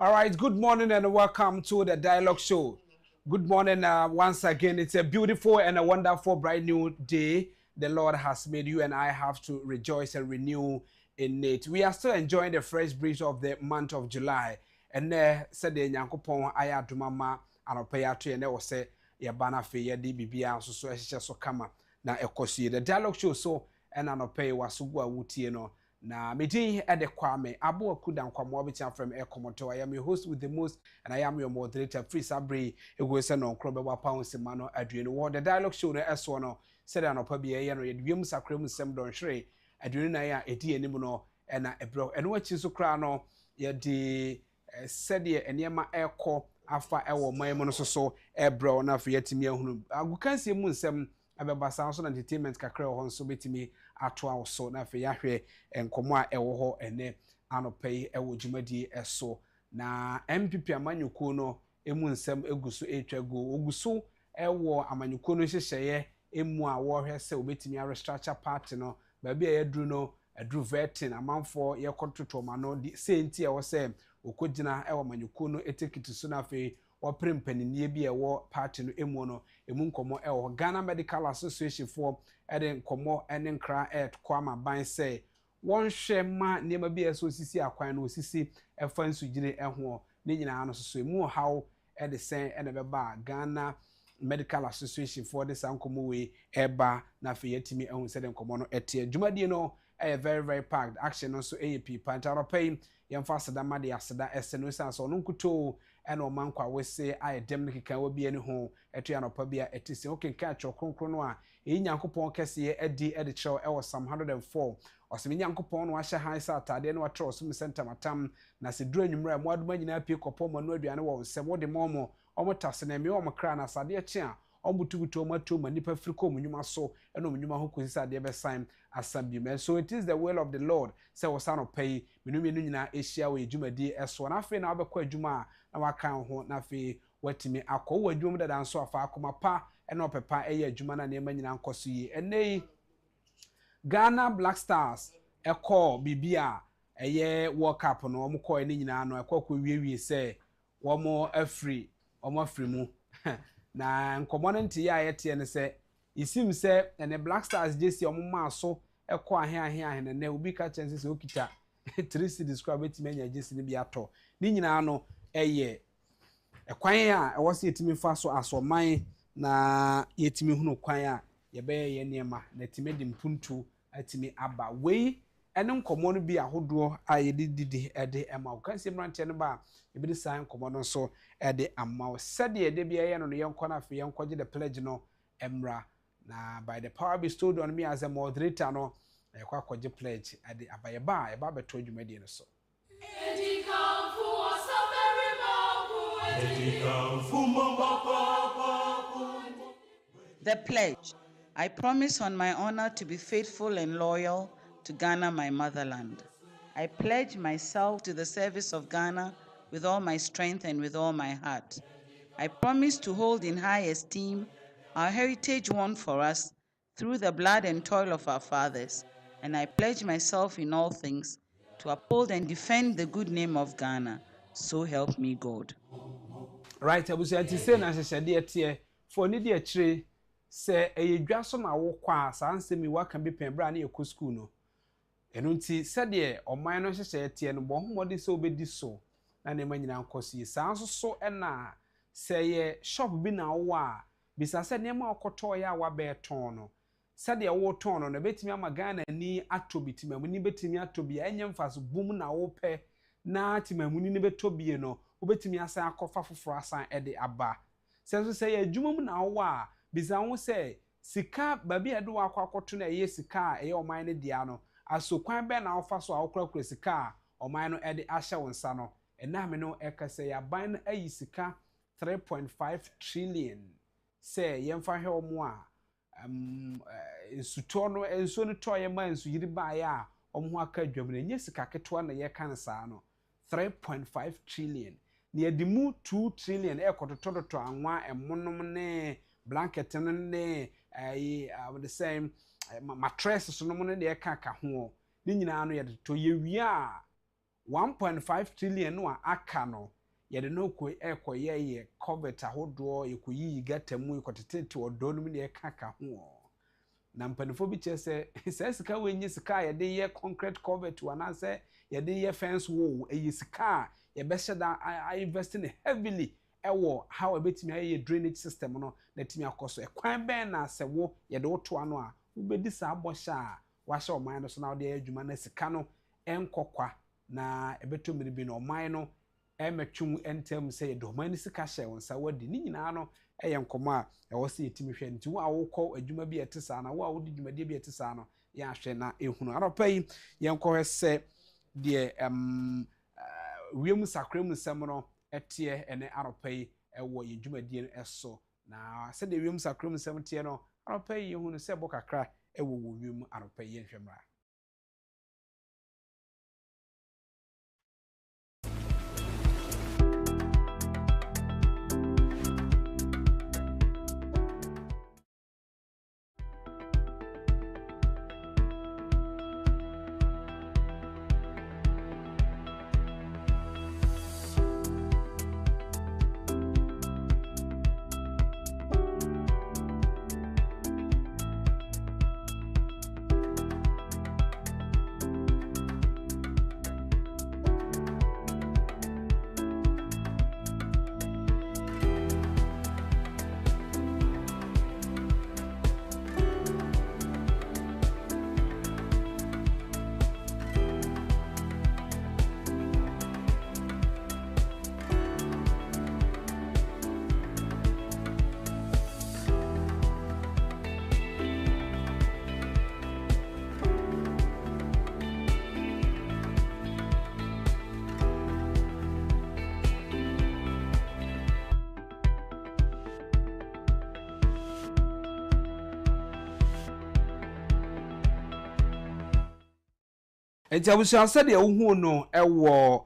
All right, good morning and welcome to the Dialogue Show. Good morning once again. It's a beautiful and a wonderful, bright new day the Lord has made. You and I have to rejoice and renew in it. We are still enjoying the fresh breeze of the month of July. And said the Yankopon aya dumama anopaya to and was say yabana fe yedi bibia so kama na ekosi. The Dialogue Show so and anopay wasugwa wuti no. Na meeting at the Kwame Abu Kudan Kwamobita from Ekomoto. I am your host with the most, and I am your moderator, Free Sabri. It was an on Club Pounds in Mano Adrian Ward. The Dialogue Show, the S1 said an opabia and read Yum Sacrum Sem Don Shrey, Adrian a tea and Nimuno, and a bro, and what is so crano, yet the said ye and Yama air call after our my monoso, air bro, na for yet me. I can't see moon sem. Abeba Samson Entertainment kakra ho nso betimi ato awo na fe yahwe enkomo a ewo ho ene anopei ewo dwumadi eso na MPP amanyuko no emu nsem eguso etwago oguso ewo amanyuko no hyehyeye emu a wo hwe se obetimi a restructure party no ba bia yadru no adru vetting amanfo ye kototo ma no di senti e wo se okogina ewo amanyuko no etekiti so na fe wapre mpanini bi ewo party no emu no emu nkomo ewo Ghana Medical Association for ede nkomo ene nkra kwama ban say won hwe ma niema bi eso sisi akwan no sisi efa nsugire eho ne nyina no so emu how ede sen ene beba Ghana Medical Association for this nkomo we eba na fe yetimi ehun se de nkomo no ete dwumadi no very packed action also AAP pantaro pay yemfa sada ma de aseda eseno sanso no nkuto ena omankwa we say I dem kika we bi ene ho eto ya no pa bia etise okenka cho kronkron no a enyankopon kese edi chew e was some 104 osemi nyankopon no ahye han sa atade no watro osum center matam na se duru anwumra mo aduma nyina pie kopo mo no aduane wo nsem wo de momo omotase na me wo mkra na sade chi a omutubutu omato manipa friko munyuma so eno munyuma ho kosisa de be sign asabbi. So it is the will of the Lord say we san pay minumi no nyina ehia we adwumadi eso na afi na obekọ adwuma na wakan ho na afi watimi akọ wo adwum da dan so afa akoma pa eno pepa eye adwuma na nema nyina nkoso yi enei Ghana Black Stars ekọ bibia eye World Cup no omkọ ene nyina no ekọ kọ wiewie say womo afri mu na nkomo no nti ya yete ne se isim se ene Black Stars jesi omma so ekọ ahe ne obi ka chance se okita 3 describe betime anya jesi ne bi ato ni nyina no eye ekwan a ewose yetimi fa so asoman na yetimi hunu kwan a yebe ye niema na time di mpuntu atimi aba wei ene nkomo no bi ahodo a yedidi ede ema ukanse mrante no ba ebedi san nkomo no so ede amma sede ede bia ye no yenko na fe yenko the pledge no emra na by the power bestowed on me as a moderator no ekwa kwaje pledge ade abayeba eba beto dwumadi no so The pledge. I promise on my honor to be faithful and loyal to Ghana, my motherland. I pledge myself to the service of Ghana with all my strength and with all my heart. I promise to hold in high esteem our heritage won for us through the blood and toil of our fathers, and I pledge myself in all things to uphold and defend the good name of Ghana. So help me God. Right, abusu ati say na hyehyede ete for ni de akire se eyedwa so na wo kwa sanse mi waka bi pembra na ekɔ school no eno nti se de oman no hyehyede ete no bo homode se obedi so na ne manyina nkosi sanso so na se ye shop bi na wo a bisa se ne ma okoto ya wa be ton no se de wo ton no na betimi ama Ghana ni atobi timamuni betimi atobi enye mfaso bum na wo pe na timamuni ne betobie no obetimi asan akofa foforo asan ede aba senso say adwumam na wo a bisa wo say sika babi edo akwakoto na eye sika eye oman ne dia no asokwan be na ofa so awokrakura sika oman no ede ahye wonsa no ena me no ekase ya ban na ayi sika 3.5 trillion say yemfa hwe omo a nsuto no enso no toye ma nsu yiri ba ya omo aka adwam na nye sika ketwa na ye kan sa no 3.5 trillion ni edimu 2 trillion ekotototo anwa emonom ne blanket ne the same mattress so no ne de kaka ho ni nyina no ye to ye wi a 1.5 trillion no aka no yede no ko ekoye covid ahodo yekoyi gatamu yekotete odo no ne yekaka ho na mpanifo bi chese se sika wenyi sika yede ye concrete covid wana se yede ye fence wall eyi sika yebe sheda I invest in heavily ewo how ebetimi aye drainage system no na timi akoso ekwan ben na se wo yede woto ano a ubedi sa abosha a wahye oman no so na wode adwuma na sika no enkokwa na ebeto miribi no oman no emetwum entem se yede oman ni sika hye wonsa wadi ni nyina no eye nkomo a ewo se yetimi hwe nti wo a wokọ adwuma bi etesa na wo a wodi dwumade bi etesa no ya hwe na ehunu anopai yenkọ se de wiem sakrem nsem no etie ene anopai ewo ye dwumade no eso na se de wiem sakrem nsem tie no anopai yehunu se bo kakra ewo wo wiem anopai ye hwemra. Enti abusia said de wo no ewo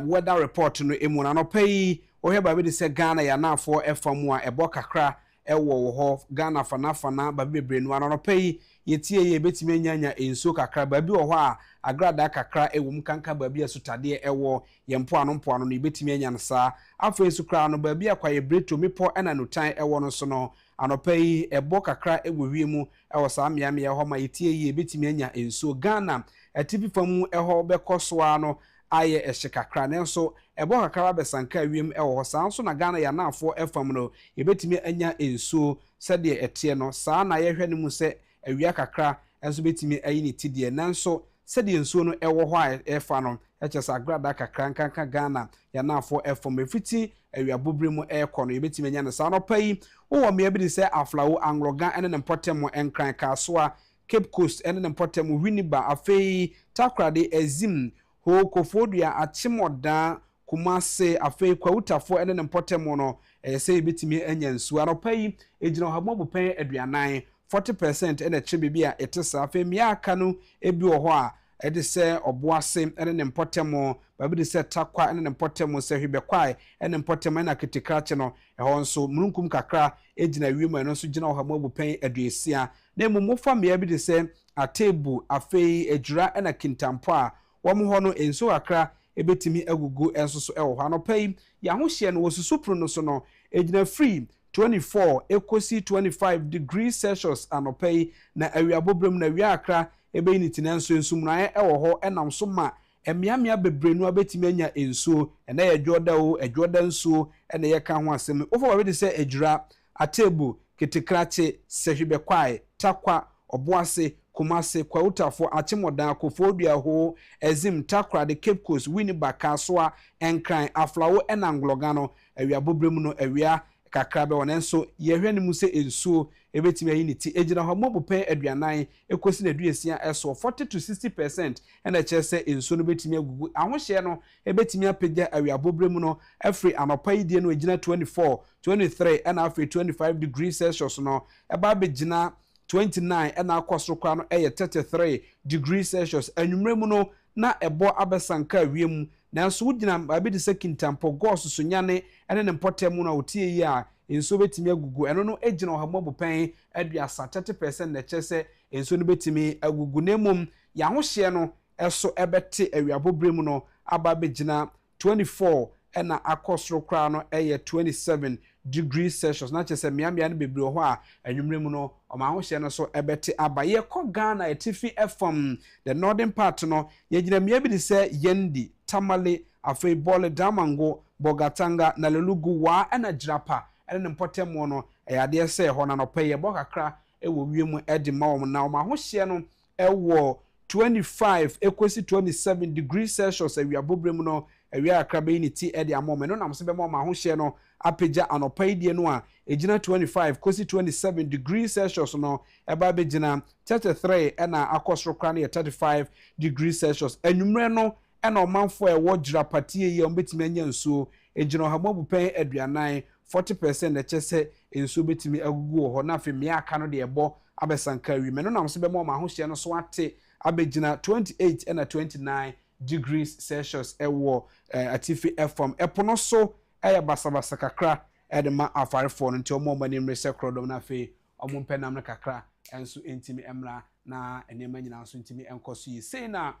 weather report no emu na no pay o he ba be de se Ghana ya na afo efamu a ebo kakra ewo wo ho Ghana fana ba bebre no no pay yetie ye betime anyanya enso kakra ba bi wo ho a agrada kakra ewo mkanka ba bi asutade ewo ye mpo ano no betime anya nsa afo esu kra no ba bi akwa ye breto mepo ena no tan ewo no so no anopai ebo kakra ewo wiemu ewo sa miame ye ho ma yetie ye betime anya enso Ghana atipi famu eho bekoso ano aye ehikakra nenso ebo kakra besanka wiem ewo ho sa nso na Ghana ya na afo efam no yebetimi anya ensuo sede etie no sa na ye hwe ne mu se awia kakra enso betimi ayi ne tidie nanso sede ensuo no ewo ho a efa no echesa agrada kakra nkanka Ghana ya na afo efam efiti awia bobre mu ekọ no yebetimi anya ne sa no pai wo me bi se aflawo angloga ene ne potemo enkran kasoa Cape Coast ene ne potem Winneba afei takrade azim ho kofodua achimoda kumase afei kwawutafo ene ne potem no se betimi anya nsu anopai ejina habobu pen aduanan 40% ene chebe bia etesa afei miaka no ebi wo ho a ede se oboase ene ne potem babi de se takwa ene ne potem se hwebekwae ene potem na kitikrache no ho nso murunkum kakra ejina wiem eno nso gina habobu pen aduesia na mumofa me bi de se atebu afei ejura ena kintampo a wom ho no enso akra ebetimi agugu enso so ewo ha no pai ya ho hye no wosusupro no so no ejina free 24 ekosi 25 degrees Celsius anopai na awia bobrem na awia akra ebe ni tinanso ensumran ewo ho enam so ma emiamia bebrenu abetimi anya ensuo ena ye dwoda o edwoda nsuo ena ye ka ho asem ofo wa de se ejura atebu kitikrache sehwebekwae takwa oboase kumase kwawutafo achimodan akufo-addo ho ezim takra de Cape Coast Winneba kasoa enkran aflawo enangloga no awia bobrem no awia kakra be wonenso yehwe ne mu se ensuo ebetimi ayi ne ti ejina ho mobupen aduanan ekosi na duesia eso 40 to 60% ena chese ensuo no betimi agugu ahohye no ebetimi apagya awia bobrem no afri anopai die no ejina 24 23 ena afri 25 degrees Celsius no eba begina 29 ena akosoro kwa no 33 degrees Celsius anwumremu no na ebo abesanka wiem nanso wugina abi de sekintampo gos so nyane ene ne mpotemu na otie yi a enso betimi agugu eno no ejina ohamobo pen aduasa 30% na chese enso no betimi agugu nemum ya ho hye no eso ebete awia bobrem no aba bejina 24 ena akosro kra no 27 degrees Celsius na chese miamia no bebre ho a anwumre mu no omahoshe no so ebete aba ye ko Ghana etifi FM the northern part no ye gina mia bi de se Yendi Tamale afei Bole Damango Bogatanga na Lelugu wa ena Jirapa ene mpotemo no eyade se ho na no peye bo kakra ewo wiem edi ma wo na omahoshe no ewo 25 ekwesi 27 degrees Celsius awia bobrem no awia akrabe ni ti edi amome no nam se be ma ho hye no apeja anopai die no a ejina 25 kosi 27 degrees Celsius no eba begina 33 ena akosro kra na 35 degrees Celsius anwumre no ena omanfo ewo Jirapatie ye ombetimi anya nsuo ejina hamobu pen aduanan 40% na chese nsuo betimi agugu ho na afi mia aka no de ebo abesanka wi me no nam se be ma ho hye no so ate abegina 28 and 29 degrees Celsius ewo atifi FM epono so eya basabasa kakra edema afarefo nti omo mani mrese krodom na fe omo mpenam na kakra enso entimi emra na enema nyina so entimi enkoso yi sei na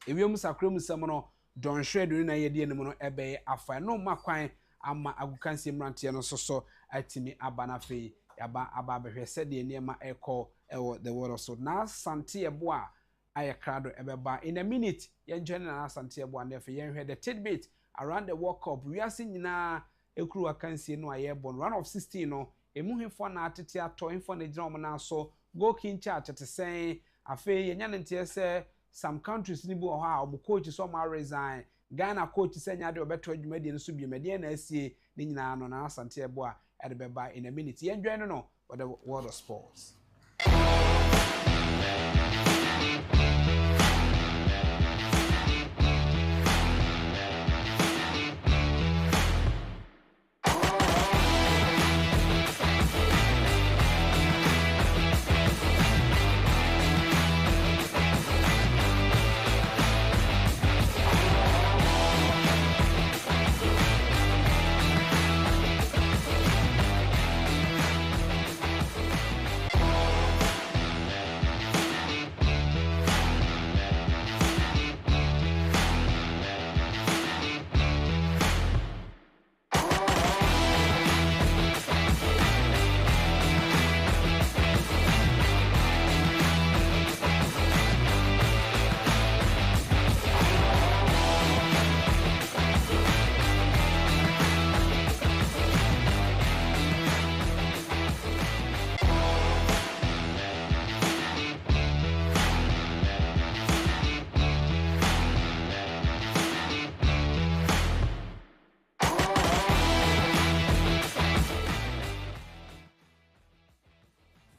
ewiem sakrem sam no don hwedu na yede enim no ebe afa no makwan ama agukansi mrantie no so atimi aba na fe yaba aba behwese de enema eko the word of so na sante ebo a ayakrado ebeba in a minute yen join na sante ebo and efe yen hwe the tidbit around the World Cup we are seeing na ekuru akansie no ayebon run of 16 no emuhefo na atete ato info na gina na so go kin charge te sen afe yenya ntie se some countries ni bo ha obo coach so ma resign Ghana coach se nya de obeto adwumadi no so bi mede na asie ni nyina no na sante ebo a edebeba in a minute yen join no for the world of sports.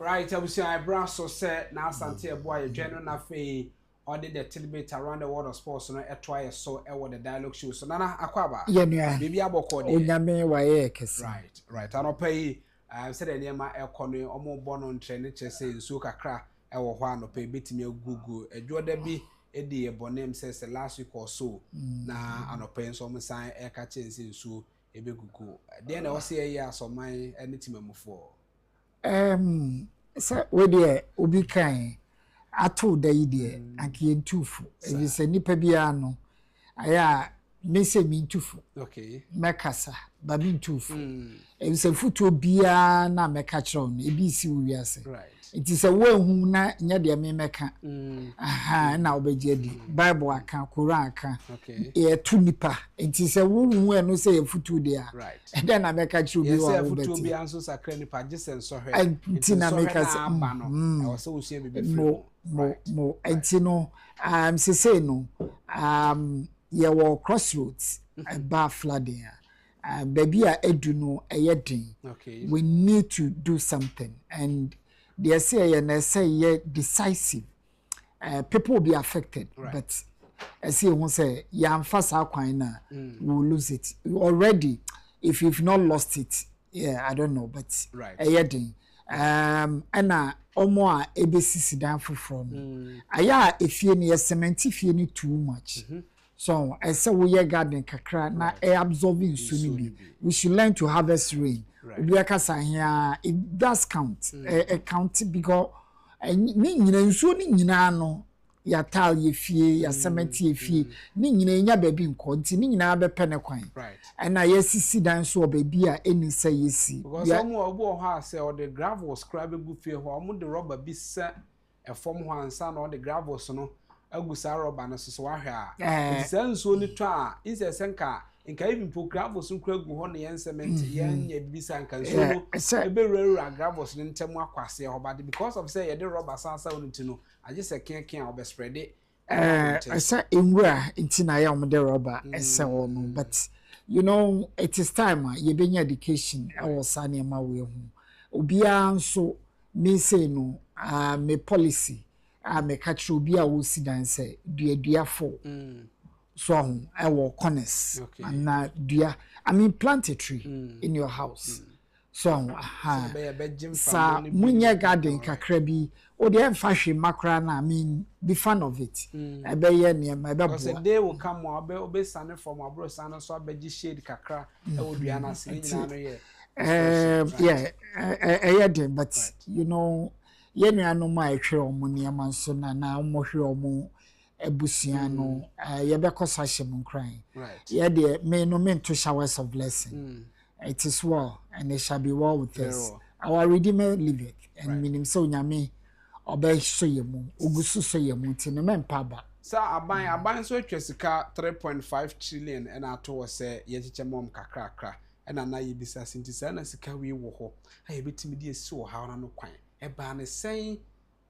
Right, I was saying I brought so set now Santia boy general na fe or did the tidbit around the world of sports no etwa so e the dialogue show so nana akwaba baby aboko de onyame waye kese right I don't pay said any ma ekonu omo bono ntre chese nsu kakra e wo ho anopa betimi agugu edwoda bi e de ebonem say last week or so na anopa nso omo san e ka chense nsu e begugu de na wo say ya so man enitimamufo so we dey obi kan ato da yi de anke ntufu e se nipa bia no aya me se mi ntufu okay mekasa ba mi ntufu e se futu bia na meka kire no e bi si wi ase right it is a way hu na nya de me meka aha na obeje di bible aka Quran aka okay e tu nipa it is a wo hu e no say e futu de a right and then na meka kire bi wa obeti futu bi anso sakra nipa jisen so hwe anti na meka se e wo se wo sie bi mo anti no se say no ye wo crossroads ba flooding baby a edu no eyedin okay we need to do something and they say decisive people will be affected right. but I see who say ya mfasa kwan na we will lose it already if you've not lost it yeah I don't know but right eyedin ana omo a ebesisi dan foforo aya efie ne cement fie ne too much so I say we garden kakra na absorbing suni bi we should learn to harvest rain we akasa here it does count count because ni nyina nsuo ni nyina no ya tal ye fie ya cement ye fie ni nyina nya baby nko nti ni nyina be pene kwan and na yesisi dan so baby a eni say yesi because some obo ha say or the gravel scrub gu fie ho omo the rubber bi se e form ho ansa na the gravels no agusa rubber no so wa hwe a it senso ni to a inse senka nka even po gravels nkura gu ho na yen cement yen nya bi sanka so no ebe rura gravels ni ntem akwase ho bad because of say ye the rubber sansa won ti no aje se ken obe spread it esa enwura nti na ya omde rubber esa wo no but you know it is time ye benya education awo sane ma we hu obia nso me say no me policy me catch obi a wo si dan say dua fo so awo corners and na dua I mean plant a tree in your house so sa munya garden kakra bi o de emfa hwe makra na I mean be fan of it ebe ye ne ma ebe because a day will come obe sane from abro sane so abeji shade kakra e wo dua na se nyina no ye but you know ye nuano ma ehwe omo niam nso na omo hwe omo ebusia no ye be kosa hyem nkran ye de me no me to showers of blessing it is well and it shall be well with us our redeemer liveth and minim so nyame obey so yemu ogusu so yemu ti no mempa ba sa aban so atwasika 3.5 trillion and ato say ye chiche mom kakra na ye bisa sinti sa na sika wi wo ho aye betimi di esi wo ha na no kwan e ba ne sen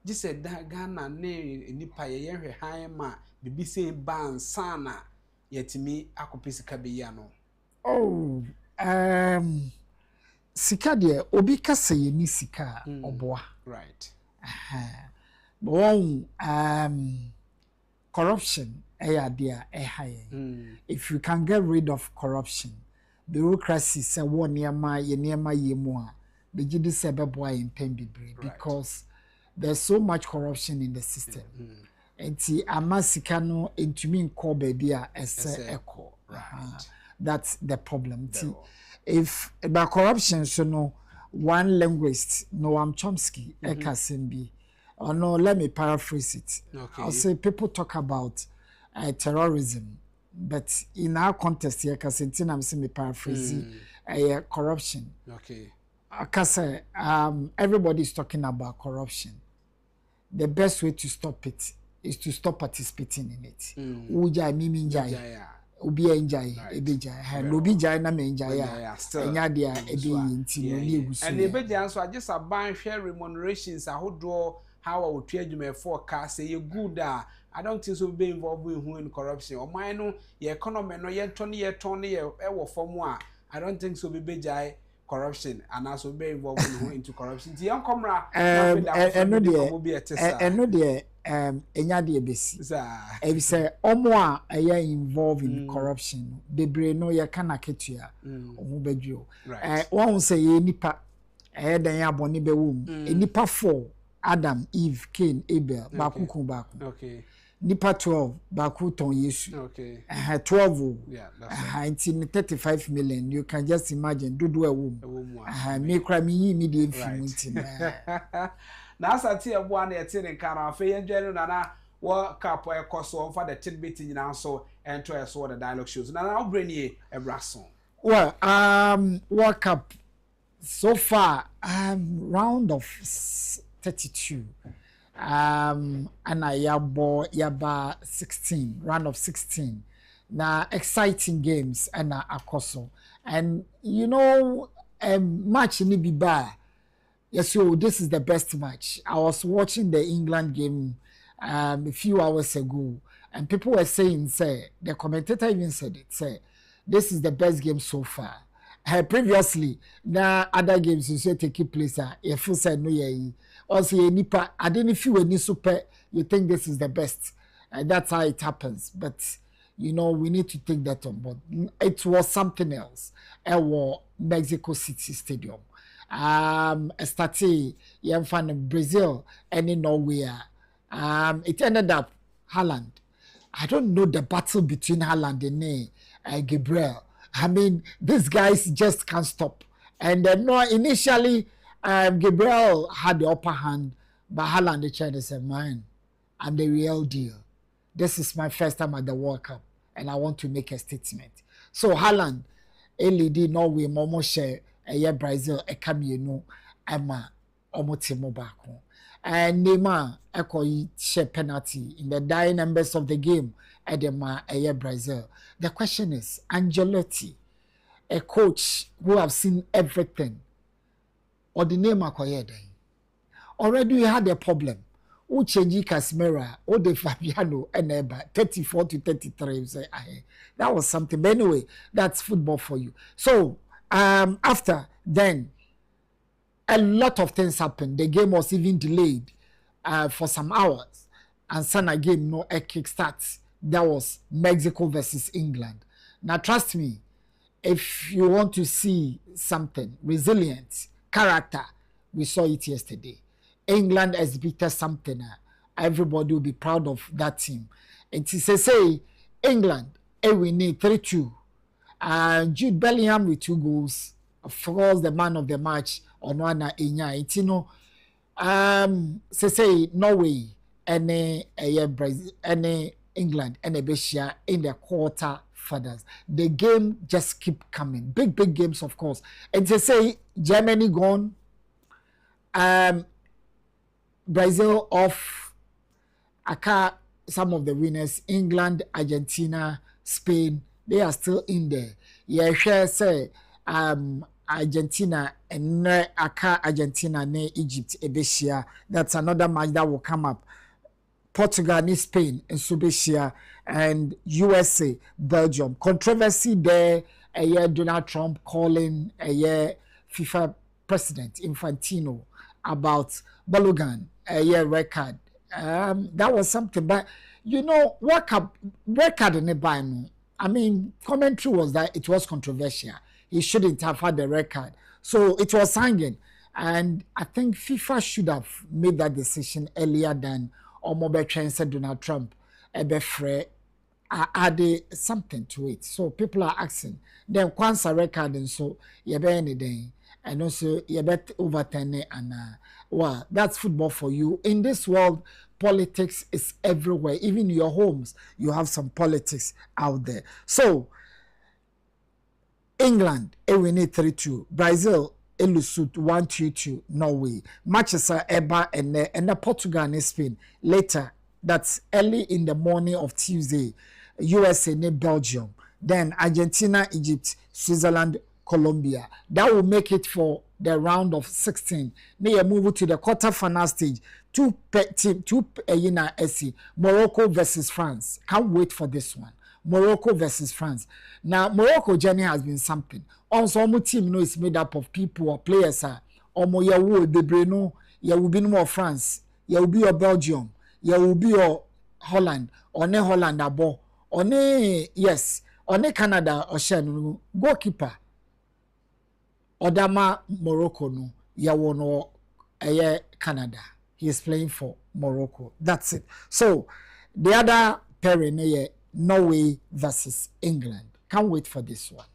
gise da Ghana ne nipa ye hwe han ma bibi sen ban sana yetimi akopesika be ya no sika de obi kasa ye ni sika oboa right but corruption dia high if you can get rid of corruption bureaucracy say one niema ye mu a begidi se beboa in pen bibre because there's so much corruption in the system enti amasika no entumi nko baby a ese echo that's the problem if about corruption so no one linguist Noam Chomsky ekasembi or no let me paraphrase it I'll say people talk about terrorism but in our context here kasentina I'm saying me paraphrasing corruption akase everybody is talking about corruption the best way to stop it is to stop participating in it uja mimi njai obi enjai ebejai no obi jai na menjai enya dia ebe nti no ni egusu and ebejai so agesa ban hwe remunerations ahodo how I would trade you for car say you good I don't think so be involved in corruption or mine no your economy no ye turn ye e form I don't think so be bejai corruption and also be involved into corruption the comra no de enya de ebesi e say omo a involved in corruption bebre no ye kana ketua omo badwo won say ye nipa dan ya boni be wom nipa 4 Adam, Eve, Cain, Abel, baku baku. Nipa 12, baku ton Yesu. 12. It's 35 million. You can just imagine. Do a womb. Me cry me immediate film. Now, Sati a one at tin and Cara, Fay and General Nana, World Cup or Cosso for the tidbit in also and to us what the dialogue shows. Now, I'll bring you a brass Well, World Cup so far, round of 32 and I yaba 16 round of 16 na exciting games and akoso and you know match ni biba yes so this is the best match. I was watching the England game a few hours ago and people were saying say the commentator even said it say this is the best game so far. Previously na other games you take place if you say no ye also nipa I didn't feel any super you think this is the best and that's how it happens but you know we need to take that on board. It was something else Mexico City Stadium started in Brazil and in Norway it ended up Haaland. I don't know the battle between Haaland and Gabriel. I mean, these guys just can't stop. And no, initially, Gabriel had the upper hand, but Haaland tried to say, man, I'm the real deal. This is my first time at the World Cup, and I want to make a statement. So Haaland, LED Norway, Momo share Brazil, Kamienu, Emma, Omotimo Bako. And Neymar, share penalty in the dying numbers of the game, Edema, Brazil. The question is, Angelotti, a coach who have seen everything, or the name already we had a problem. Who change Casemiro, or the Fabiano and Eba 34 to 33. Say, that was something. But anyway, that's football for you. So after then, a lot of things happened. The game was even delayed for some hours, and Sana game no a kick starts. That was Mexico versus England. Now trust me, if you want to see something resilient character, we saw it yesterday. England has beaten something. Everybody will be proud of that team. And to say England, we need 3-2. Jude Bellingham with 2 goals. Of course, the man of the match on one Enya. It's say Norway, any Brazil, any England, any Beshia in the quarter finals. The game just keep coming. Big games, of course. And to say Germany gone. Brazil off. Some of the winners, England, Argentina, Spain, they are still in there. Yeah, sure say Argentina and Argentina ne Egypt Ebesia. That's another match that will come up. Portugal and Spain and Subisia and USA, Belgium. Controversy there. A year Donald Trump calling a year FIFA President Infantino about Balogun, a year record. That was something, but you know, record in the Bible. I mean, commentary was that it was controversial. He shouldn't have had the record. So it was hanging. And I think FIFA should have made that decision earlier than Omobe said Donald Trump. Ebefre added something to it. So people are asking. Then once a record and so you be anything. And also you bet overturn it and well, that's football for you. In this world, politics is everywhere. Even in your homes, you have some politics out there. So England, we need 3-2. Brazil, Elusut 1-2 Norway. Matches are Eba and Portugal and Spain. Later, that's early in the morning of Tuesday. USA and Belgium. Then Argentina, Egypt, Switzerland, Colombia. That will make it for the round of 16. Now you move to the quarter-final stage. Two Morocco versus France. Can't wait for this one. Morocco versus France. Now, Morocco journey has been something. Also, our team is made up of people or players. Omo yawu Bebreno, ya will be no France, ya will be your Belgium, ya will be your Holland, one Holland abo, one yes, one Canada or Shen goalkeeper. Odama Morocco no, ya wono Canada. He is playing for Morocco. That's it. So the other pairing Norway versus England. Can't wait for this one.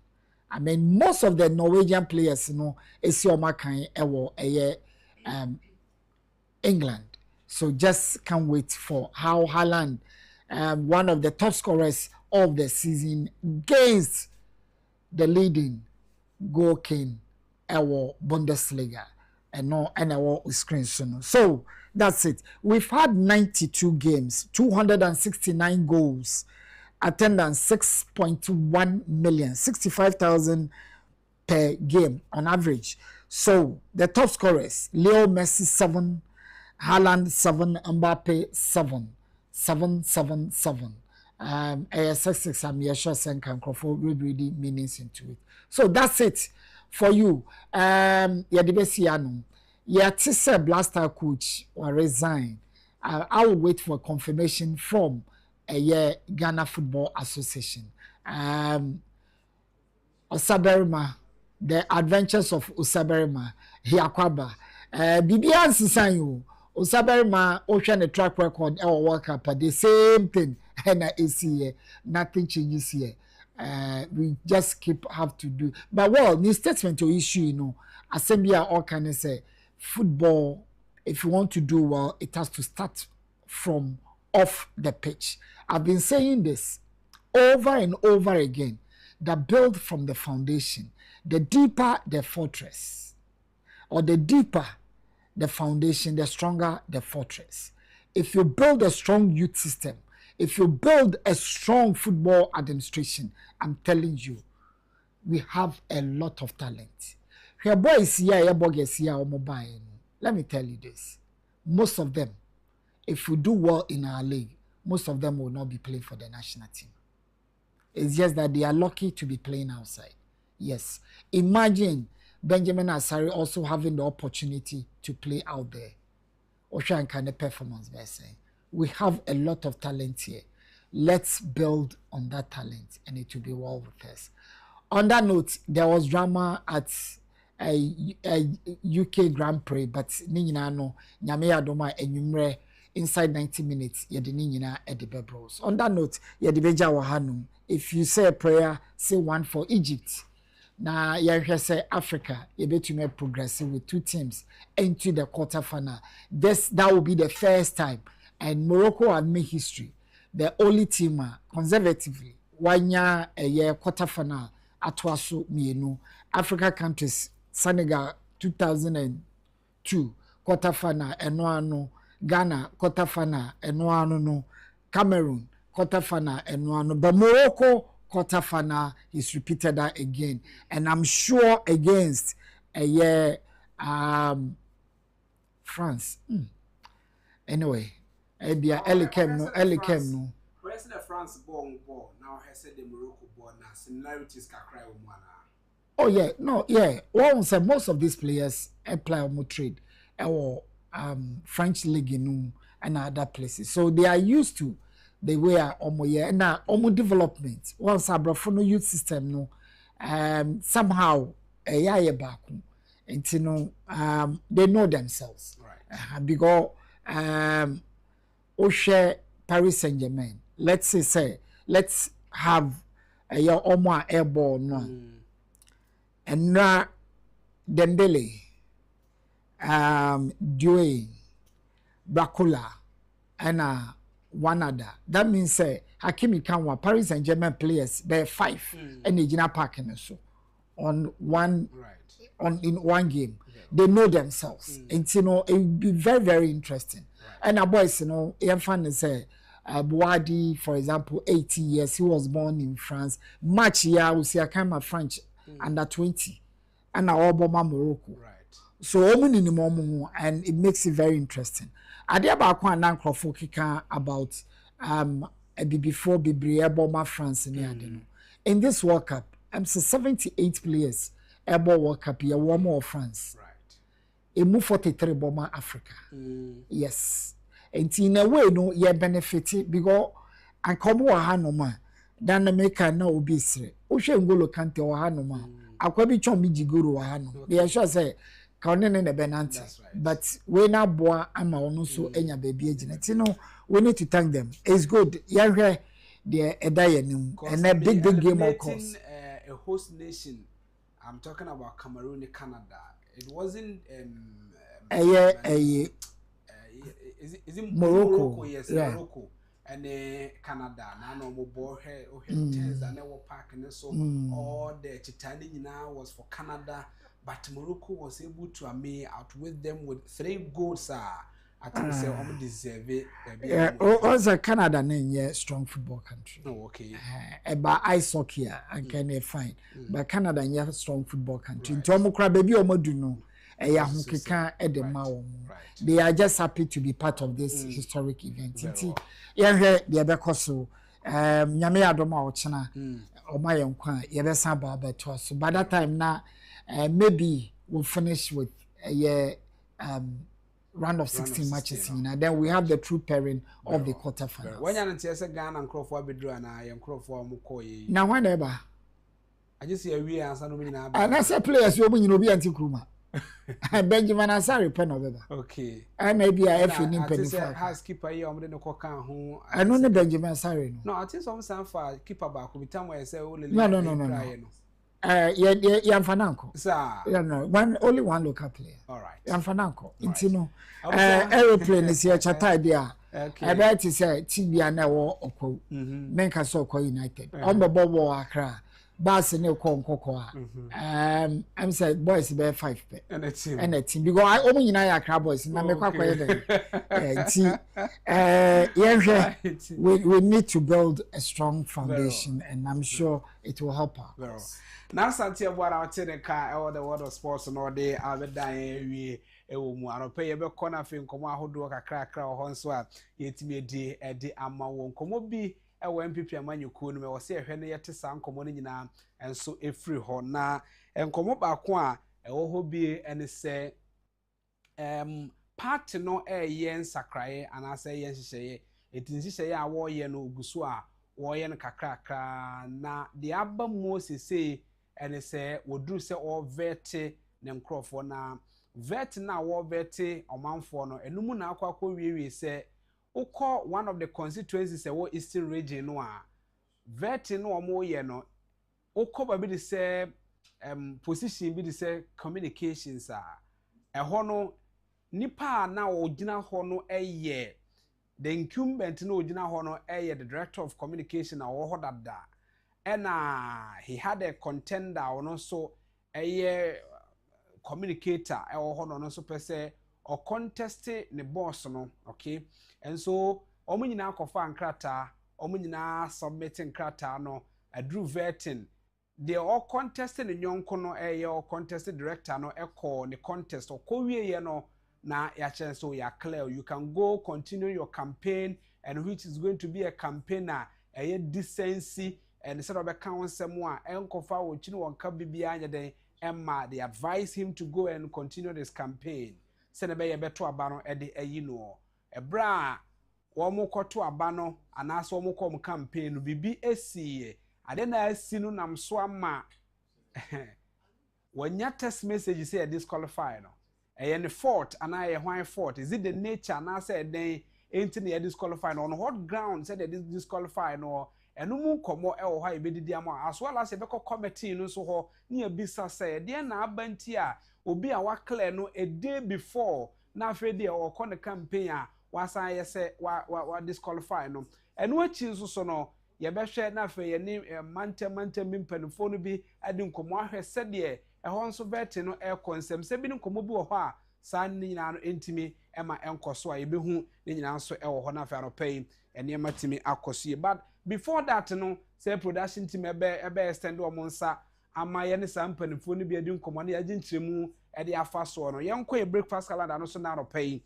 I mean, most of the Norwegian players, you know, is your makai England. So just can't wait for how Haaland, one of the top scorers of the season, against the leading goal king Bundesliga and no our screen soon. So that's it. We've had 92 games, 269 goals, attendance 6.1 million, 65,000 per game on average. So the top scorers: Leo Messi 7, Haaland 7, Mbappe 7, 7. ASX I'm sure Sen can really meanings into it. So that's it for you. Tisa Blaster coach will resign. I will wait for confirmation from Ghana Football Association. Osaberima, the adventures of Osaberima, Hiakwaba. Bibian Sisanyu, Osaberima, Ocean track record, our World Cup, the same thing. And nothing changes here. We just have to do. But well, the statement to issue, you know, assembly all can say football. If you want to do well, it has to start from off the pitch. I've been saying this over and over again, that build from the foundation. The deeper the fortress, or the deeper the foundation, the stronger the fortress. If you build a strong youth system, if you build a strong football administration, I'm telling you, we have a lot of talent. Here boys here, boys here, mobile. Let me tell you this. Most of them, if we do well in our league, most of them will not be playing for the national team. It's just that they are lucky to be playing outside. Yes. Imagine Benjamin Asari also having the opportunity to play out there. Oshan kind of performance by saying, we have a lot of talent here. Let's build on that talent and it will be well with us. On that note, there was drama at a UK Grand Prix, but Ninyina no, Nyame Adoma enyumre inside 90 minutes, yedi Ninyina edebe bros. On that note, yedi beja wahanum. If you say a prayer, say one for Egypt. Now, you say Africa, you bet you may progress with 2 teams into the quarterfinal. That will be the first time. And Morocco had made history. The only team, conservatively, 1 year a year quarterfinal, Atwaso Mienu. Africa countries, Senegal 2002, quarterfinal, Enoano, Ghana, quarterfinal, Enoano, Cameroon, quarterfinal, Enoano. But Morocco, quarterfinal is repeated that again, and I'm sure against a year France. Anyway, Ebia Elikem no. Where's the France born now? Has said the Morocco born now. Similarities kakra umwana. Oh yeah, no, yeah. Well, say most of these players apply on trade or French league and other places, so they are used to the way and now development. Once Abrafono youth system no, somehow and you know they know themselves. Right. Because Oshe Paris Saint-Germain. Let's say let's have a year airborne no. And now Dembele, Due, Bakula, and one other. That means Hakimi Kanwa, Paris Saint-Germain players, they're 5 and the Gina Park and so on one in one game. Yeah. They know themselves. And you know, it would be very, very interesting. Right. And our boys, you know, Ian say Boadi, for example, 80 years, he was born in France. Match here, we see a kind of French under 20 and our Obama Morocco. Right. So and it makes it very interesting. About before Bibri France in this World Cup, I'm 78 players World World Cup here, one more France. Right. It move 43 bomber Africa. Yes. And in a way, no, you benefit because and come Hanoma, then the maker no be sre. Ocean Golo Kante or Hanoma. Akwabi Chomi Jiguru Hano. They are sure say Kaunen and the Benante. But we now boy ama also enya baby agent. You know, we need to thank them. It's good. Yeah, they're a dying and a big game of course. A host nation. I'm talking about Cameroon and Canada. It wasn't is it Morocco? Yes, yeah. Morocco and Canada. Now no more ball here or heritage and never park and so all the Titanic now was for Canada, but Morocco was able to outwit them with 3 goals. I think they almost deserve it. Yeah, also Canada name strong football country. Oh, okay. But ice hockey and can fine. But Canada a strong football country. Tomokra baby omoduno. They are just happy to be part of this historic event. Yeah, the Abekoso, Nyame Adoma Ochana, or my own quan, Yabesa Baba to us. So by that time now, maybe we'll finish with a round of 16 matches. And then we have the true pairing of the quarterfinals. When you're in Ghana and Crawford Bedro and I am Crawford Mukoy. Now, whenever I just see a real answer, and I say players, you'll be anti-Kruma. Benjamin Asari pen over. Okay. And maybe I have in housekeeper here on the Coca who I know the Benjamin Asari. No, I think some for keeper back with time where I say only no. Yeah, Fananco. Sir. Yeah, no, only one local player. All right. Fananco. It's aeroplane is here, Chata idea. Okay. Ebe ti say tibia na wo okwo. Menka so okwo United. Ombebo wo akra. Bas ne ko nkoko a. I'm say boys be 5 pe. And a team. And a team because I omo nyina ya akra boys na me kwa kwa dem. We need to build a strong foundation and I'm sure it will help us. Now Santia what I tell the car or the world of sports and all day I be dying we mu anope ye be corner fin komo ahodo kakra ho nso a yetimi edi ama won komo bi ewo MPP amanyuku no me wo se ehwe no yete sa nkomo no nyina enso efri ho na enkomo ba ko a ewo ho bi ene se party no yen sakraye anase yen hihye etinhihye a wo ye no oguso a wo ye no kakra na de aba mu sese ene se woduru se o vete ne nkrofo na vet na wo vete omanfo no enumu na akwa wiewie se ukọ one of the constituencies ewo eastern region no a vet no omo ye no ukọ ba bi de se position bi de se communications a eho no nipa na ogina ho no eye the incumbent na ogina ho no eye the director of communication na wo ho dada he had a contender ono so eye communicator ewo no so pese o contest ne boss no okay and so omo nyina akofa nkrata omo nyina submit nkrata no adru vetting the all contest ne nyonko no o contest director no eko ne contest o kowie ye no na ya chance so ya clear you can go continue your campaign and which is going to be a campaigner decency and instead of a council more enkofa wo chini wonka bibia anya den Emma, they advise him to go and continue this campaign. Senebe ye beto abano ede no. Ebra womo koto abano anaso womo kom campaign bibi esi ade na esi no nam so ama wanya text message say disqualify no. Eye ne fault ana ye hwan fault is it the nature na say den enti na disqualify no on what ground say they disqualify no enu mu komo ewo ha ebedidi ama as well as ebeko committee no so ho na ebisa say de na abanti a obi a wa clear no a day before na afedi e okọ ne campaign a wasan ye say wa disqualify no enu achi so no ye behwe na afa ye ni mantem mpanfo no bi adi nkomo ahwe sede ho nso beti no e konsem se bi nkomo bi wo ho a san ni nyina no entimi ema enkoso a yebehu ni nyina nso e wo ho na afa no pay enema timi akoso but before that no say production team ebe extend o monsa ama ye ne sampanifo no bi adi nkomo na yaje nkyeremu e de afa so no yenko e breakfast calendar no so na no pay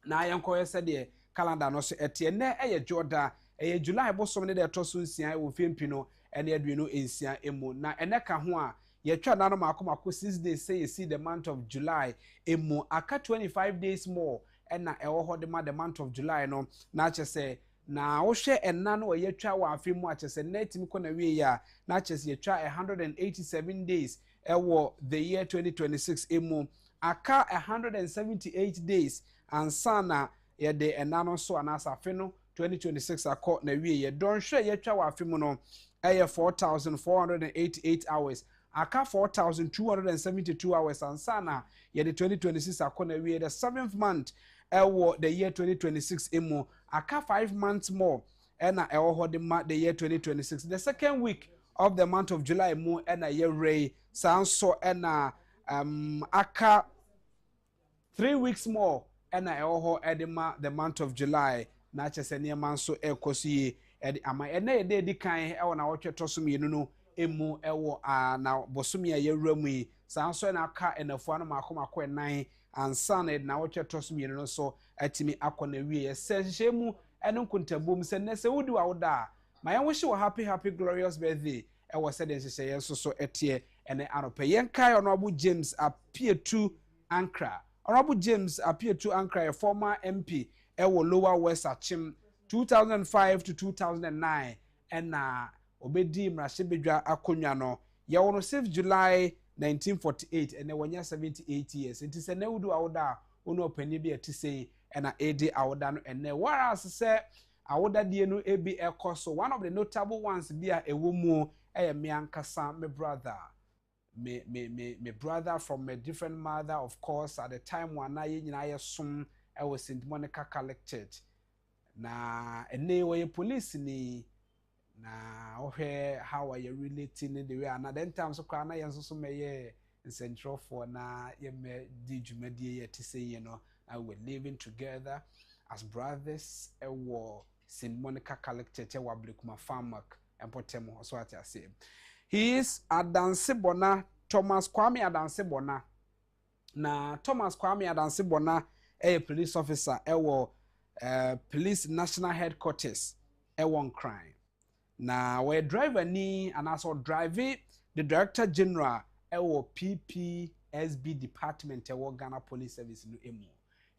na yenko ye se de calendar no so etie na eye joda eye July bosom ne de toso nsia wo fempi no ene aduenu ensia emu na ene ka ho a ye twa na no makoma 6 days say you see the month of July emu aka 25 days more ena ewo ho de ma the month of July no na che say na wo hwe enna no ye twa wa afi mu a che say na timi ko na wie ya na che say ye twa 187 days ewo the year 2026 emu aka 178 days ansana ye de enna no so anasa afi no 2026 akọ na wie ye don hwe ye twa wa afi mu no eye 4488 hours aka 4272 hours ansana ye the 2026 akọ na wie the 7th month the year 2026 emu aka 5 months more ena ewo hodima the year 2026 the second week of the month of July mu ena ye ray sanso ena aka 3 weeks more ena ewo ho edima the month of July na chese niema nso ekosi edi ama ena ye de kan ewo na wotwe tosum yenu no emu ewo na bosumi ye wuramu yi sanso ena aka enafo anu makoma nan ansana na wotwe tosum yenu no so atimi akona wie se hemu eno nkuntabom se ne se wudi wa woda ma yen wo hye happy glorious birthday e wo se den hye yen so etie ene anope yen kai Honorable James Apietu Ankra. Honorable James Apietu Ankra, a former MP e wo Lower West Achim 2005 to 2009 and obedi mrashebedwa akonwa no ye wo no 6 July 1948 and when you 78 years it is a ne wudu awoda ono opani bi etise ena edi awoda no ene whereas say awoda die no ebi ekoso one of the notable ones bi a ewo mu me ankasa me brother me brother from a different mother of course at the time when I nyina ye som e was St Monica Catholic Church na ene we police ni na ohwe how are you relating the way and then time so kwa na yenso so meye central for na ye me di dwumadi ye te say you know we're living together as brothers ewo St. Monica Catholic wa Blekuma Farmak empotemo so what I say. He is Adanse Bona Thomas Kwame Adanse Bona. Na Thomas Kwame Adanse Bona a police officer ewo police national headquarters ewon crime. Na we driver ni and also drive the director general ewo PPSB department ewo Ghana Police Service no emu.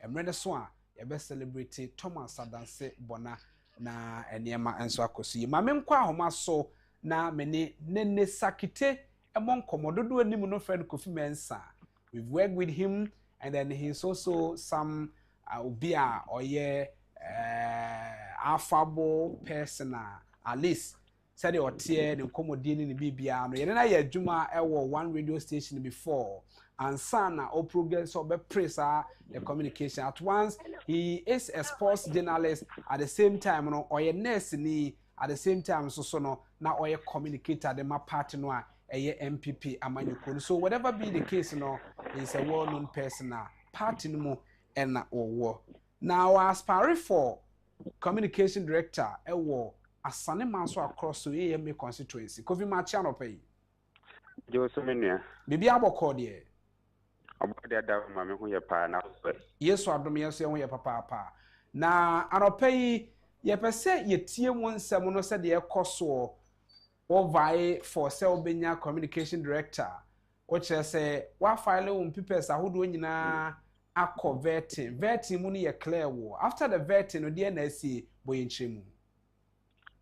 Emre so a ye be celebrate Thomas Adanse Bona na enema enso akosi. Ma me nkwa ahoma so na mene nene sakite emon komododo anim no friend Kofi Mensa. We've worked with him and then he's also some obia or affable person at least said or tear the commodine in BBA no yena ye adwuma ewo one radio station before and sana or progress or be pressa the communication at once. He is a sports journalist at the same time no or nurse ni at the same time so no na or communicator the ma party no a MPP amanyukun. So whatever be the case no is a well-known person party no mo and or now aspire for communication director ewo asane manso across to AMA constituency Kofi Machiano pay Josemania bibi aboko de abode da ma me hu ye pa na yeso adom yeso hu ye papa na anopay ye pese ye tie mu nsem no se de ekoso o vai for sell benya communication director which say wa file on papers ahodo nyina akọ vetting mu ne ye clear wo after the vetting no de na asi boyenchemu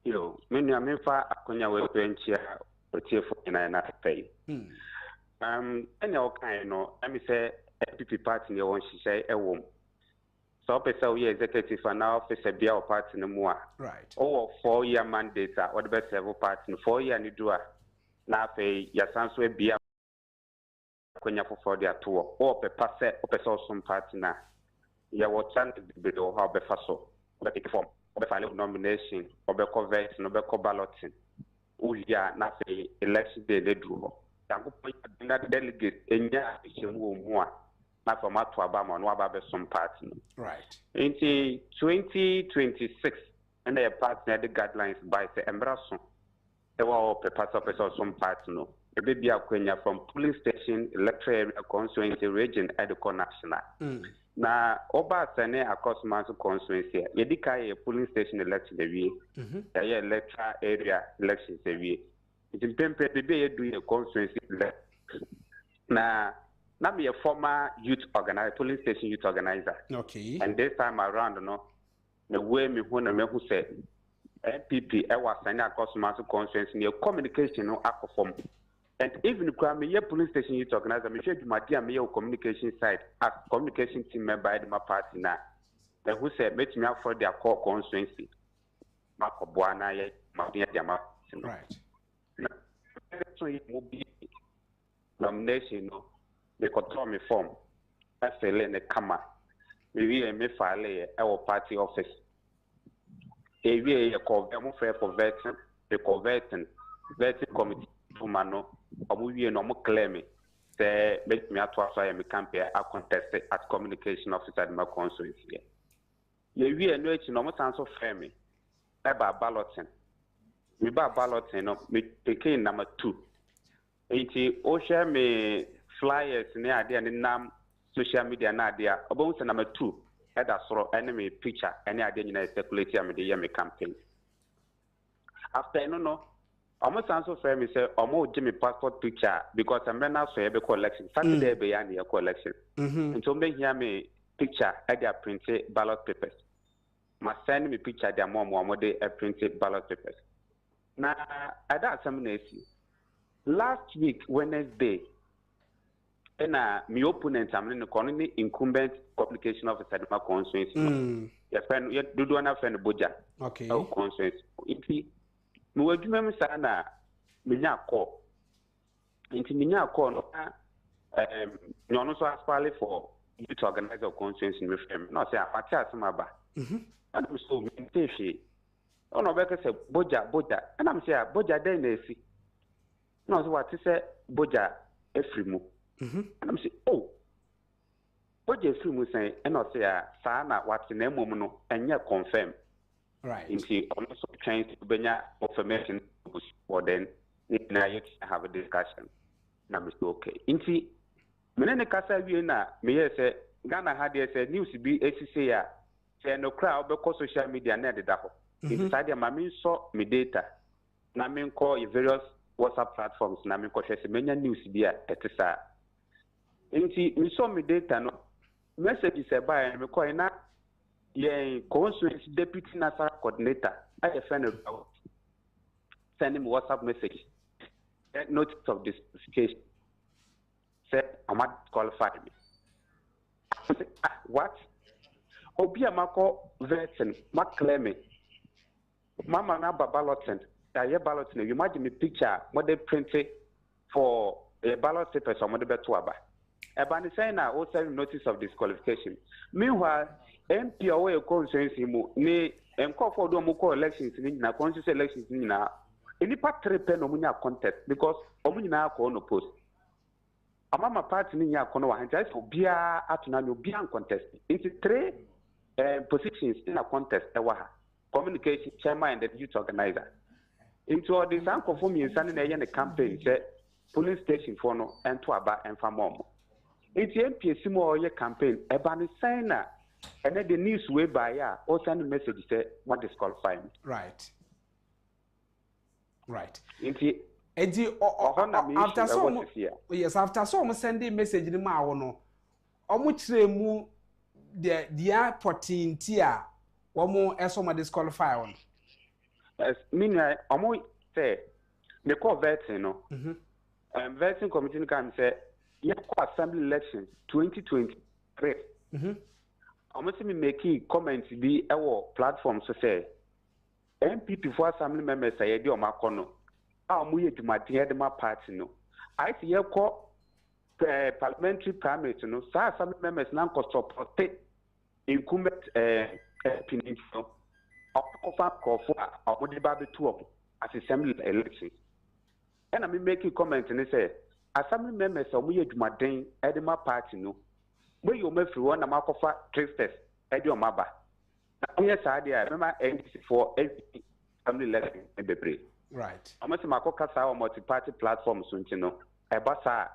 yo menu amefa akonya we penchia otiefo nyina na pay enya o kan no emi say MPP party ne won hihye ewom so pesa we executive and now officer bia o party ne mu a right o 4-year mandate a what be serve party no 4 year ni do a na pay ya sanso e bia konya for the ato o pepa se o pesa osum party na ya wo chan be do how be faso be take form o be file nomination o be convert no be ko balloting o ya na say election day le do yango point na delegate enya ehemu mu a na format to aba no aba be some party no right in 2026 and the party the guidelines by the embraso e wa pepa so some party no e be bia kwenya from polling station electoral area constituency region at the national na oba sene across constituency ye dikai polling station election the wie ye electoral area elections the wie it impempe be ye do a constituency na me a former youth organizer polling station youth organizer okay and this time around no the way me who na me who say MPP e was sene across constituency ne communication no akofom. And even if I'm a police station youth organizer, I'm sure my dear communication side as communication team member at my party now. Then who said, make me out for their core constituency. Marco Buana, my dear Jama. Right. So it will be nomination, they control me form. I fell in the camera. We may file our party office. A year called them for vetting, the vetting committee to Mano. Obuwie no mo claim say make me atwa so me campaign a contest as communication officer at my constituency. Ye wie no echi no mo san so frame me ba balloting. Me ba balloting no me taking number 2. Enti o share me flyers ne ade ne nam social media na ade a obo say number 2 e da soro enemy picture ene ade nyina circulate am de me campaign. After no almost answer for me say almost give me passport picture because I'm not so able collection. Saturday be yan your collection. And so me hear me picture at their printed ballot papers. Must send me picture their mom de printed ballot papers. Now at that examination last week Wednesday and my opponent I'm in the incumbent communication officer at my constituency. Your friend you do one friend Boja. Okay. Oh constituency. No adwuma sana menya call nti menya call no no so aspire for youth organizer constituency me frame no say apati asema ba And so me she. Oh no, because say boja, and I'm saying boja dey na esi. No, so what say boja efrimu. And I'm saying oh. Boja efrimu say, and I say sa na what na emu no enye confirm. Right. Into also trying to benya information or then now you can have a discussion. Na me say okay. Into me ne kasa wie na me say Ghana had say news be ACC ya say no crowd because social media na de da ho. Inside my mean saw me data. Na me call various WhatsApp platforms na me ko share menya news bi a etisa. Into me saw me data no message is by me call na yeah, constituency deputy national coordinator. I have friend send him WhatsApp message. Notice of disqualification. Said I'm not qualified me. What? Obia mako version, mak claim me. Mama na balloting. I balloting. You imagine me picture what they printed for a ballot paper so what they better aba. Ebani say na also notice of disqualification. Meanwhile, MP away constituency mu ni enko for do mu call elections ni na constituency elections ni na enipa trepe no mu nya contest because omu nyina ko no post. Amama party ni nya ko no wa hanja so bia atuna no bia contest. It's three positions in a contest ewa ha. Communication chairman and the youth organizer. Into all this anko for me insane na ye campaign say police station for no ento aba enfa mom. It's MP simo ye campaign ebani say na and then the news way by or send a message say what disqualify me. Right. Right. After some yes, after some sending message in my own mu the protein tia one more esoma disqualify on. Yes, meanwhile, say the call vetting no. Vetting committee can say yeah, assembly elections 2023. Almost me making comments be our platform so say MPP for assembly members say di o makono a mu ye dwumade de ma party no I see ye call parliamentary primary no sa assembly members nan ko support incumbent pinito of for a ba betu as assembly elections and I me making comments and say assembly members mu ye dwumade de ma party no where you may free one amakofa tricksters edio maba na yes ade I remember NDC for family election bebre right amase makoka sa multi party platforms ntino ebasa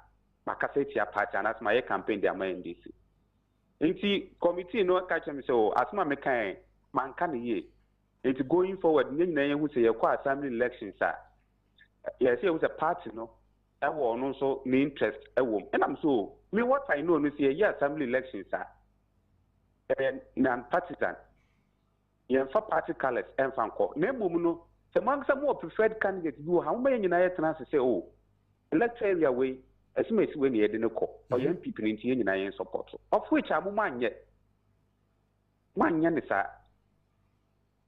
makasa tia party and as my campaign dey my NDC nti committee no catch me say asma me kan man kan ye it going forward nyina ye hu say ye kwa assembly elections yes it was a party no I will also me interest and I'm so me what I know is yeah assembly elections non-partisan for party colors and fanco name no the man some more preferred candidates do how many United Transit say oh electoral area way as much when you didn't call or young people in United support of which I'm one yet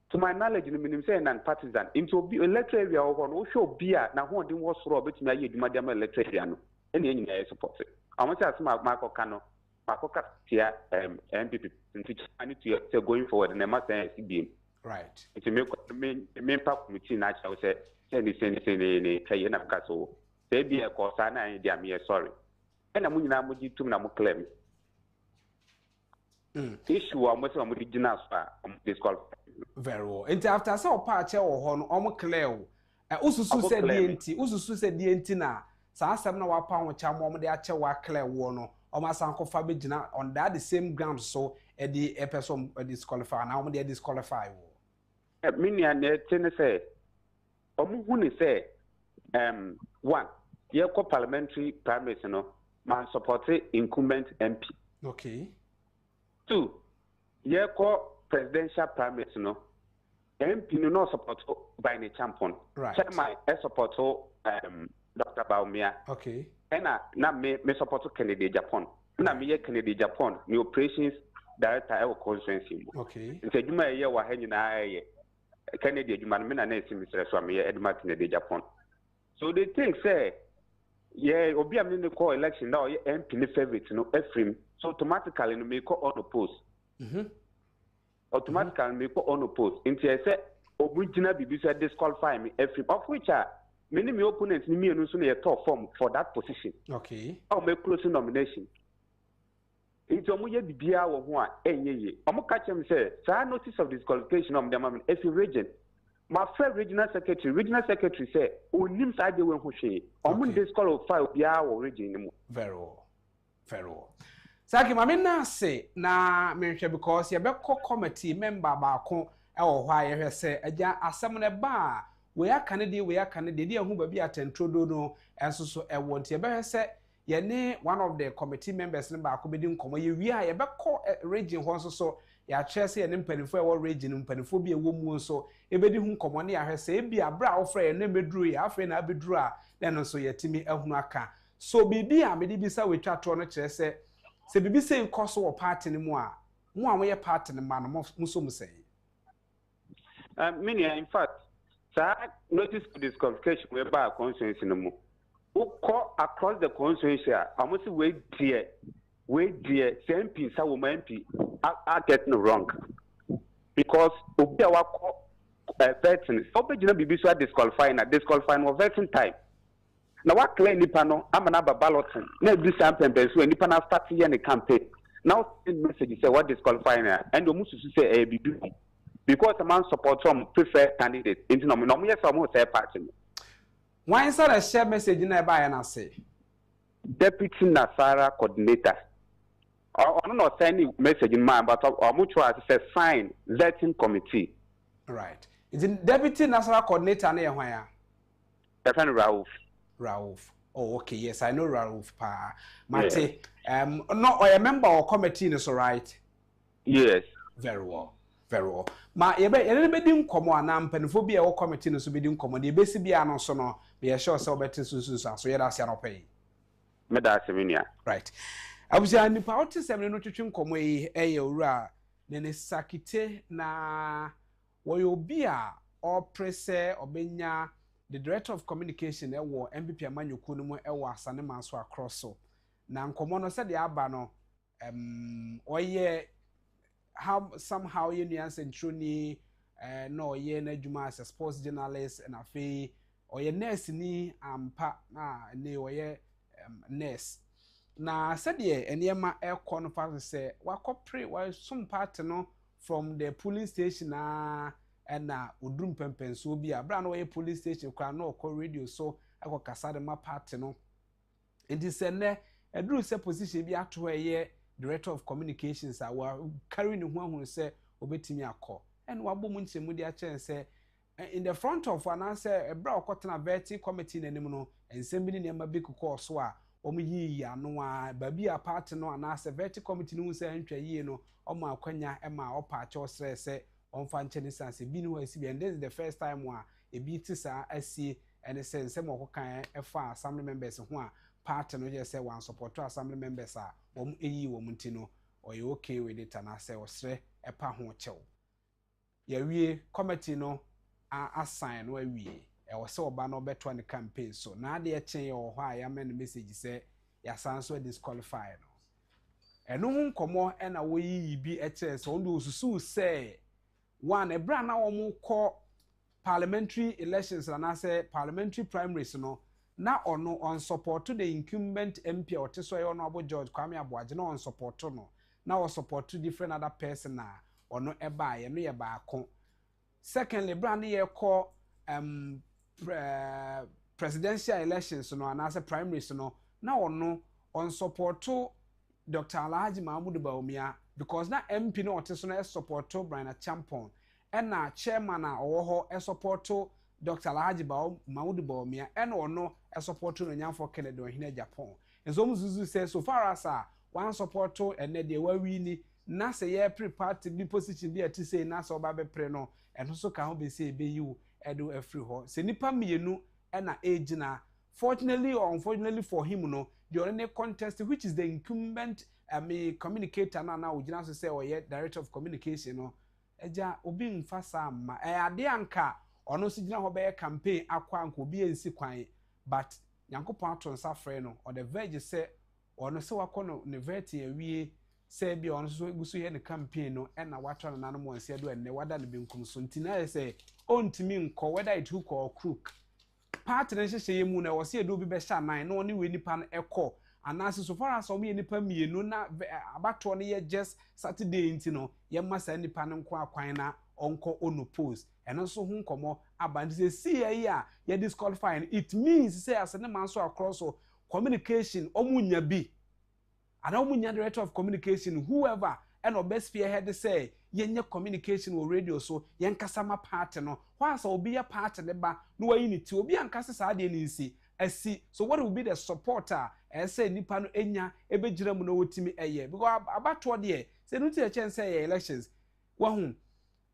to my knowledge in the minimum say non-partisan into electoral area or no show beer now who didn't was for bit me madam electoral area no any United support I want to ask Marco Cano Marco Castia MPP I need to going forward and I must say CBM right it's a main part committee natural say send Kayana Caso say be a Cosana and Diamia sorry and I'm going to Namu claim issue almost on original this call very well and after so patch or hon almost clear ususu said DNT na sa asem na wapa ho cha mo de ache wa clear wo no o ma san ko fa be gina on that the same ground so e the person disqualify na o de disqualify wo mini an ten say o mu hu ni say one ye ko parliamentary primaries no man support incumbent MP okay two ye ko presidential primaries no MP no support by the champion right chairman support Dr. Baumia. Okay. And na me support Kencity Agyapong. Na me ye Kencity Agyapong, the operations director of constituency. Okay. Nti adwuma ye wa ha nyina ye. Kencity adwuma me na na esi misere so me ye eduma Kencity Agyapong. So they think say yeah, obi am ni call election now ye MP ni favorite no efrim. So automatically no me call unopposed. automatically me ko unopposed nti I say obugina bibi say disqualify me every of which many me opponents ni me no so na top form for that position. Okay. I'll make close nomination. It's omo ye bibia wo ho a enye ye. Omo ka chem say notice of disqualification of the man if region. My friend regional secretary say onim sa de we ho hwe. Omo disqualify bia wo region ni mu. Very well. Very well. Saki mama na say na menhwe because ye be committee member ba ko e wo ho a ye hwe say agya asem ne ba we aka ne de hu ba bi atentrodo no enso so e wo ntie be hwe say ye ne one of the committee members ne ba ko be di nkomo ye wi a ye be region ho nso so ya kire say ye ne mpanifo e wo region mpanifo bi e wo mu nso e be di hu nkomo ne ya hwe say e bi abra wo fra ye ne meduru ye afre na abeduru a ne no so ye timi ehunu aka so bibi a me di bi sa we twa to no kire say se bibi say nkoso wo party ne mu a mo ye party ne ma no mo so mu say many in fact notice of disqualification we ba constituency no mu call across the constituency almost we dear MP sa wo MP are getting wrong because obi a wako vetting so be gina bibi so disqualifying was vetting time na wa claim nipa no amana ba balloting na bi sample so nipa na start here the campaign now send message say what disqualifying and omususu say bibi because a man support some preferred candidate into no yes some say party. Why is that a share message in a buy and say Deputy Nasara coordinator. I'm not sending message in mind, but I'm mutual say sign vetting committee. Right. Is it Deputy Nasara coordinator near where? Defend Rauf. Oh, okay, yes, I know Rauf pa. Mate, no, I remember our committee is all right. Yes. Very well. Very well. Ma yebe be dim komo anam panifo bia wo committee no so be dim komo de be si bia no so no be sure say obeti susu so ye da sia no pay. Me da semenia. Right. Abuja nipa otisem no twetwe komo yi eye owura ne sakite na wo yo bia o prese obenya the director of communication e wo MPP amanyoko no mu e wo asane manso across so. Na nkomo no se de aba no oye how somehow you nuance and truni no ye na juma as a sports journalist and afi or ye nurse ni ampa na ne oye nurse na said ye enema air conference say wa copre wa some part no from the police station and na odrum pempen so bi abra no ye police station kwa no ko radio so akọ kasa de ma part no it is ne edru se position bi ato ye director of communications our carrying the one say obetimi akọ and wabo mu nchemu dia chen say in the front of an answer a bra okotena vetting committee nanim no ensem bi ne ma bi kokọ so a omu yi ano a babi a part no and as vetting committee no say ntwa yi no omu akwanya e ma opa ache osre say onfa nchene sanse bi no asi bi and this is the first time wa e bi tisa asi and sense mo kokan e fa assembly members ho a party no just say one support assembly members are eyi wo mutino or you okay with it and I say osre epa ho chew ya wie committee no assign we wie e wo se oba no beto ne campaign so na de chen ye ho a ya men message say ya san so disqualify no eno hu nkomo e na wo yi bi e che so ndo osusu say one e bra na wo mu ko parliamentary elections and I say parliamentary primaries no na ono on support to the incumbent MP or teso Honorable George Kwame Abuaje na on support no na o support to different other person na ono eba ye no ye ba ko secondly brand ye call presidential elections no and as a primaries no na ono on support to Dr. Alhaji Mahmoud Bawumia because na MP no teso na support to Brian Agyapong and na chairman na owo ho support to Dr. Alhaji Mahmoud Bawumia and ono a support to Nyamfo Kennedy on Agyapong. And so Muzuzu says so far as one support to and they were really na say ye pre-party be position be to say na so ba be pre no and also can be say be you edo afri ho. Se nipa mienu and na age na fortunately or unfortunately for him no the only contest which is the incumbent communicator na ugina so say or ye director of communication no eja obi mfa sa ma ade anka ono si gina ho be campaign akwa anko obi ensi kwan but yankopon aton sa frɛ no or the verge say ono se wakono ne veti awie say be on so gusu ye ne campaign no and na wato na nanu mo nsia do enne wada ne benkum so ntina say ontimi nko whether it hook or crook part na hye mu na wo se do bi be sha nan na oni we nipa no ekọ anase so far as o me nipa mienu na abato no ye just Saturday ntino ye masa nipa no nko akwan na onko onopose eno so hu nkomo abandi say see ya ye disqualifying it means say as ne man so across so communication omunya bi ana omunya director of communication whoever and best fear head say yenye communication or radio so yenkasama part no why so obi ya part ne ba no wa unity obi ankasa sa de ni nsi asi so what will be the supporter say nipa no enya ebegira mu no wotimi eye because abato de say no tie chen say elections wahun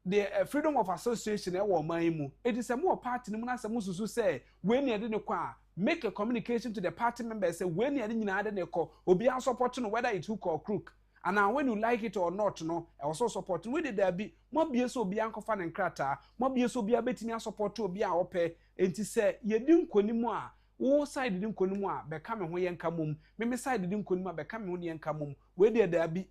the freedom of association e wo man mu it is a more party no na some susu say when you dey kwa make a communication to the party members say when you dey nyina dey ko obi an support no whether it hook or crook and now when you like it or not no also support we did there be mo bie so obi an kofa ne nkrata mo bie so obi abetimi support obi a ope enti say ye di nkonimu a wo side di nkonimu a be ka me ho ye nka mom me side di nkonimu a be ka me ho ye nka mom we did there be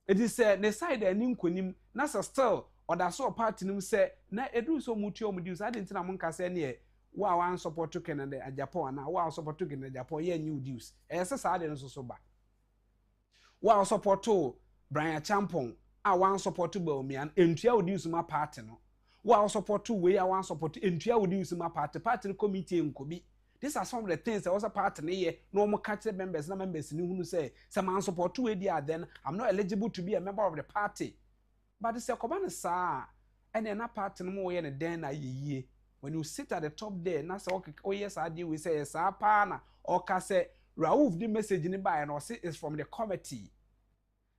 it is the side ani nkonim na still oda so party nim say na edu so mutu omudi so ade ntina monka say ne wa wan support to Canada Agyapong na wa support to Canada Agyapong ye new deals say sa ade no so ba wa support to Brian Champong a wan support to Bawumian entua odi usuma party no wa support to we a wan support entua odi usuma party committee nkobi. These are some of the things that was a part in here. No more catch members, no members who say some man support to idea then I'm not eligible to be a member of the party. But it's a command sir and then a part no more in den a ye. When you sit at the top there, na say okay, oh yes, I deal we say yes, pana or can say Raouf the message in the by and or say is from the committee.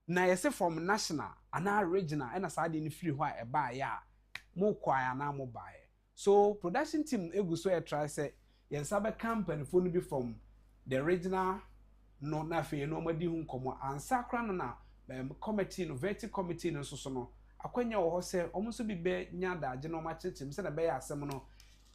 Now you say from national and now regional and as I didn't free why a buy ya more choir now more buy. So production team egu so try say yes, sabe campaign for be from the regional no na fe no madi hu nkomo ansakra no na committee no vetting committee no so no akwanya wo se omo so bi be nya da age no ma chetem se na be ya asem no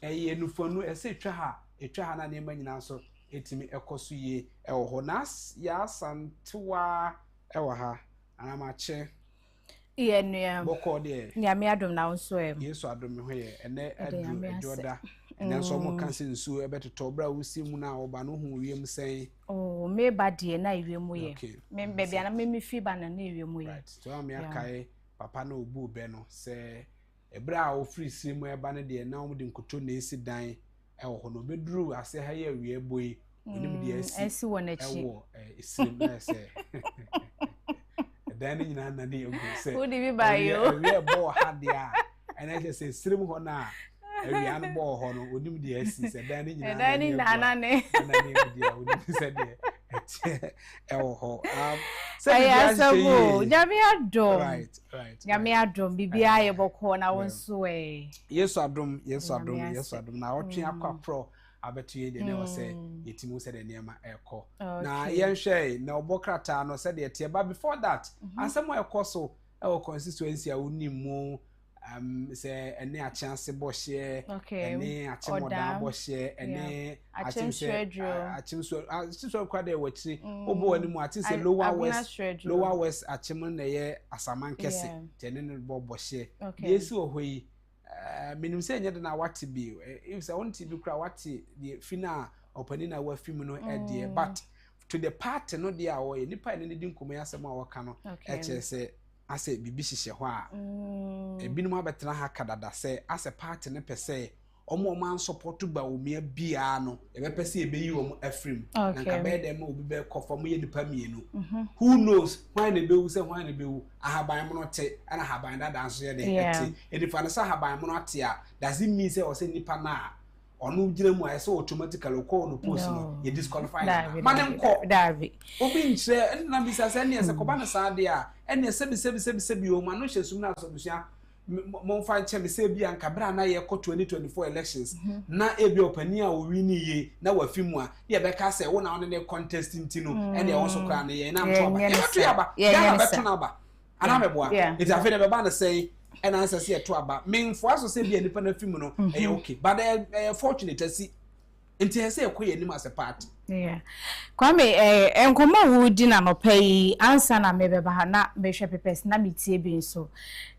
eye nufonu ese etwa ha na ne manyina so etimi ekoso ye ewo ho nas ya santua ewo ha ana ma che iye nua boko de nyame adom na wonso yesu adom ho ye ene edoda ene so mo kan se nsu ebetoto bra wusi mu na oba no hu wiem sen oh me ba de na wiem ye me bebia na me fi ba na wiem ye right so am yakai papa na obu be no se ebra o free sim e ba ne de na o de nkoto na esi dan ewo ho no beduru ase ha ye wie boy onim de esi wona chi ewo sim na se dan ni na na de ogu se who di bi ba yo we bo ha dia and I just say sim ho na every animal ho no onim de esi se dan ni na ne dia onim se de ewo ho so nyame adom right nyame adom bibia ye boko na wonso yesu adom na otwe akwa abetu ye de ne wose yetimu se de niema eko na yenhwe na obokrata no se de tie ba before that asemo ekoso ewo constituency a unimu say ene a chance bohye ene achemoda bohye ene achimso kwade wachiri obo wani mu ati say lower west achim na ye asaman kese tene ne bohye yesi ohoyi minim say nyede na wati bi if say wonti bi kra wati the fina opani na wa film no e but to the party no dia wo nipa ne di nkomo yasem a waka no e che say ase bibi hihye ho a ebinum abetena ha kadada se ase party ne pese omo man support ba omia bia no ebepese ebeyi wo afrim na ka be dem obi be kofo mo ye nipa mienu who knows why ne bewu se why ne bewu ahaban mo no te ana ahaban da danso ye de eti edifa ne sa ahaban mo no te a does it mean say o se nipa na onu gire mu ay so automatically call no post no ye disqualify manem ko davi obi nche na bisa se ne se ko ba na sa de a ene sebi o ma no hyesum na so bisia mo fa nche me se bia nka bra na ye ko 2024 elections na ebi opani a o wini ye na wafimu a ye be ka se wo na one ne contest ntino ene wo so kra na ye na mto ba ye to aba ya beto na ba ana meboa it afi ne be ba na say and answer see to aba men for aso se bia nipa na fimu no okay but fortunate asi nti he say ekoye nim as a part Yeah. Kwame enkomo wo di na no pay ansa na mebeba ha na mehwe pepes na metie bi nso.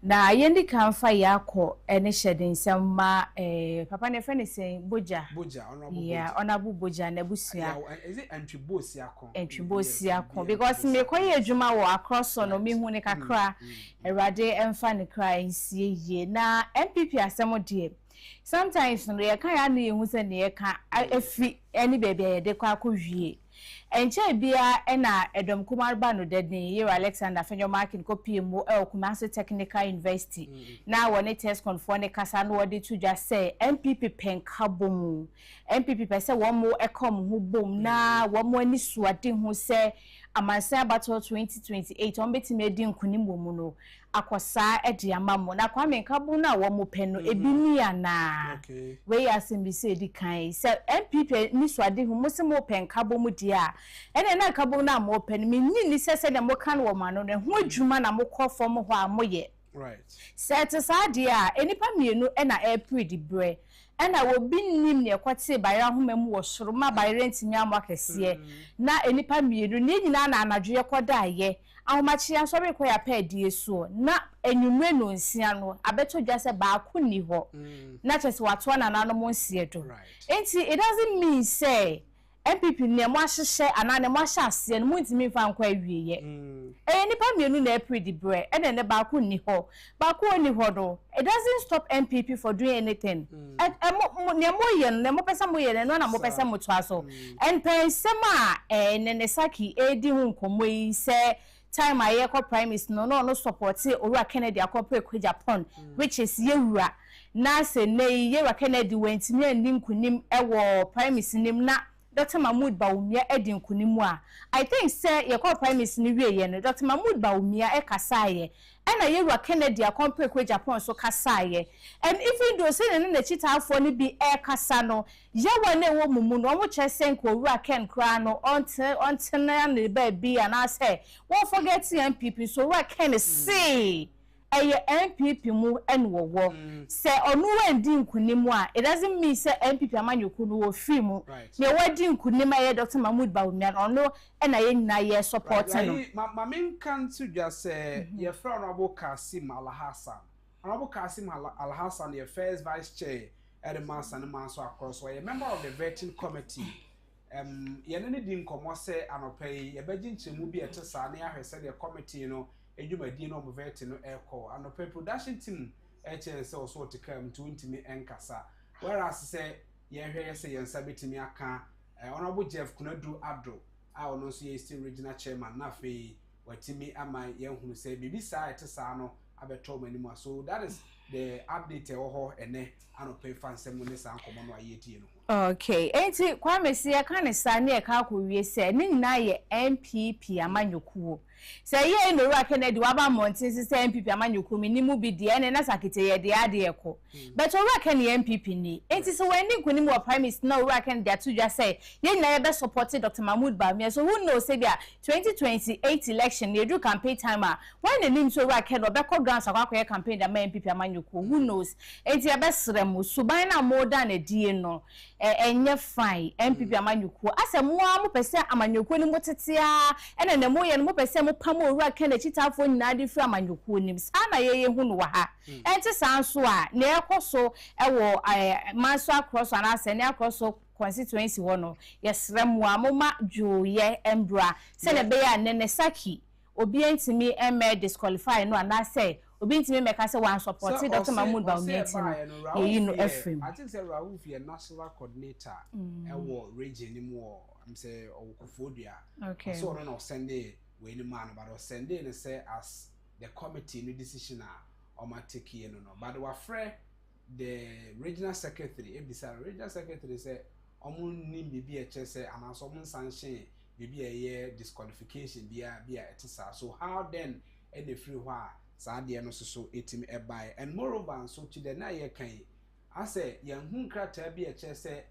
Na yendi kan fa yakọ ene hyeden nsema papa ne fene sen boja. Boja, honorable Yeah, Boja. honorable boja na busua. Is it entry akon? Entry akon because me koye adwuma wo across no me hu ne kakra. Erade emfa ne kra nsie ye na MPP asemo de. Sometimes no ye kan ya na ye hu se ne ye kan afi any baby ye de kwa akọwie. Enche bia na edom kumarba no dedin Year Alexander Fenyo Markin ko PMO Kumasi Technical University. Na woni test conform ne kasa no wodi to just say MPP penkabom. MPP pese wo mo ekom ho bom na wo mo ani suade ho se amansa battle 2028 on betime edi nkunim mu no akosa edi amamo na kwa menkabom na wo mo pen no ebi ni ana we asembi se edi kan se MPP ni suade ho mo se mo penkabom dia ene na kabom na mo pen me ni sese de mo kan wo ma no ho adwuma na mo kọ fom ho a mo ye right set aside a enipa mienu na april di bre ena wo binnim ne kwate bayra homam wo soro ma bayra ntimi amakese na enipa mienu ne nyina na anadwe koda ye ahomachi asori ko ya pa die so na enwumre no nsia no abeto dwase ba ko ni ho na chese wato na nano mo nsie do enti it doesn't mean say MPP ne mo ahyehyɛ ana ne mo ahyɛ ase no mo ntimi fa nkwa awieye nipa mienu na april di bre ene ne ba ko ni ho do it doesn't stop MPP for doing anything ne mo ye no ne mo pesa mo ye no na mo pesa mo to aso en pensema ne saki edi hu nkomo yi se time aye ko prime minister no support Owura Kennedy akopre Agyapong which is yewura na se ne Yewura Kennedy wentimi ani nkunim ewo prime minister nim na Dr. Mahmoud Bawumia edi nkunimu a I think say ye call prime minister ni wie ye no Dr. Mahmoud Bawumia e kasaye na Yewura Kennedy akompe Agyapong so kasaye and even though say na chitaafo ni bi e kasa no yewa na wo mumu no mo kyese nko Owura Ken kra no onte na ne ba bi ana say won forget MPP so Owura Ken say eye MPP mu enwowo se onu wandi nkunimu a it doesn't mean say MPP amanyoku no wo free mu ne wadi nkunimu aye Dr. Mahmoud Bawumia ono na ye nyina ye support no ma men kan to just say ye fra Honorable Kasim Al-Hassan Honorable Kasim Al-Hassan ye first vice chair at the man so across where a member of the vetting committee ye ne di nkomo say anopai ye begin chemu bi etesa na ya hwese the committee no edwumadi no mo vetting no echo anopai production team say also to come to intimi enkasa whereas say ye hwe say ye nsa betimi aka Honorable Jeff Kunadu-Addo a ono so ye still regional chairman na fe watimi ama ye hunu say bibi sa etesa no abeto manimu so that is the update ho ene anopai fansem ne sa nkomo no ayeti no. Okay, enti Kwame si aka ne sa ne ka akọwie se ne nyina ye MPP amanyokuo se ye no Owura Kennedy waba mountain se MPP amanyokuo minimu bi de ene na sakete ye de ade ekọ but Owura Kennedy MPP ni enti so when ni kunimu wa prime minister na Owura Kennedy atudwa say ye nyina ye be support Dr. Mahmoud Bawumia so who knows say bia 2028 election ye do campaign time a when the name so Owura Kennedy obekọ grounds akwa campaign da MPP amanyokuo who knows enti ye be srem suban na more than a die no enye fine MPP amanyukuo ase mo pese amanyukuo ni motetea ene ne mo ye no mo pese mo pam Owura Kennedy chitafo nyina de fi amanyukuo nim sana ye hu no wa ha enti sanso a ne ekoso ewo manso across and ase ne across constituency wono yesrem wa moma joye embra se ne be ya ne saki obi entimi disqualify no and say obi ntimi meka say wan support Dr. Mahmoud Bawumia no you know Ephraim I think say Rauf ye national coordinator ewo region ni mo am say akufo-addo okay so no Sunday we ni man but Sunday ne say as the committee no decision a o ma take ye no but we frɛ the regional secretary regional secretary say omun ni bibi e che say anaso omun sanction bibi e disqualification bia etisa so how then any free wha saade no so etim ebai and moreover so to the na ye kan I say yan hu krata bi e che say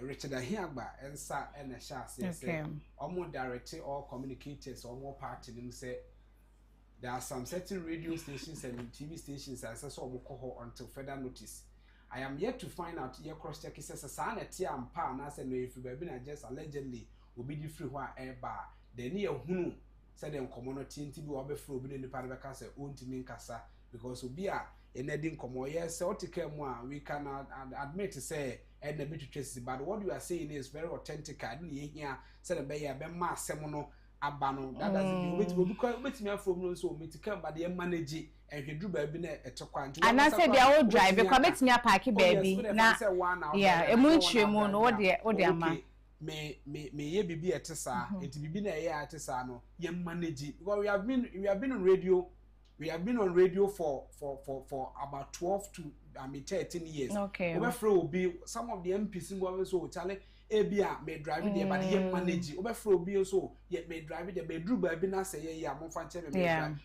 Richard Ahiagba ensa ena sha say omo direct or communicators or more party nim say there are some certain radio stations and TV stations that say so omo until further notice I am yet to find out your cross check says a son at Tiam Pa, and I said, no, if you have been just allegedly will be different where air bar. The near who said them community to be over through in the Paracasa own to Minkasa because we are in Edin Como. Yes, so to care more, we cannot admit to say, and a bit of traces, but what you are saying is very authentic. I didn't hear said a bay a bema semono abano. That doesn't mean which me from so me to come, but they manage it. And he drew baby a toquant. And I said, they all drive, you commit me a packy baby. Now, yeah, a moon, what dear man. May ye be a tessa, it be a year at Tessano, ye manage it. Well, we have been on radio. We have been on radio for about 12 to 13 years. Okay. Overflow will be some of the MPs in government so Charlie ABA may drive it there, but he manage it. Overflow will be also yet may drive it there. May Drew by Bina say, yeah, more fun.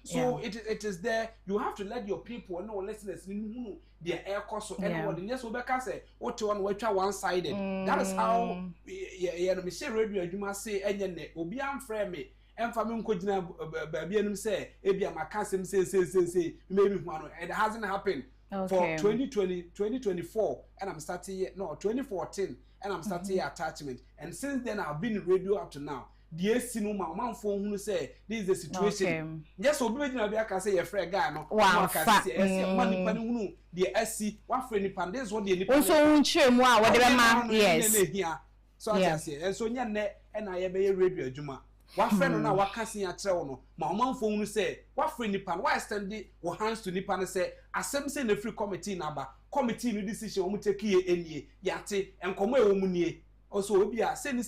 So it is there. You have to let your people know, listeners, who their air cost so anyone. Yes, Obeka say, what to one sided. That is how, yeah, Michelle Radio, you must say, and then Obi frame me. And family kojina baby enum say ebia makasem say maybe one it hasn't happened for 2024 and I'm starting 2014 and I'm starting attachment and since then I've been in radio up to now the AC no man phone who say this is the situation yes obi be na aka say your friend guy no wow man pani hunu the SC one friend pan this one the nipa so unche mu a wode be ma yes so I say and so nya ne and I be radio adwuma what friend na wakasi ya kyerɛ no ma ɔmanfo nu say what friend nipa why stand wo hands to nipa no say asɛm say na free committee na ba committee no decision wo take ye enie yate enkomo e wo mu nie also obi a say ni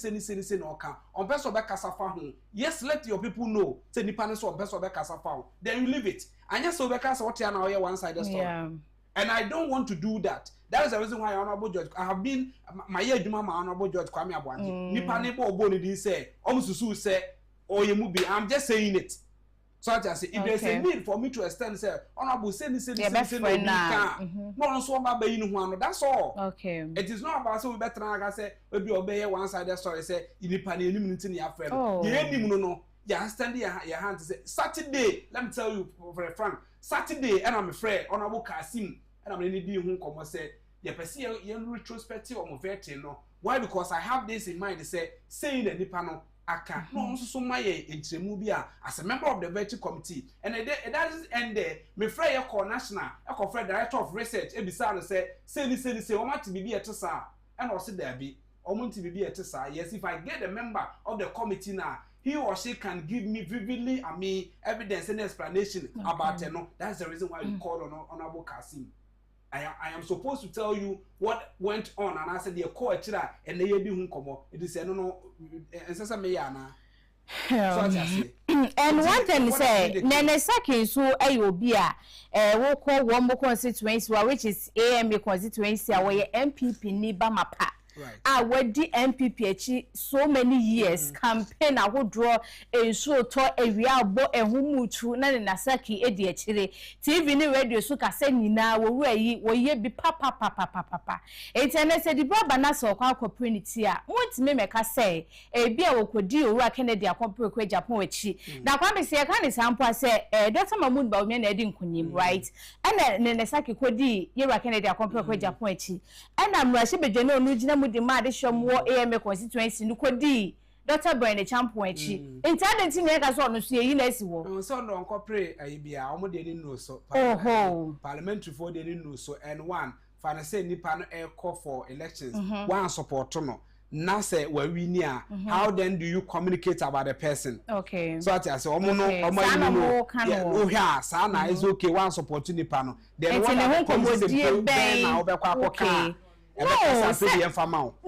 na oka on person be kasa fa ho yes let your people know say nipa no so person be kasa fa ho then you leave it anya so be kasa what ya na oye one sided story and I don't want to do that. That is the reason why Honorable Judge I have been my year juma my Honorable Judge Kwame Abuaji nipa ne bo bo ni say omususu say or you move I'm just saying it. So I just say if there's a need for me to extend say Honorable say no so about be no that's all. Okay. It is not about so we better na say we be obey one sided story say nipa ne nim nti ne ya friend. Ye nim no ya stand your hand to say Saturday let me tell you for a friend Saturday and I'm afraid Honorable Kasim and I'm really di hu komo say ye pese ye retrospective of vetting no why because I have this in mind to say saying the nipa no aka no so my entremu bi as a member of the vetting committee and it doesn't end there me frɛ ye call national e call frɛ director of research e bisa no say o ma ti bibi etesa and o se there bi o mo ti bibi etesa yes if I get a member of the committee now he or she can give me vividly evidence and explanation about it no that's the reason why we called on Honorable Kasim. I am supposed to tell you what went on and I said the call chira and they be hun komo it is no ensesa me ya na so say and one thing say nene saki so obi a wo call one constituency which is AMA constituency we MPP ni ba mapa right. Wedi MPP echi so many years campaign draw enso to ewia abo ehumutu na nasaki edi echire TV ni radio so kase nyina wo ye bi papa etene se di baba na so kwa opportunity a wotime meka say ebi a wokodi owura Kennedy akompre kwa Agyapong echi na kwa me se ka ne sample say Dr. Mahmood Bawumia na edi nkunyim right ana ne nasaki kodi owura Kennedy akompre kwa Agyapong echi ana mrahye bedwane onu gina the mad shomwo AMA constituency nukodi Dr. Brian Champion echi intendenti me ka so no so yi na asiwo so no nkopre ayibia omo de ni no so parliamentary for de ni no so and one fa say nipa no e call for elections one support no na say we win a how then do you communicate about the person okay so I say omo no hwa sa na is okay one support nipa no then one na obekwa akoka no, ne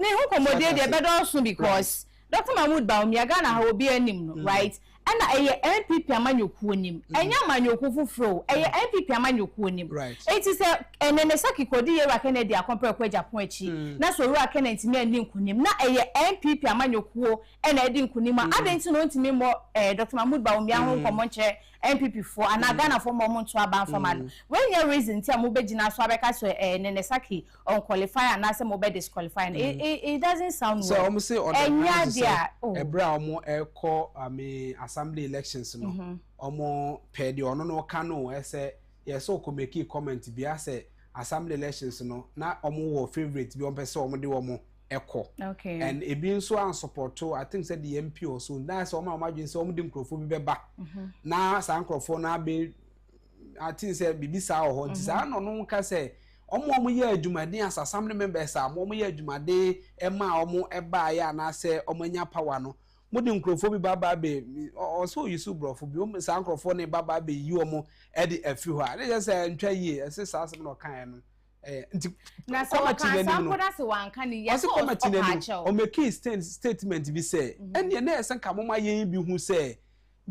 hu komodie de bedo so because Dr. Mahmood Bawumia Ghana ha obi anim right ana eye MPP amanyoku onim enya amanyoku fufuro eye MPP amanyoku onim it is enene saki kodi owura Kennedy akompre kwa Agyapong echi na so owura Kennedy me andi nkunim na eye MPP amanyoku ena edi nkunim adenti no ntimi mo Dr. Mahmood Bawumia ho komonche MPP for and Ghana for moment to aban for man when your reason ti amobegina so abeka so enene saki on qualify and as mobe disqualify it doesn't sound so well so say on ebra omo eko assembly elections no omo pedi ono no ka no say yes so ko make comment bia say assembly elections no na omo wo favorite bi on pese omo de omo eko okay and ebi nso an support I think said the MP also na so omo amadwen say omo de nkrofo bi beba na sa nkrofo na be I think say bibi sa ho nti sa no no nka say omo ye adwumade as assembly members omo ye adwumade e ma omo eba ya na say omo nya power no mo de nkrofo bi baba be also yisu brofo bi omo sa nkrofo ne baba be yi omo e de afi ho a they say ntwa yi e say sa asem no kan no nti na so kan sa koda se wanka ni yes o make statement bi say ene na esen ka moma ye bi hu say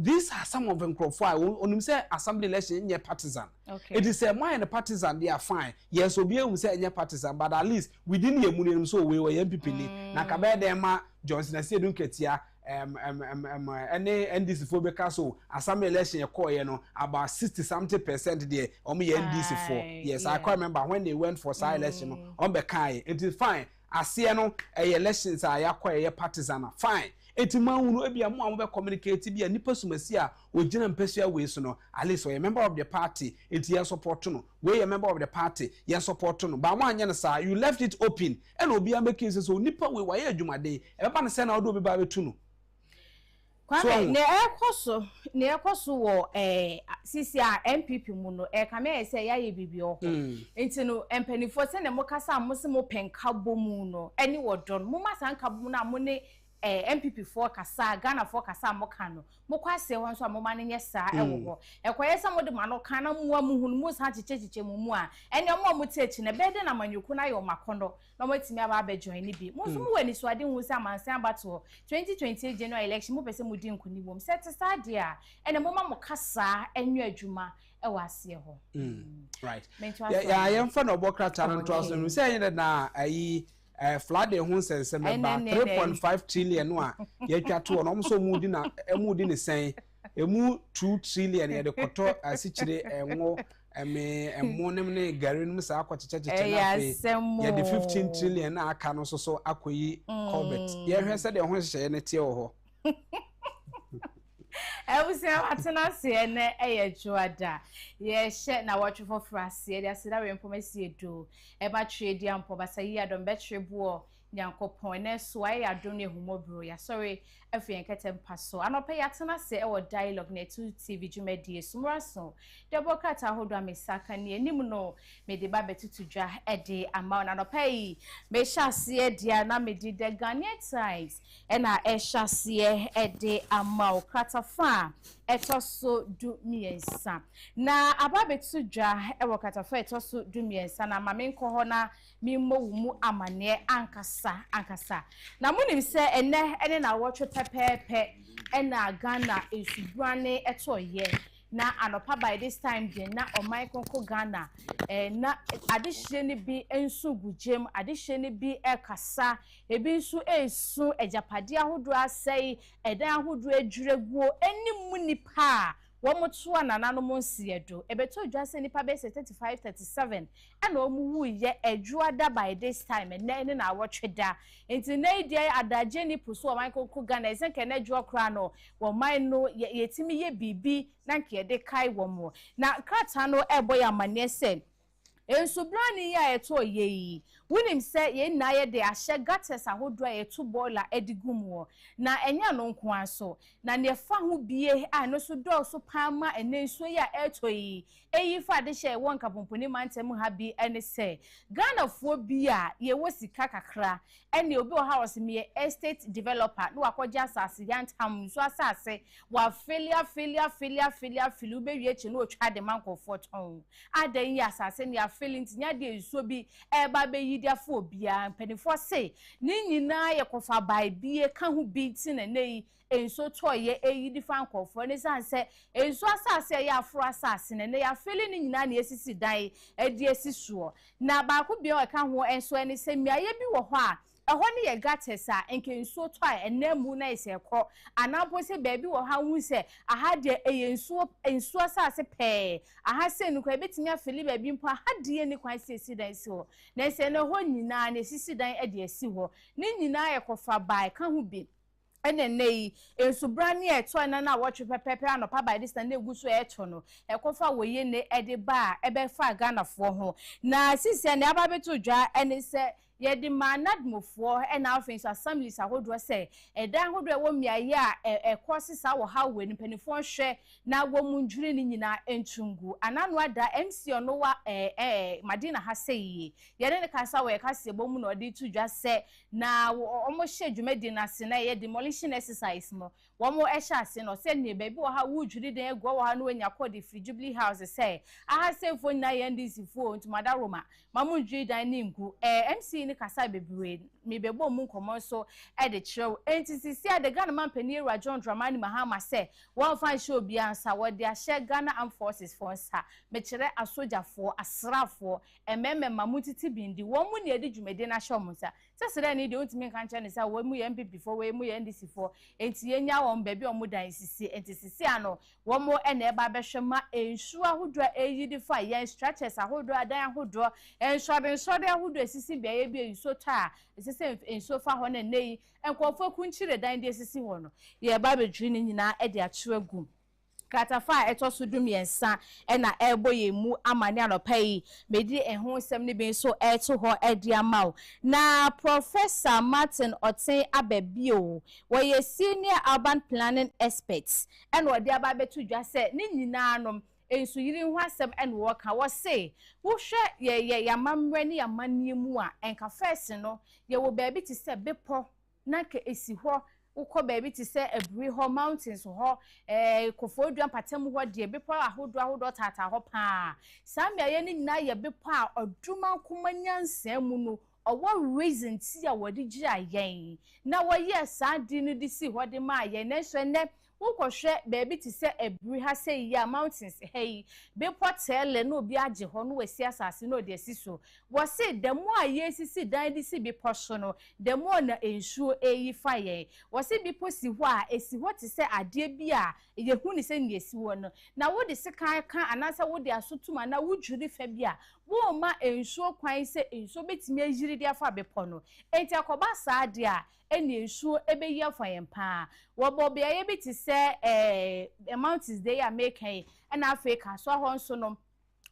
these are some of them crofo onum say assembly election nye partisan it is a mine partisan they are fine yes obi ehun say nye partisan but at least within the munenum so we MPP ni na ka be dem ma Johnson Asiedun Ketia any NDC for because so assembly election ye no about 60-something% there ye NDC for yes I can't remember when they went for side election on be kai it is fine asie no elections are yakwa partisan fine etima unu ebia mo be communicate bia nipa sumasi a ogina mpesua we so no at least a member of the party enti ya support no we a member of the party ya support no ba mo anya no sa you left it open and obi am making so nipa we waye adwumade e ba na se na odo obi ba betu no kwame ne ekoso wo sisi a MPP mu no kame say ya ye bibi o enti no empanifo se ne mo kasa mo se mo penka bomu no eni wodon mo masanka bomu na mo ne MPP for kasa Ghana for kasa mo kano mo kwase ho so mo mane nye saa ewo ho ekoye se mo de mano kana muwa mu hunu mo sa chichechiche mu a ene mo techi ne bede na manyuku na yo makondo na mo timi aba be join ni bi mo so mo wani so ade hu se amansan abato 2020 January election mo pese mo di nkuni bom set sade a ene mo ma mo kasa enyu adwuma ewa ase ho right ya yemfa no bokrata no to aso no se yin na ayi flood the hun sense member 3.5 trillion no a yetwa to no so mudi na emudi ne sen emu 2 trillion ye de koto asichire enwo emo ne gari no sa akwacheche na fe ye de 15 trillion na aka no so akoyi corbett ye hwe se de ho hye ne tie wo ho Ewusia atena se ne eyejuada ye hye na watch for frase de asida we mpomasi edo e ba trade ampo basayi adom be trebuo nyankopon na so aye adom ne humobro ya sorry afien ketem paso anope yatena se e wo dialogue na 2 TV jumadi sumraso de bokata hodo amesaka ne anim no me de ba betutudwa e de ama na anope yi me hyase dia na me de the Ghanaian Times e na e hyase e de ama o kratafa etoso du miensa na ababetudwa e wo kratafa etoso du miensa na mamenko ho na mimmo mu amane ankasa na munim se ene na watch pepepe ena Ghana esubrane etoye na anopa by this time de na omai konko Ghana na adihye ni bi ensu gujem adihye ni bi ekasa ebi nsu esu ejapade ahodo asai edan ahodo adwureguo enimu nipa womoto anana mo nsiedo ebeto dwase nipa be 35 37 ana omu wuye adwuada by this time na ene na awotweda enti na idie adaje ni puso omai konko Ghana esenke na adwuo kra no wo mai no yetimi ye bibi na nke de kai wo mo na krata no eboya manese ensubrani ya eto yeyi wunim se ye na ye de ahye gates ahodo a yeto boiler edigum na enya no nko aso na ne fa ho bie a no so do so pama enenso ya eto yi eyi fa de hye won kapomponi mantem ha bi ene se Ghana fo bi a ye wosika kakra ene obi o house me estate developer no akogya asase yantam so asase wa failure filu be wie chi no otwa de mankofo ton adan yi asase ne feeling nya de nso bi eba be yidiafo bia mpanifo se ni nyina ye kofa bai bie ka hu bi ti na nei enso toye eyidifan kofo ne sanse enso asase ya afro asase ne ne ya feeling ni nyina na esisi dan edi esisuo na ba ko bia o ka ho enso ene se miaye bi wo ho a eho ne ye gatesa enke nsuo to a enemu na ise kro anapo se baabi wo ha hu se aha de ensuo asase pe aha se nu kwa betimi afeli baabi mpo aha de ni kwa sisi dan si ho na se ne ho nyina na sisi dan e de asi ho ni nyina ye kofa bai ka hu bi ene nei ensubrani eto na watch pepepe anopa by this na eguso eto no ekofa woye ne ede ba ebe fa Ghana fo ho na sisi na aba beto dwa ene se ye di manadmofo ena afenso assemblies ahodo se edan hodo ewo miaye a ekosisa wo ha we nipanifo hwe na wo munjuri ni nyina entungu ananu ada MC ono wa madina ha sei ye ne kasa wo kase bomu na odi tudwa se na omo hye dwumadi na se na ye demolition exercise no wo mo ehya ase no se ne baby wo ha wujuri den egwo wo ha no enya kodi free Jubilee House se aha se fo na ye ndisi fo ntumada Roma mamunjuri dan ni ngu MC ni kasa bebre me bebo mu nkomo so e de chew entisisi ade Ghana man pani Era John Dramani Mahama se won fan show bi ansa wo de ahye Ghana Armed Forces for nsa me kire asojafo asrafo ememme mamutiti bindi won mu ne edi dwumede na hye omunsa sesere ni de ontimi kan che ne sa wo mu ye MPP fo wo mu ye NDC fo enti yenya won ba bi omu dan sisi entisisi ano wo mo e na eba behwema ensu ahodo eyidi fa yen structures ahodo adan ahodo enso de ahodo esisi bia ye bi enso ta esisi enso fa ho na nei enkofo kunchire dan de esisi ho no ye ba bedwiri ni nyina e de acheagum katafa etoso dumiensa na eboye mu amane anopai medi ehun sem ne ben so eto ho edi amaw na Professor Martin Oten Abebio wo senior urban planning experts and wo de aba betu dwa se ni nyina anom ensu yiri hu asem wo ka wo se wo hwe ye yamamre ni yamanie mu a enka first no ye wo baabi ti se bepo na ka esi ho ukọ baby ti se Ebri ho mountains ho Kofodu ampatem ho de bepo ahodo tata ho pa samia ye ni nyina ye bepo a oduma komanyansa mu no owo reason ti ya wodi gi ayen na wo ye sadi ni di si ho de ma ayen na so ne ukohwe baby ti se Ebri ha se ya mountains hey bepo tele no obi age ho no wasi asase no de siso wo se demo aye sisi dan di si bepo so no demo na ensuo eyi faye wo se bepo si ho a esi ho ti se ade bi a ye hu ni se ni esi wo no na wo de se kan anasa wo de asotuma na wudwuri fa bi a wo ma ensuo kwan se ensuo betimi ayiri de afa bepo no enti akoba sa ade a eni ensuo ebeyi afa yempa wo bo bia ye bi ti se mountains they are making and Africa so ho nso no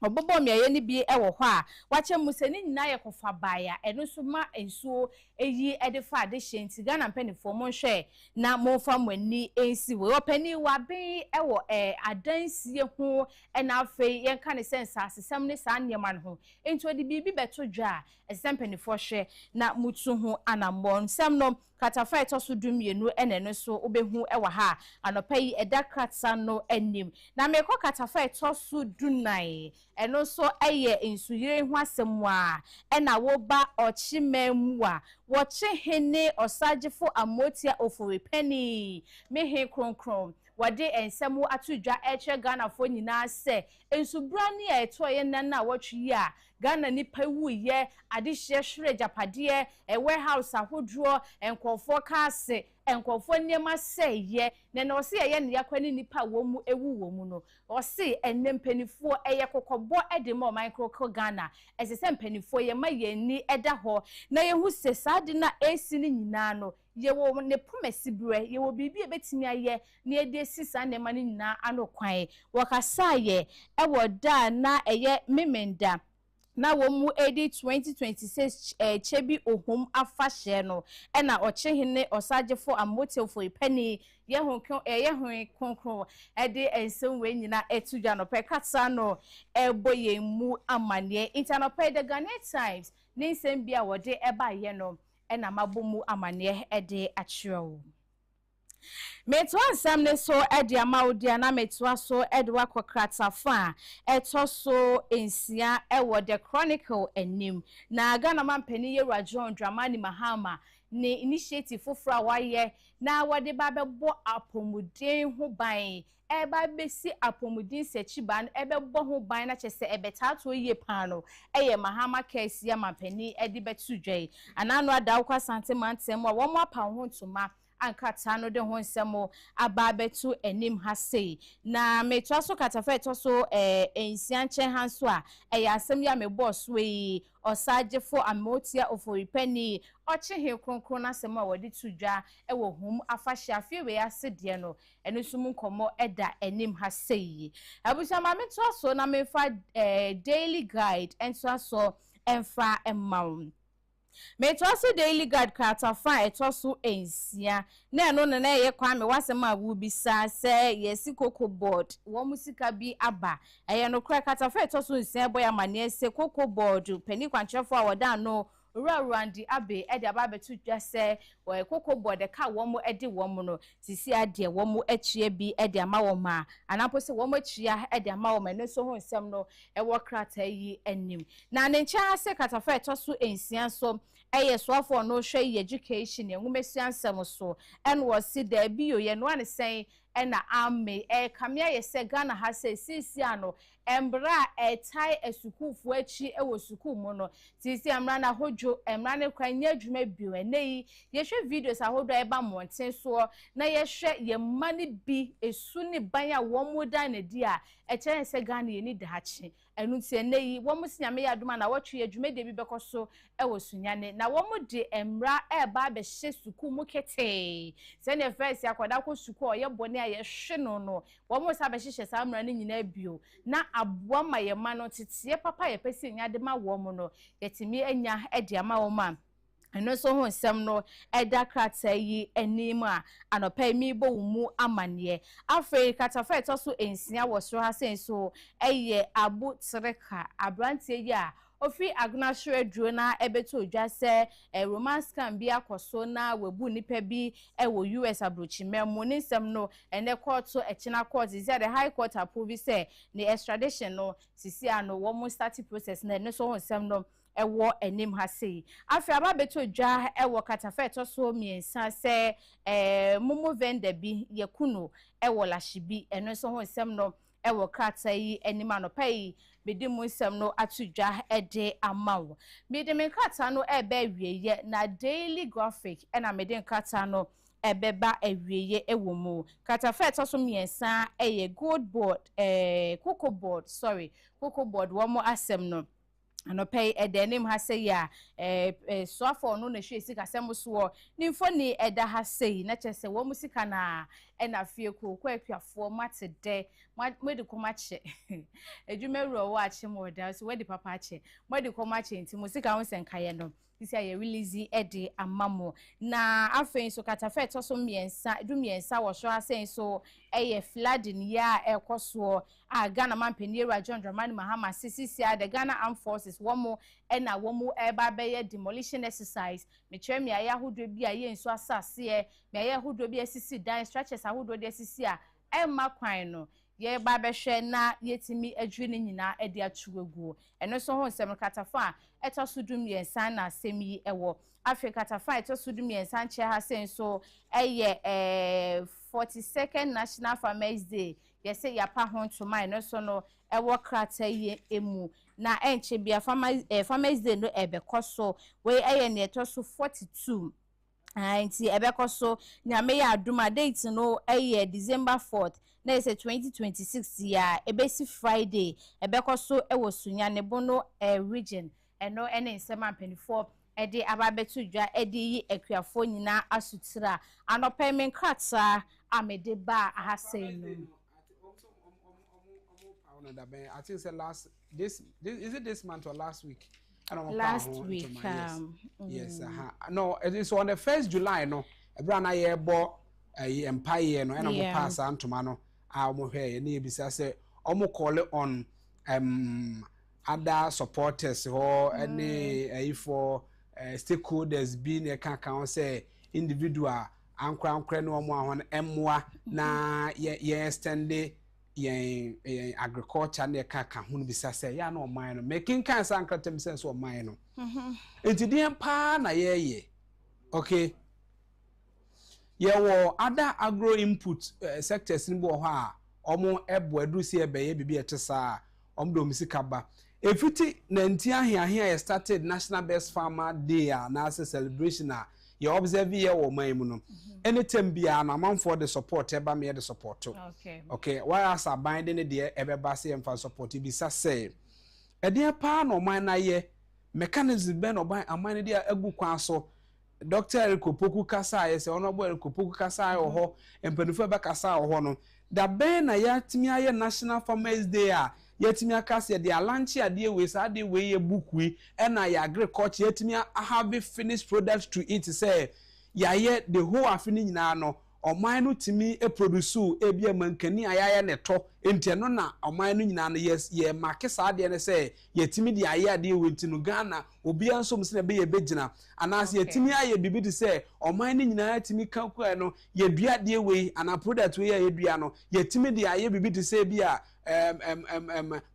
obobo miaye ni bi ewo ho a wache museni nyina ye kofa baya eno so ma ensuo eyi edifa de hyenti Ghana mpanifo mo hwe na mo fa mwani ensi we opani wa ben ewo adansie ho na afei yen ka ne sense asesem ne sa niema no ho enti odi bibi beto dwa esempanifo hwe na mutu ho anambo nsem no katafa etoso dumienu eneno so obehu ewa ha anopa yi edakratsa no anim na meko katafa etoso dunai eno so eye ensuyire hu asem a ena wo ba ochimemu a woche hene osagefo amotia ofuripeni mehe kronkron wade ensemu atudwa eche Ghana fo nyina se ensubrani a eto ye nana wotwi a Ghana ni pawuye adehye hwere japade warehouse ahodro enkofo kase enkofo niema seye na ose ye ne yakwani nipa wo mu ewu wo mu no ose ennempanifo eye kokobo edemo micro Ghana esese mpanifo ye ma ye ni eda ho na ye hu se sade na esi ni nyina no ye wo ne promesi bre ye wo bibi ebetimi aye na ede sisa ne ma ni nyina anokwan wakasa ye ewo da na eye memenda na wo mu edi 2026 chebi ohum afahye no na ochehene osagefo amotelfo ipani ye hon konkro edi ensem we nyina etudwa no pekatsa no eboye mu amane intanope the Ghana Times ni nsem bia wode eba ye no na mabomu amane ede achiro meto ansam ne so edi amaudia na meto so edwa kwakratsa fa etoso ensia ewo the Chronicle enim na Ghana mampani Era John Dramani Mahama ne initiative fofra waye na wode ba bebo apomuden ho ban eba besi apomuden sechiban ebebo ho ban na chese ebetato yie pano eye Mahama case ya mampani edi betudwai anano ada kwa sante mantem wa wo apa ho ntoma ankata no de ho nsemo aba betu enim ha sei na metwa so katafa to so ensianche hanso a eya asem ya me boss we osagefo amotia oforipani ochehe kronkron na asem a wodi tudwa ewo hum afahye afie we asede no eno sum nkomo eda enim ha sei abusa ma metwa so na mefa daily guide enso so emfa emmaw me to daily guide kata fa etoso ensia na eno na ye kwa me wasem a wo bisa se yesi cocoa board wo musika bi aba eye no kra kata fa etoso ensia boy amane se cocoa board pani kwanchefo a woda no Rwandi abe ede aba betu dwa se cocoa board ka wo mo ede wo mo no sisi ade wo mo achie bi ede ama wo ma anapo se wo mo achia ede ama wo ma ne so ho nsem no e wo krata yi anim na ne ncha se kata fa etoso ensia so eye so afọ no hwe education enwumesia nsem so en wo si da bi yo ye no ane sen ena ame kamia ye se Ghana ha se sisi ano embra tai esukufu achi ewo suku mu no sisi amra na hojo emra ne kwanya adwuma bio enei ye hwe videos ahodo eba monten so na ye hwe ye mani bi esu ni ban a wo mu dan na di a eche se Ghana ye ni dahachi enu ti enei wo mu sinyame ya adwuma na wotwe adwuma de bi bekoso ewo sunyane na wo mu de emra eba be hye suku mu kete se ne first akwada ko suku oye bone a ye hwe no wo mu sa be hye sa amra ni nyina bio na aboa ma ye ma no tete papa ye pese nya de ma wo mu no yetimi anya e de ama wo ma eno so ho nsem no eda krata yi anim a anopa mi bo mu amane afei katafa etoso ensia wo so ha sen so eye abu treka abrantie yi a ofi agnashure duro na ebeto odwa se romance can be akoso na webu nipa bi wo US abrochi memo ni nsem no ene court so echina court is the high court approve say the extradition no sisi ano wo mo start process na ene so ho nsem no ewo enim ha sei afi aba beto odwa ewo katafa etoso miensa se mumu vendor bi yekuno ewo lahyibi ene so ho nsem no ewo krata yi enima no pai bedi mu nsem no atudwa ede amawo mede me krata no ebe wieye na daily graphic ena mede krata no ebeba ewieye ewo mu krata fa etoso miensa eye gold board cocoa board wo mo asem no anopai edenim ha sei a soafo no na hwe sika sem so nimfo ni eda ha sei na chese wo musika na ena fie ko akuafo mate de mwedi komache ejumero wo ache moda so wedi papa ache mwedi komache nti musika ho senkaye no sisi aye release ede amamo na afen so katafa etoso miensa wo so asen so eye flooding ya ekoso a Ghana mampani era John Dramani Mahama sisi the Ghana Armed Forces womo ena womo eba beye demolition exercise metwe mi aya hodo bi aye nso asase mi aya hodo bi asisi dan structures ahodo de asisi a emma kwan no ye ba behwe na yetimi adwiri ni nyina ede atuwaguo eno so ho nsem katafa etoso dum yensan na asem yi ewo Africa katafa etoso dum yensan che ha sen so eye 42nd National Farmers Day yese yapa ho ntoma eno so no ewo krata yi emu na enche bia Farmers Day no ebekoso we eye ne etoso 42 nti ebekoso nyame ya aduma date no eye December 4th na ese 2026 ya ebesi Friday ebekoso ewo sunya ne bono region eno ene nsema mpanifo ede ababetu dwa ede yi akuafo nyina asutira anopemen kratsa amede ba ahasei no I think this is it this month or last week? I don't know. Last week. Yes. No, it is on the 1st July. No, Brana yebo empire no, and I'm pass antoma no. I'm here. Ni bisa say omo call on other supporters or any for stakeholders being a can say individual ankra no omo ahon emwa na ye extend yen agriculture na ka hu bisa say ya no man no making kan san kratem sense o man no entidien pa na ye okay ye wo other agro input sectors ni bo ho a omo ebo adusi ebe ye bibia etesa omo do misika ba efiti na ntia ahia started National Best Farmer Day na celebration a ye observe ye wo man mu no anytime bia na man for the support eba me the support okay why as a bind ne de ebeba se emfa support bi sa say e de pa no man na ye mechanism be no ban aman de agu kwan so Dr. Erikopoku kasa ye se Honorable Erikopoku kasa ye ho empanufo be kasa ho no da ben na ya timi aye National Farmers Day a yetimi akase de alanche ade we sa ade we ye bukui e na ya agriculture yetimi have finished products to eat say ya ye the whole afini nyina no oman no timi e produce e bia mankani ayaye ne to enti no na oman no nyina no yes ye make sa ade ne say yetimi de aye ade we ntinu Ghana obi anso mse na be ye begina anase yetimi aye bibi de say oman no nyina timi kanku no ye dua de we ana product we ye dua no yetimi de aye bibi de say bia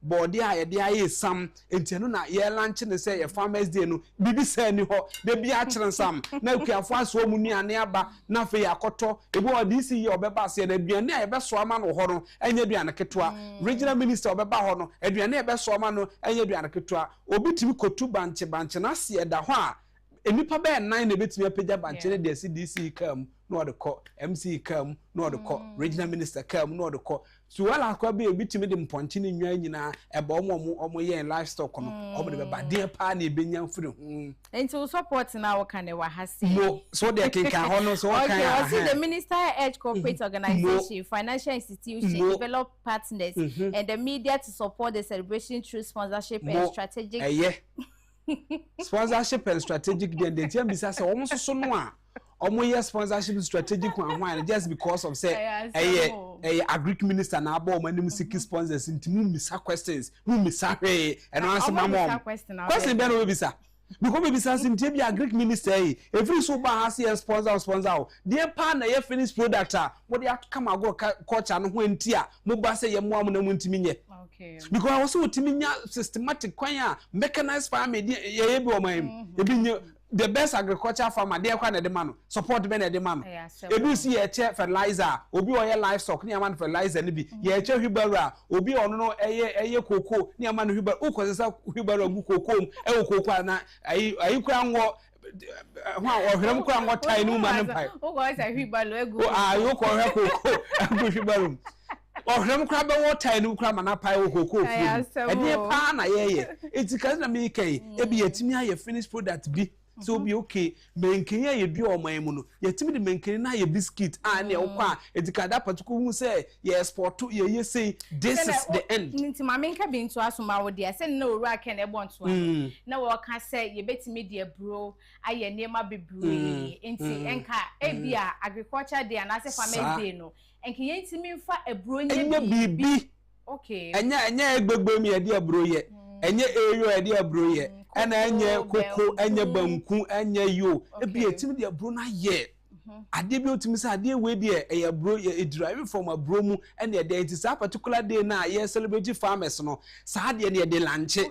body a de aye sam enti no na ye lunch ne say ye Farmers Day no bibi say ni ho de bia kire sam na kuafo aso mu nuane aba na fe yakoto ebo odisi ye obeba se na aduane a ye beso ama no ho no enye aduane ketwa regional minister obeba ho no aduane e beso ama no enye aduane ketwa obi timi kotu banche na se eda ho a enipa be 9 na betimi apagya banche ne de CDC kam no de ko MC kam no de ko regional minister kam no de ko so wala akwa be betimi de mponche ne nwa nyina eba omo ye livestock no omo de be bade pa na ebenya mfiri enti support na wo kan wa hase no so de kenkan ho no so wo kan okay see the minister edge corporate organization financial institution develop partners and the media to support the celebration through sponsorship and strategic sponsorship and strategic den tiam bisa say omo so no a omo yes sponsorship strategic one just because of say agric minister na aba omo seek sponsors intimu misa questions mu misa hwe and answer mama question be no bisa because we bisa sim tie bi agric minister every so ba has sponsor dey pa na ye finish product a mo dey come agro culture no ho ntia mo ba say ye mo am na mo ntimi nye because also ntimi nya systematic kwan a mechanized farming ye bi o man e bi nye the best agriculture farmer dey kwa na de man support be na de man edu si ye che fertilizer obi o ye livestock ni am fertilizer ni bi ye che hibara obi ono no eye koko ni am no hibara ukozesa hibara gu koko e koko na ayi kwa nwo ohwem kwa nwo tai ni ma ne pai ukozesa hibara egu yo ko hwe koko egu hibara ohwem kwa be wo tai ni kwa ma na pai koko fu e dey pa na ye etika na me kai e bi yetimi aye finished product bi so be okay menken ye bi o man mu no yetimi de menken na ye biscuit na okwa etikada patuko hu say ye export ye say this is the end nti ma menka bi nto asoma wo de say na oru aka na ebonto na wo ka say ye betimi de bro aye nema bebre nti enka ebia agriculture day na say Farmers Day no enke ye ntimi mfa ebro nya bibi okay enya egbegbe mi ye de ebro ye enye eyo ye de ebro ye ena enye koko enye banku enye yo ebi etimi de bro na ye ade bi otimi say ade we de e bro e drive from abro mu ena e de it is a particular day na ye celebrate farmers no sa de ne de lanche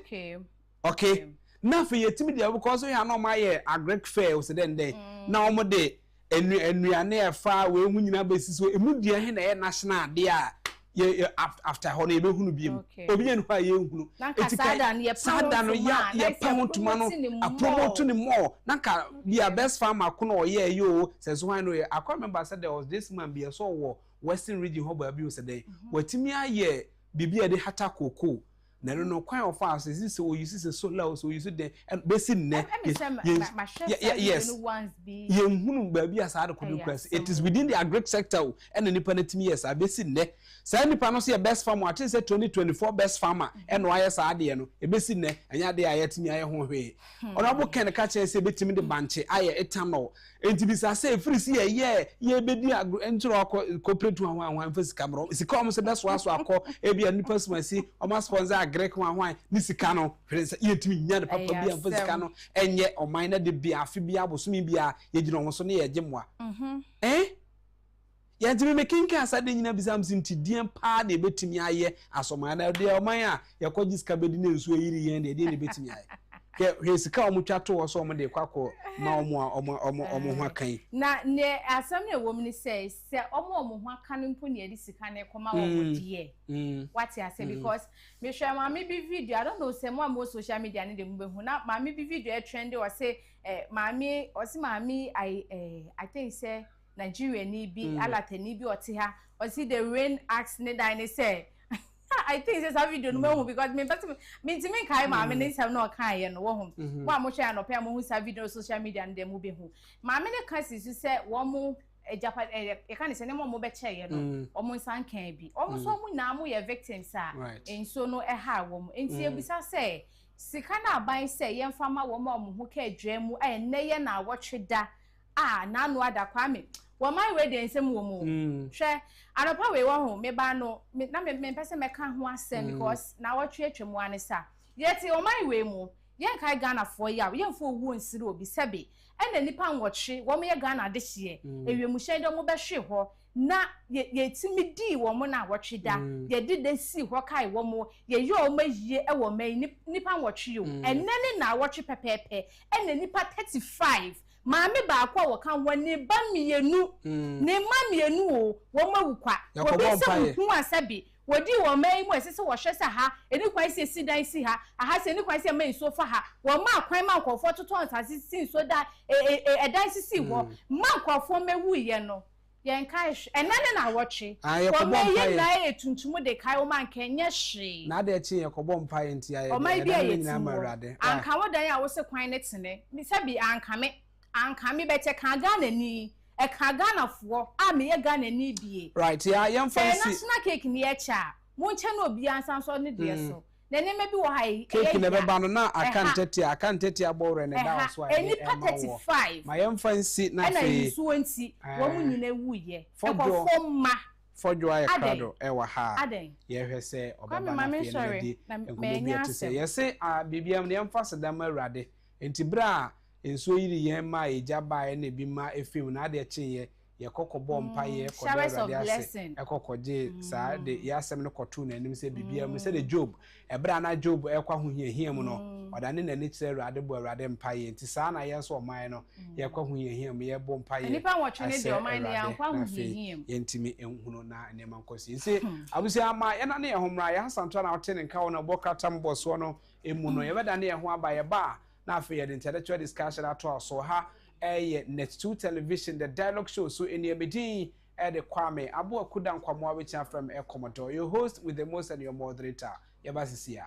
okay na fe yetimi de because we ha no ma ye agric fair o se den dey na omo de enuane e fa we hu nyina besiso emu de he na ye national day a after hono ebe hunu biem obi yen kwa ye hunu sada no ya pamotuma no apromote ni more naka be a best farmer ko no ye yo says why no I can't remember said there was this man be so wo western region ho ba bi o said watimi aye bibia de hata koko na no kwan of us is so you see so low so you see the basic ne yes ye hunu ba bi asa de ko it is within the agric sector and the nipanetimi yes a basic ne say nipa no say best farmer at say 2024 best farmer and why sa de no e basic ne anya de ayetimi aye ho hwe honorable ken ka che say betimi de banche aye etano enti bi sa say free see ye bedi entro corporate wan fasika bro sika o say best so akọ e bia nipa smasi o ma sponsor agrek wan ni sika no yetimi nya de papa bia fasika no enye o man na de bia afi bia bosomi bia ye gino ho so ne ye gyemoa yantimi mekinka asade nyina bisam sintidien pa na ebetimi aye asoma na de o man a ye kogiska bedi na nsu yiri yen de ne betimi aye he sika omo twa to so omo de kwakọ ma omo ho akan na ne asam ne wo mni say omo ho aka no mpo ne edi sika ne koma omo die what I say because me share ma me bi video I don't know say mo social media ne de mbe hu na ma me bi video e trend o say maami o si maami I think say Nigeria ni bi alata ni bi oti ha o si the rain ask ne dan ne say I think it's a video no mo because me kai maami ne say no kai ye no wo ho mo amohwe no pe mo hu sa video social media ne dem be hu maami ne ka si say wo mo Japan e kan say ne mo be che ye no o mo san kan bi o mo so mo na mo ye victims a enso no e ha wo mo enti ebisa say sika na aban say yemfa ma wo ma mo ho ka adwa mu ne ye na awotweda na anu ada kwame wo man we de nsem wo mu hwe anopa we wo ho me ba no na me pese me ka ho asem because na awotwe atwam ane sa yeti wo man we mu yen kai Ghana fo ya yemfo owu nsire obi sebe ena nipa nwotwe wo me ye Ghana de hye ewemu hye de mo be hwe ho na ye timi di wo mo na awotweda ye di de si ho kai wo mo ye yo ma yie e wo mai nipa nwotwe yo enne ne na awotwe pepepe ena nipa 35 maami ba akwa wo kan woni ba mienu ne ma mienu o wo ma wukwa wo bi se hu asabi wodi wo mai mu esese wo hwe sa ha eni kwan se sidan si ha aha se eni kwan se mai so fa ha wo ma kwan ma nkofo toto nsase si so da edan si wo ma nkofo mewu ye no yen kai enane na woche wo mai ye na etuntum de kai wo man kenye hwe na de chi ye kobo mpa ye ntia ye o mai bi ye tinamurade anka wo dan ya wo se kwan ne tene mi sabi anka me bete kan Ghana ni e kan Ghana fo a me ye Ghana ni bie right ya yem fancy national cake ni e cha mo nche na obi ansan so ne de so na ne mebi wo hai cake ne be ba no na akanteti abore ne da so ai ni 35 ma yem fancy na fe na nsuo nti wo mu nyina wuye e ko fomma fojo aye krado e wa ha ye hwe se obeba na fe ne di enkubi to se ye se bibiam ne yem fase da ma awrade enti bra enso yiri yen ma ejaba na bi ma efim na ade che ye kokobọ mpa ye kodere ase ekokoje sa de yasem ne kotu na anim se bibia mu se de Job ebra na Job ekwa ho hiahia mu no odane na ni kire awrade bo awrade mpa ye nti sa na ye so oman no ye kwa ho hiahia mu ye bo mpa ye nipa nwotwe ne de oman ne yankwa ho hiahia mu ye ntimi enhunu na nema nkosi nse abusi ama ye na ne ye homra ye hasanto na wote ne nka wo na bokatam boso no emu no ye beda ne ye ho aba ye ba na afi ye intellectual discussion ato so ha next 2 television the dialogue show so in yemedi the Kwame Abu Akuda Nkwamo abecha from Commodore your host with the most and your moderator yabasisia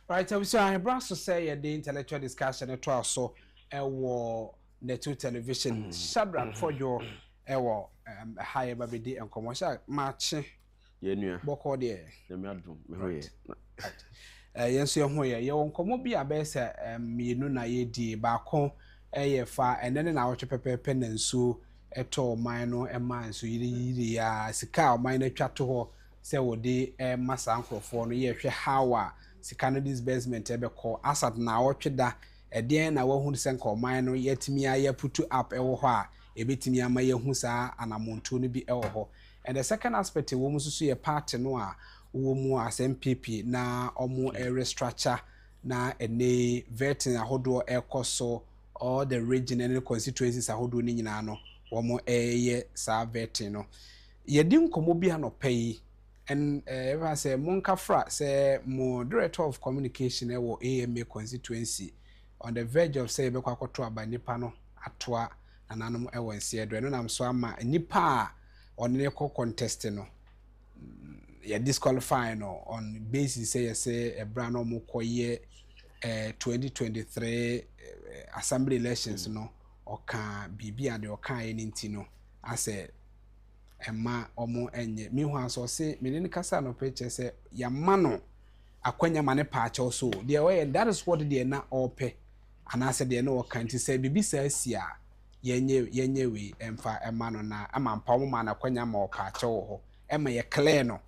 Right, so I brought to say the intellectual discussion at also war Netu television Shadrach for your higher baby and commercial match. Yenua. Boko there. Na me adom me Right. hoye. Yes, you're here. You come be a best me no na ye di baako fa and then na watch pepe and so eto man no e man so yiri ya sika o man na twa to ho se wo de masa ankrofo no ye hwe how a sika no disbursement e be call asat na watch da e den na wa hu se nko man no yetimi ya putu up e wo ho a e betimi ama ye hu sa anamonto no bi e wo ho. And the second aspect wo mususu ye part no a wo mu as MPP na omo restructure na ene vetting ahodo ekoso all the region and constituencies ahodo ni nyina no wo ye sa vetting no ye di nkomo bia no pay and ever say monkafra say mo director of communication wo AMA constituency on the verge of say be kwakoto aba nipa no atoa nananom ewo nsie do no nam so ama nipa on ne contest no you disqualify no on basis say a brand no mokoye 2023 assembly elections no oka bibia de oka enti no ase emma omo enye mi hu aso se me ni kasa no peche se ya mano akwanya mane paache so de way that is what they na ope anase de na oka enti se bibi sa asia yenye we emfa emma no na amampa mo ma na akwanya ma opaache wo ho emma ye clear no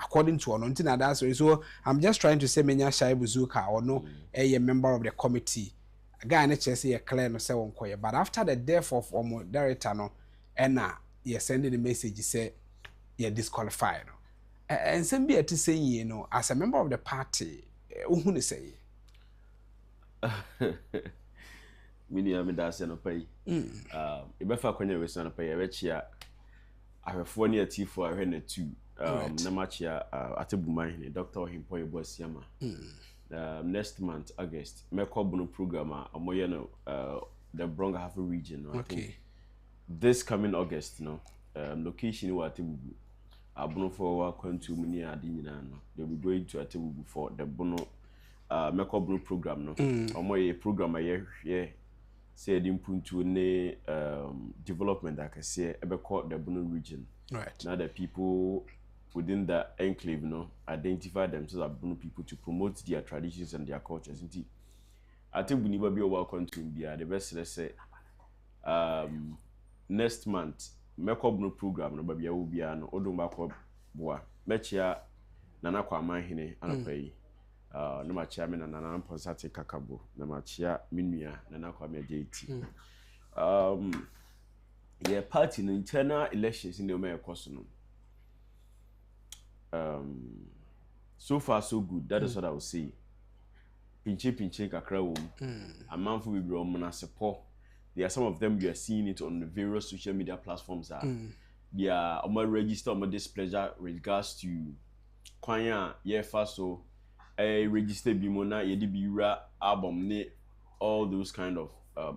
according to Onontina, that's so I'm just trying to say Menya Shai Buzuka or no a member of the committee. A guy in HSC a clear no say one koye. But after the death of Omo director no, and you're sending the message you say you're disqualified. No. And some be to say, you know, as a member of the party, who say Mini amidase no pay. Ibefa kwenye wesa no pay. Ewechia ahwefo ne atifo ahwe na 2. Na machia atebumahine Dr. Ohimpoye Bossiama. Next month August meko bunu program amoye no the Bronga Half region no. Okay. This coming August no location wa atebubu abono for wa kwantu muni ade nyina no. They will be going to atebubu for the bono meko bunu program no. Amoye program aye say the impuntu ne development akase ebeko the bono region. Right. Now the people within the enclave, identify themselves as Bunu people to promote their traditions and their cultures. I think we need to be welcome to India. The best, let's say, next month, Meko Bunu program, no baby will be an Odumbako Boa. Mechia Nana Kwamahine, and pay. No machairman and Nana Posati Kakabo, no machia Minia, Nana Kwame JT. Yeah, party in internal elections in the American so far so good. That is what I would say. Pinche kakra wom. A man for we bro support. There are some of them you are seeing it on the various social media platforms. They are on my register on my displeasure regards to kwanya yeah first so register bimona yedi biura album ne all those kind of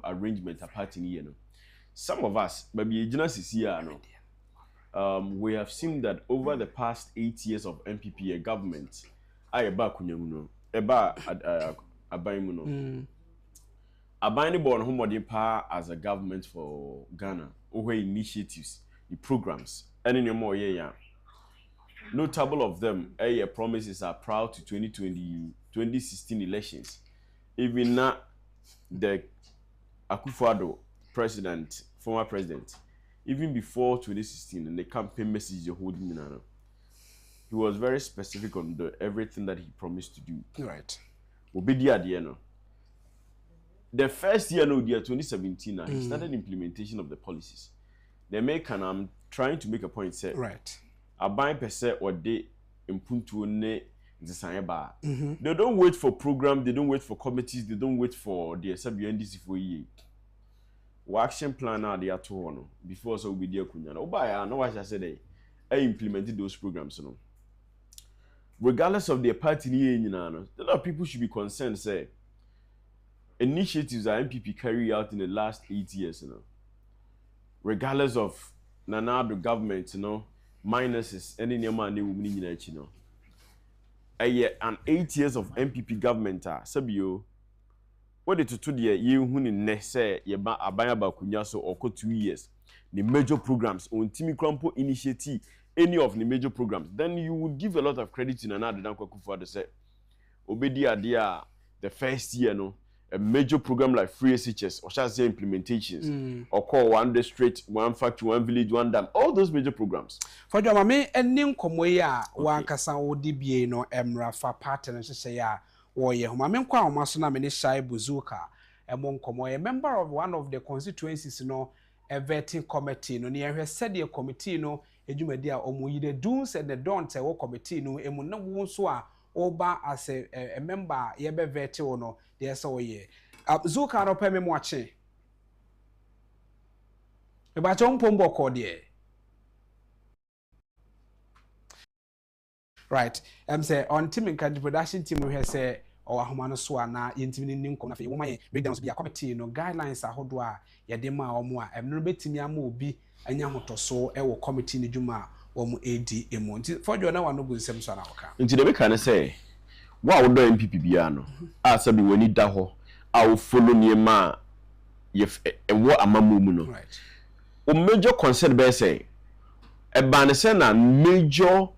arrangements are part in here. Some of us, maybe we have seen that over the past 8 years of MPP government, Eba Abaimuno. Abaini born homodipa as a government for Ghana, over initiatives, the programs, and in more yeah. Notable of them, promises are proud to 2016 elections. Even now, the akufo-addo president, former president, even before 2016, in the campaign message you're holding, he was very specific on everything that he promised to do. Right. The first year, 2017, he started implementation of the policies. They make, and I'm trying to make a point, say, right. A buy per se or they impuntu ne they don't wait for program, they don't wait for committees, they don't wait for the SBNDC for year. Action plan now they are to before so we dear kunya. Oh by I know I said I implemented those programs regardless of their party a lot of people should be concerned say initiatives that MPP carry out in the last 8 years regardless of the government minuses any man they will an 8 years of MPP government sabio what it to the year who ne say ye ba abanya ba kunya so oko 2 years the major programs on Timi Krampo initiative any of the major programs then you would give a lot of credit to another than akufo-addo say obedi adia the first year no a major program like free SHS or shall say implementations or call one district, one factory, one village, one dam, all those major programs. For your mammy, and nim komoya, one casan would be no emra for partners to say, or ye, mammy, kwa masona mini shai buzuka, among komoya, member of one of the constituencies, no, a vetting committee, no, near her said your committee, no, a jumedia, or muide doons and the don't say, committee, no, and no wonswa. Oba as a member yebe vete ono de so ye zuka no peme mo ache e ba chon pombo ko de right say on team in country production team we say o ahoma no so ana yentimi nim kom na fe wo ma ye breakdowns bi committee no guidelines ahodo a ye de ma omo a emno betimi ama obi anya hotoso e wo committee ni dwuma omo AD emo nti fojo na wano bu nsem so na waka nti de meka na say wa wo do MPP bia no a sabi wani da ho a wo follow niema ye wo amamu mu no right o major concern be say e ba ne say na major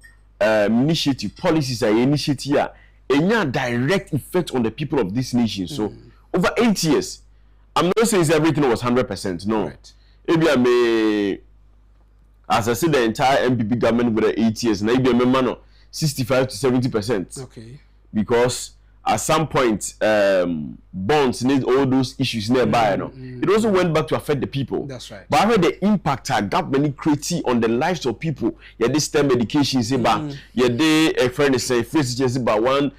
initiative policies are initiative a direct effect on the people of this nation so over 8 years I'm not saying everything was 100% no right. Maybe I may as I said the entire MPP government with 8 years now maybe I may 65 to 70%. Okay. Because at some point bonds need all those issues nearby it also went back to affect the people. That's right. But I heard the impact our government creating on the lives of people. Yeah, this STEM education is about yeah, they a friend is say face just about one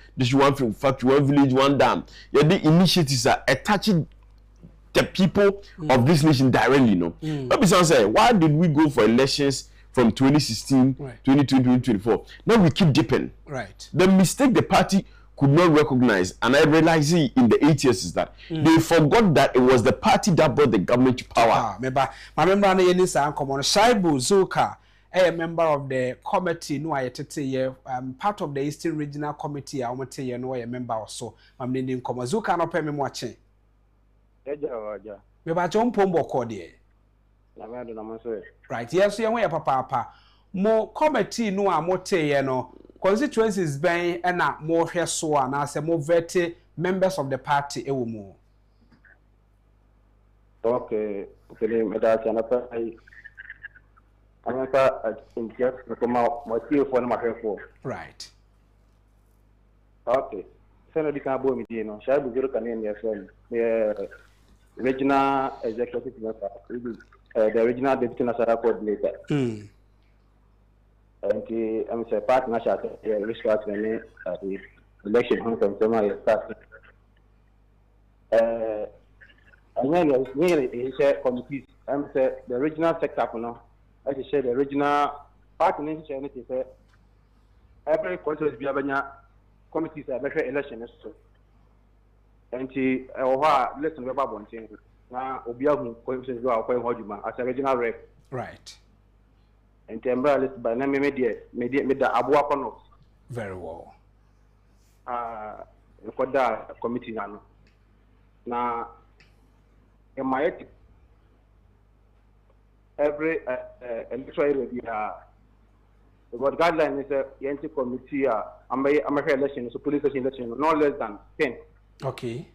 factory, one village, one dam. Yeah, the initiatives are attaching the people of this nation directly, you know. But besides say, why did we go for elections from 2016, right. 2020, 2024? Now we keep dipping. Right. The mistake the party could not recognize, and I realized it in the 8 years, is that they forgot that it was the party that brought the government to power. Remember, my member on the Yenisa Common Shaibu Zuka, a member of the committee, no, I part of the Eastern Regional Committee, I want to say, no, a member also. I'm named Zuka, no pay me watching. Remember, John Pombo Cordier. Right, yes, you are papa. More committee, no, I'm what say, no. Constituencies ben and more here so and as a more vetted members of the party more. Okay, that's another. I'm just come out my for my for. Right. Okay. Senator Cabo Medino, shall we go to the regional executive member, the regional deputy national coordinator. And I'm a partnership research and the election from Somalia started. And then there's committees. I'm the regional sector, as you said, the regional partnership. Every country is having committees that measure elections. And listen about one thing. Now, Obiahu, as a regional rep. Right. And temporarily by name media the Abuaponos. Very well. For that committee now in my every electoral review what guideline is a anti committee I'm election so police election no less than 10. Okay.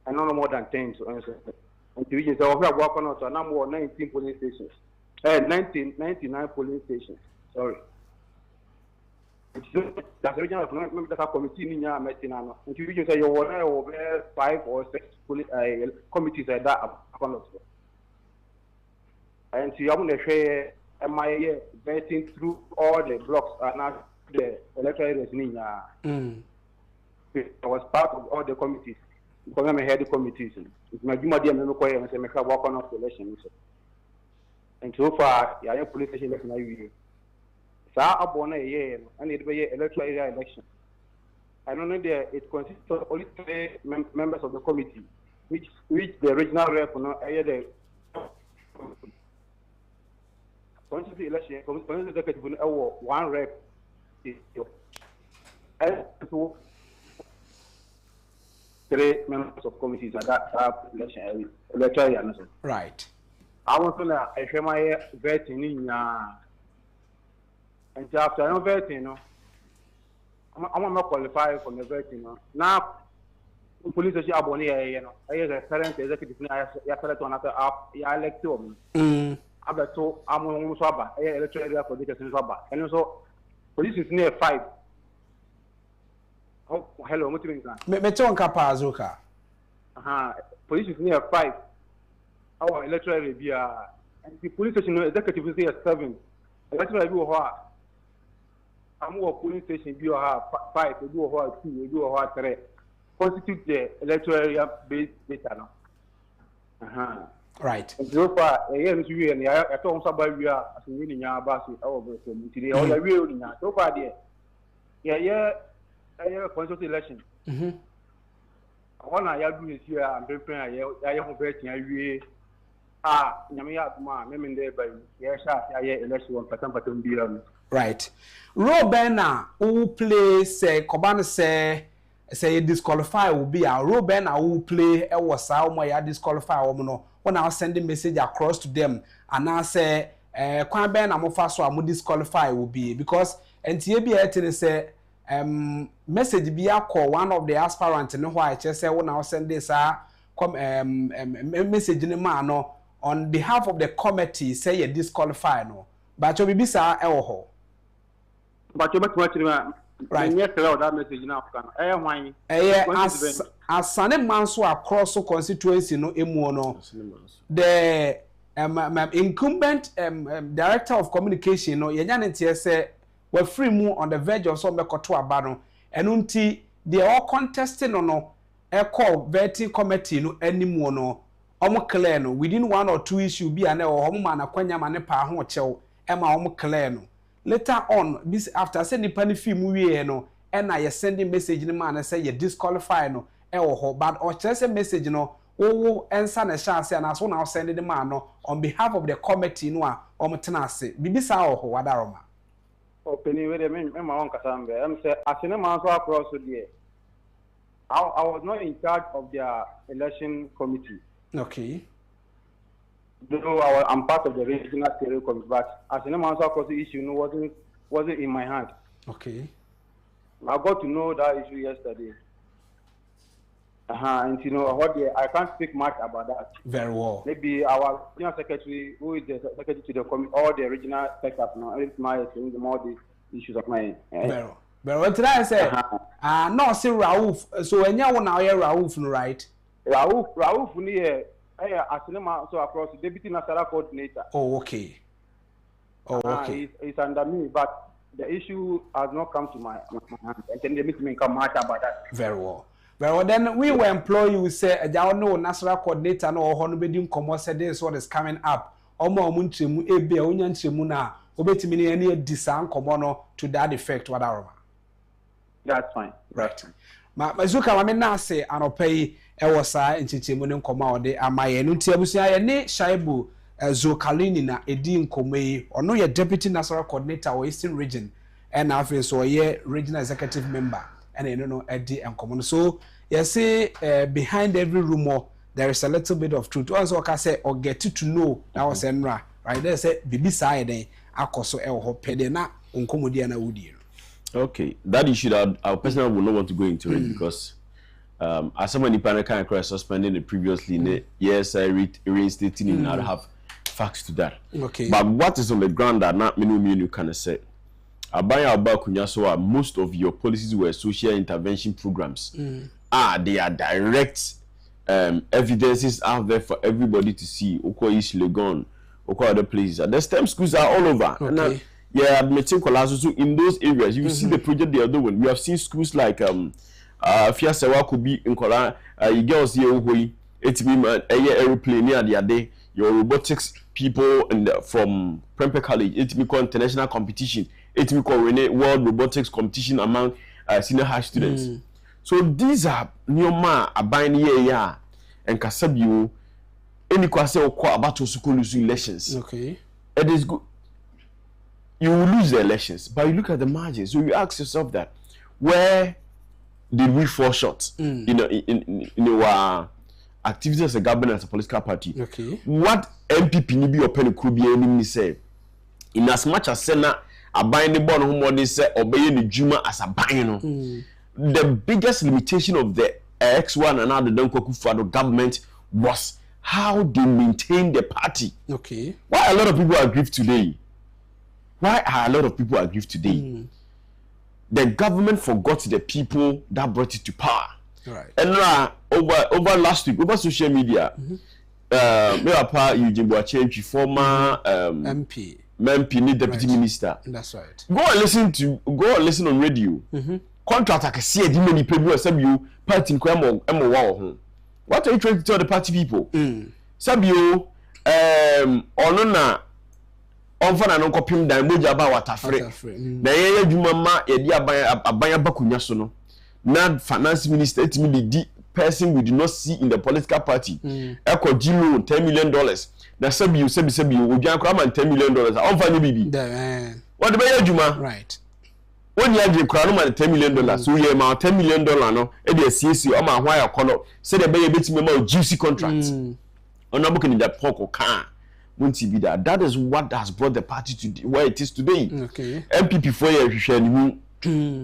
And no more than 10 so and division so we have worked on so now more 19 police stations. 99 polling stations. Sorry. That's the original committee in your Metinano. And you say you were over 5 or 6 committees like that. And so you have to share MIA vetting through all the blocks and not the electoral areas in I was part of all the committees. Because I'm a head of committees. It's my Juma dear Memory and say, make a walk on the election. And so far, I have police station election. So I born a year and it be electoral area election. I don't know there it consists of only 3 members of the committee, which the regional rep the constituency election, constituency one rep. so 3 members of committees at that election electoral year. Right. I want to know if my vetting in and after I know vetting, I'm not qualified for the vetting. Now, police station abone you know, I is a current executive I select on after I elect to abeto amon so aba electoral area for the person so aba and so police is near 5. Oh, hello, what do you mean? Me ton kapa azuka. Police is near 5. Our electoral area and the police station executive is there 7. Electoral area I'm police station be 5, we do 2, we do 3. Constitute the electoral area based data now. Right. And so far, I am to and I told somebody we are winning our basis over today. All the real so far, dear. Yeah, I have a constant election. All I have to do is here and preparing. I have a betting. I will. Yamia, meaning there by yes, I election 1% beyond. Right. Robena who play say Kobana say disqualify will be our Robena who play a was how my disqualify or when I was sending message across to them and I say Kwan Ben Amofa so I disqualify will be because and TB say message be a call one of the aspirants in why I just say when I was send this message in the man on behalf of the committee say you disqualify no but you be sa but you much right. Yes, that message now can. As Sanem Manso across the constituency no emuono. The incumbent director of communication no yenyanenti say we free mu on the verge of some mekoto abano enunti they all contesting no call vetting committee no anymore no omo clear no within 1 or 2 issue bi ane omo ma na kwanya ma ne pa ho chew ema omo clear no. Later on, after sending penny film we no, and I sending message in the man and say you disqualify no, but or just a message no, answer a chance and as soon as sending the man no on behalf of the committee no, or Matanasi, Bibisa or Wadaroma. Penny with my own Cassandra. I'm saying, as in a man so across the year, I was not in charge of their election committee. Okay. Though I'm part of the regional steering committee, but as an answer across the issue, wasn't in my hand. Okay. I got to know that issue yesterday. And I can't speak much about that. Very well. Maybe our regional secretary, who is the secretary to the committee, or the regional setup, now, it's my more the issues of my. Very well. But what did I say? No, say Raouf. So when you now hear Raouf, right? Raouf, near. So across the deputy national coordinator. Oh, okay. Oh, okay. It's under me, but the issue has not come to my hand. And then the meeting come much about that. Very well. Well, then we will employ you. Say, I no national coordinator no honobedi nkomo say this what is coming up. Omo omunchemu ebe onyanchemu na obetimi ne any disan nkomo no to that effect. What are? That's fine. Right. Mazuka mame na say anopai ewo saa nchichemu ne nkoma ode amaye no ntiabusia ye ne Shaibu Zokalini na edi nkoma yi ono ye deputy national coordinator of Eastern region and afi so ye regional executive member and you know edi nkoma so you see behind every rumor there is a little bit of truth also ka say or get to know that was enra right there say bibi saa den akoso ewo ho pede na nkomodi na wudi. Okay, that issue that our personal will not want to go into it because as somebody panel kind of suspending it previously, yes, I reinstating it, I have facts to that. Okay. But what is on the ground that not many you kind of say? Most of your policies were social intervention programs. They are direct evidences out there for everybody to see. Oko East Legon, Oko other places. The STEM schools are all over. Okay. Yeah, admitting collages in those areas. You see the project they are doing. We have seen schools like Fiasewa could be in Kola. You girls here who it's me aeroplane near the day. Your robotics people from Prempeh College. It's me called international competition. It's me called World Robotics competition among senior high students. So these are Nyoma Abani ya and Kasabiu. Any kwase okwa about to school elections. Okay. It is good. You will lose the elections, but you look at the margins. So you ask yourself that where did we fall short in our activities as a government, as a political party? Okay. What MPP ni be open could be any say? In as much as Senna a binding born whom one say obey the Juma as a binding. The biggest limitation of the X1 and now the akufo-addo government was how they maintain the party. Okay. Why a lot of people are aggrieved today? Why are a lot of people aggrieved today? The government forgot the people that brought it to power. Right. And over last week, over social media, Unauthorized, former MP, deputy minister. That's right. Go and listen on radio. Contract I can see many people some you party in what are you trying to tell the party people? Some you onona onfa na nkopim dan moja ba watafre na yeye adwuma ma ye di abanya bakunya so no na finance minister etimi di person we do not see in the political party eko loan $10 million na sabi odwan kra man $10 million onfa ni bibi what the be adwuma right when you have kra no man $10 million so ye ma $10 million no e dey CC o ma hwan yakono say the be betimi ma juicy contract ona book in the poko kan. That is what has brought the party to where it is today. Okay. MPP for you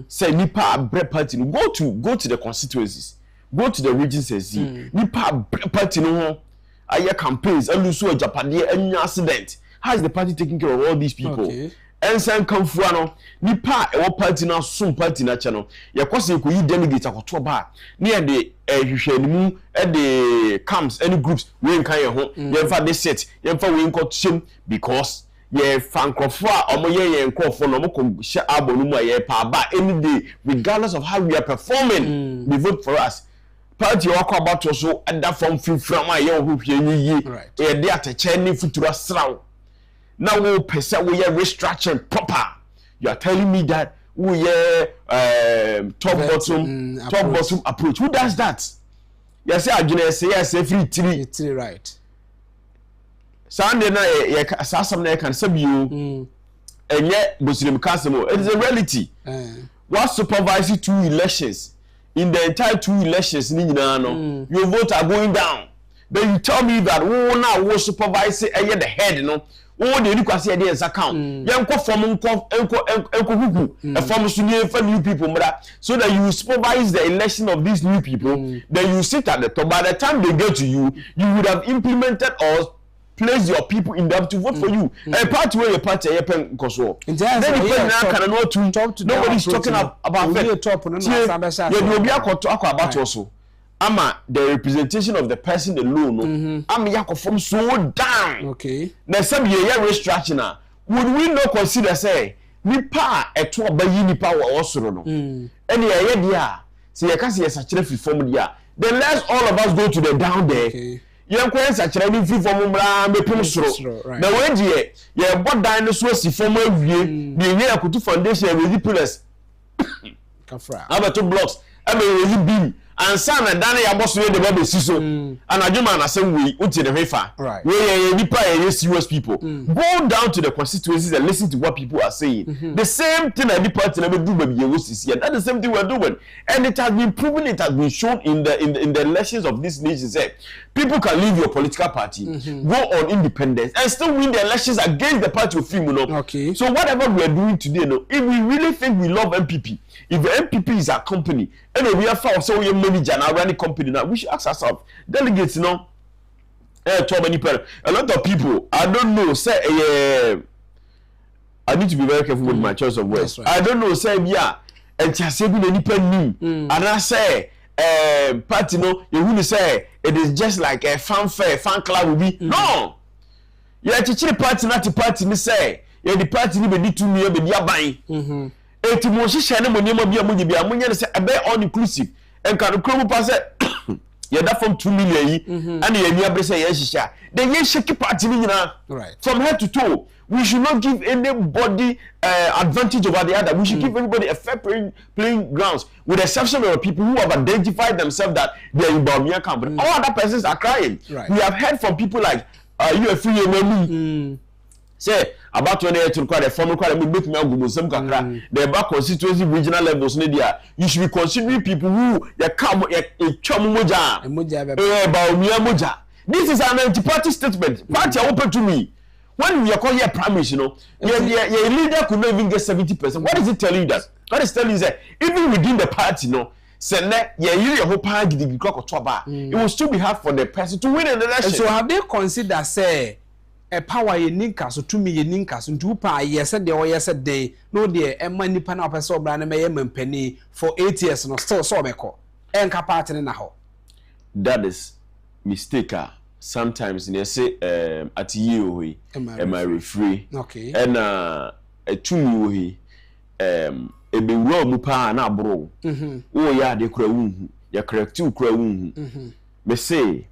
say nipa bread party go to the constituencies, go to the regions and see nipa party no aye campaigns and lose Agyapong any accident. How is the party taking care of all these people? Okay. And san kamfua no nipa e wo party na sum party na che no ye kwose ko yi delegate akoto ba na de hwehwanimu e de camps any groups we nkan ye ho ye fa this set ye fa we nko chem because ye fankrofo a omo ye nkofo no mo ko hye abonu mu ye pa ba any day regardless of how we are performing they vote for us party wakọ about so ada from fifram a ye ho hwie yi e de atache ni futura sraw. Now we restructuring proper. You are telling me that we top bottom approach. Who does that? You say again say free three right. Sunday na asasam na can sub you enye Muslim council. It is a reality. What supervises 2 elections in the entire 2 elections your votes are going down. Then you tell me that who now will supervise the head oh the request here is account yanko form enko huku a form for new people so that you supervise the election of these new people then you sit at the top. By the time they get to you would have implemented or place your people in them to vote for you. A party where your party pen koso then nobody's talking about about also ama the representation of the person alone am yakofom so down. Okay. Na some ye restructuring na would we not consider say nipa eto obayi nipa wo osoro no ene ye dia say ye ka say sachire free form dia then let's all of us go to the down there. Okay. Yen ko sachire ni free form mra mepem soro na we die ye bodan no so asi form awie ni ye yakutu foundation e ready pillars kafra abato blocks abe ready beam and son and Danny Abosu the baby siso and Ajuma na same way uti the hefa right we nipa serious people go down to the constituencies and listen to what people are saying the same thing that the party never do baby you see and that's the same thing we're doing and it has been proven, it has been shown in the elections of this nation that people can leave your political party go on independence and still win the elections against the party of film. Okay. So whatever we are doing today if we really think we love MPP, if the MPP is our company and we are for so your manager now running company now, we should ask ourselves delegates too many people. A lot of people I don't know say I need to be very careful with my choice of words. Right. I don't know say yeah and just say any pen and I say party no you will say it is just like a fanfare fan club will be no yeah teacher party not the party me say yeah the party ni be di to me be dia ban eti mo hihye ne mo niam bia mo bia mo nyane say e be all inclusive and can krom pass yeah that from 2 million yi and yeah ni abre say yeah hihye then ye shake party ni nyina right from head to toe. We should not give anybody advantage over the other. We should give everybody a fair playing grounds, with the exception of the people who have identified themselves that they are in Bamia company. All other persons are crying. Right. We have heard from people like, "Are you a free man?" say about 28 to the former quite a bit more some kakra the back constituency regional levels media you should be considering people who they come a chamuja about this is an anti-party statement. Party are open to me. When we are calling a promise, your leader could not even get 70%. What is it telling you that? What is telling you that even within the party, it will still be hard for the person to win an election. So have they considered say a power in Ninka so to me in Ninka so to pa yes a day or yes a day no dear a money pan up a so brand a penny for 8 years no still so meko and party in a ho. That is mistaker. Sometimes they say at you am I referee okay and a two a be well mupa na bro oh yeah de kura ya correct you kura me say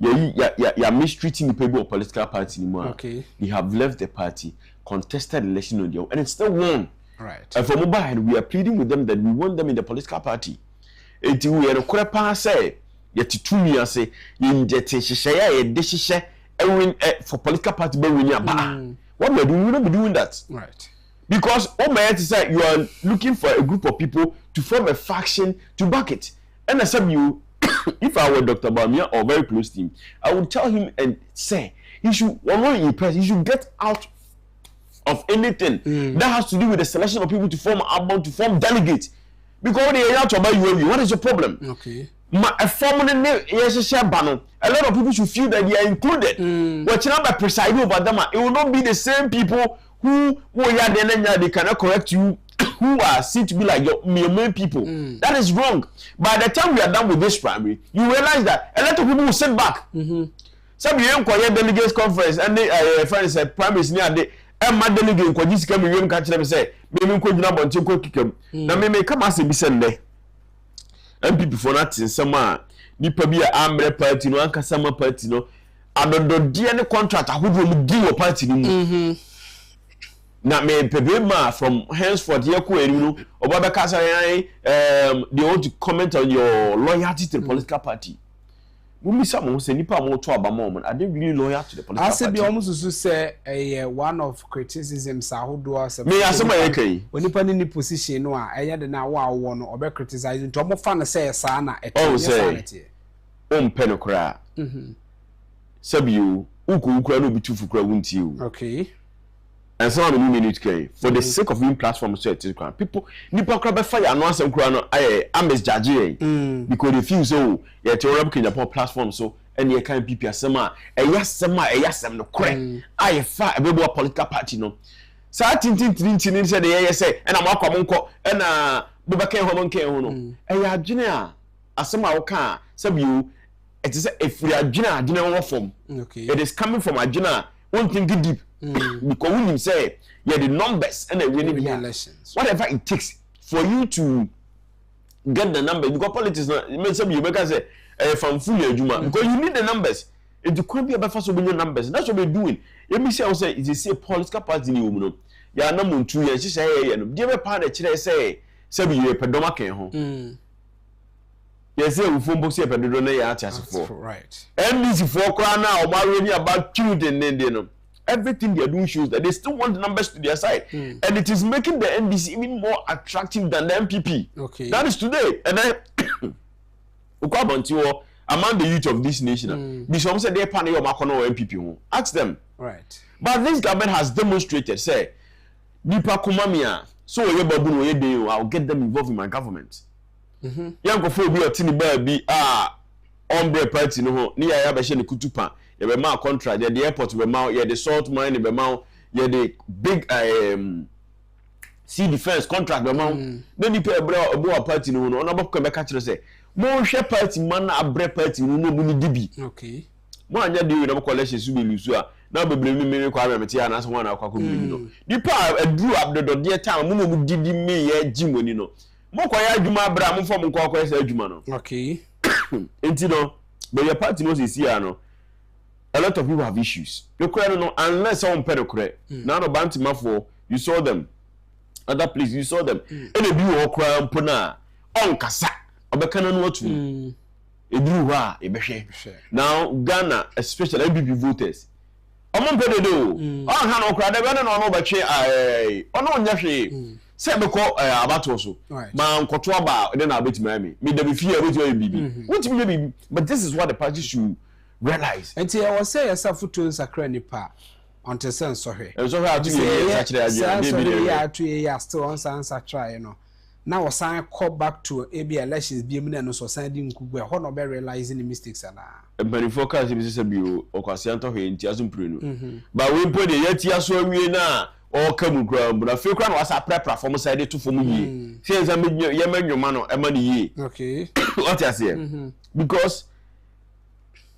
ya mistreating the people of political party anymore. Okay, they have left the party, contested election on their own, and it's still won. Right. And for mobile, we are pleading with them that we want them in the political party. And we are a pa say yet to me say in the for political party but what we are doing, we don't be doing that. Right. Because all my head is that you are looking for a group of people to form a faction to back it. And as you if I were Dr. Bamia or very close to him, I would tell him and say he should he should get out of anything that has to do with the selection of people to form album, to form delegates. Because they are out about you, what is your problem? Okay. A lot of people should feel that they are included. Watching out by presiding over them, it will not be the same people who they cannot correct you, who are seen to be like your main people. That is wrong. By the time we are done with this primary, you realize that a lot of people will sit back. Some young delegates conference and they friends said primaries near the my delegate ko jisi kam wiem ka kire me say me ko gina bonte ko kikam na me come as be sende MPP for that nsem a nipa bi a amre party no anka sama party no adododie ne contract ahodo mu di wo party ni mu na me pepe ma from henceforth here ko eri no oba ka say they want to comment on your loyalty to the political party. Mumi samo say nipa mo to abamom are they really loyal to the political party? I say be almost say one of criticisms ahodo say me asema yekai onipa ni position no a eye de na wa wo no obe criticize nto mo fa na say sa na sanity pen kra sabiu uku kra no bitufu kra wunti o. Okay. And some of the minute K for the sake of being platform so it is grand people nipa kra be fire no asem kra no ames judge because they feel so yeah to rap Agyapong platform so and you can people asema yasem no kra aye fa e be political party no sa tintin say the say and am akwamnko and be be kan ho nkan ho no ya adwene a asema wo ka sabiu it is if we adwene wo form. Okay, it is coming from adwene one thing deep. Because when you say the numbers and the elections, whatever it takes for you to get the numbers, because politics not you make us say from full juma because you need the numbers. If you can't be about first of your numbers, that's what we're doing. Let me say also it is a political party ni umuno. Ya na muntu ya she say no. Dey be part the chire say you pedoma ken ho. Yes, we phone box here pedodo na ya atiasefo. Right. NDC for kwa na o ma really about children no. Everything they are doing shows that they still want the numbers to their side. And it is making the NDC even more attractive than the MPP. Okay. That is today. And then, among the youth of this nation, some say they panel your Makono or MPP. Ask them. Right. But this government has demonstrated, say, Nipa Kumamia, so I'll get them involved in my government. Young Kofobi or Tini Baby, Ombre Party, no, near Yabashan Kutupa. You be ma contract the airport be ma the salt mine be ma the big sea defense contract be ma then you pay a party no no no come catch say mo share party man abre party no no ni dibi. Okay, mo anya dey we no collection su be lusu a na be blame me kwa me tie na so one akwa ko mi no nipa adru abdodo de time mo no didi me ye jimoni no mo kwa ya adwuma abra mo fo mo kwa say adwuma no. Okay, enti no but your party no see here no. A lot of people have issues. You can't know unless someone pay the credit. Now the Bantima for you saw them. Other place you saw them. Any view or cry puna on kasa. Obekana no to. Now Ghana, especially MPP voters, Omon pedo. On han okra de be no be twe ono nya hwe. Se be ko abato so. Ma nkoto aba de na abetima me da be fie abetima bibi. Wotimi bibi. But this is what the party should realize. Enti I was say yourself to nsakra nipa until sense so hwe. So how to ya still on answer try no. Now was sign call back to AB elections be me no so sign din kugu e ho no be realizing the mistakes ana. Ebani focus be say bi o kwase anto hwe ntia so mpre no. But we put the yetia so awie na o kamu kra mbuna fe kra no wasa platform side to fom yi. Say say me ye manwoma no e ma ne yi. Okay. What you say? Because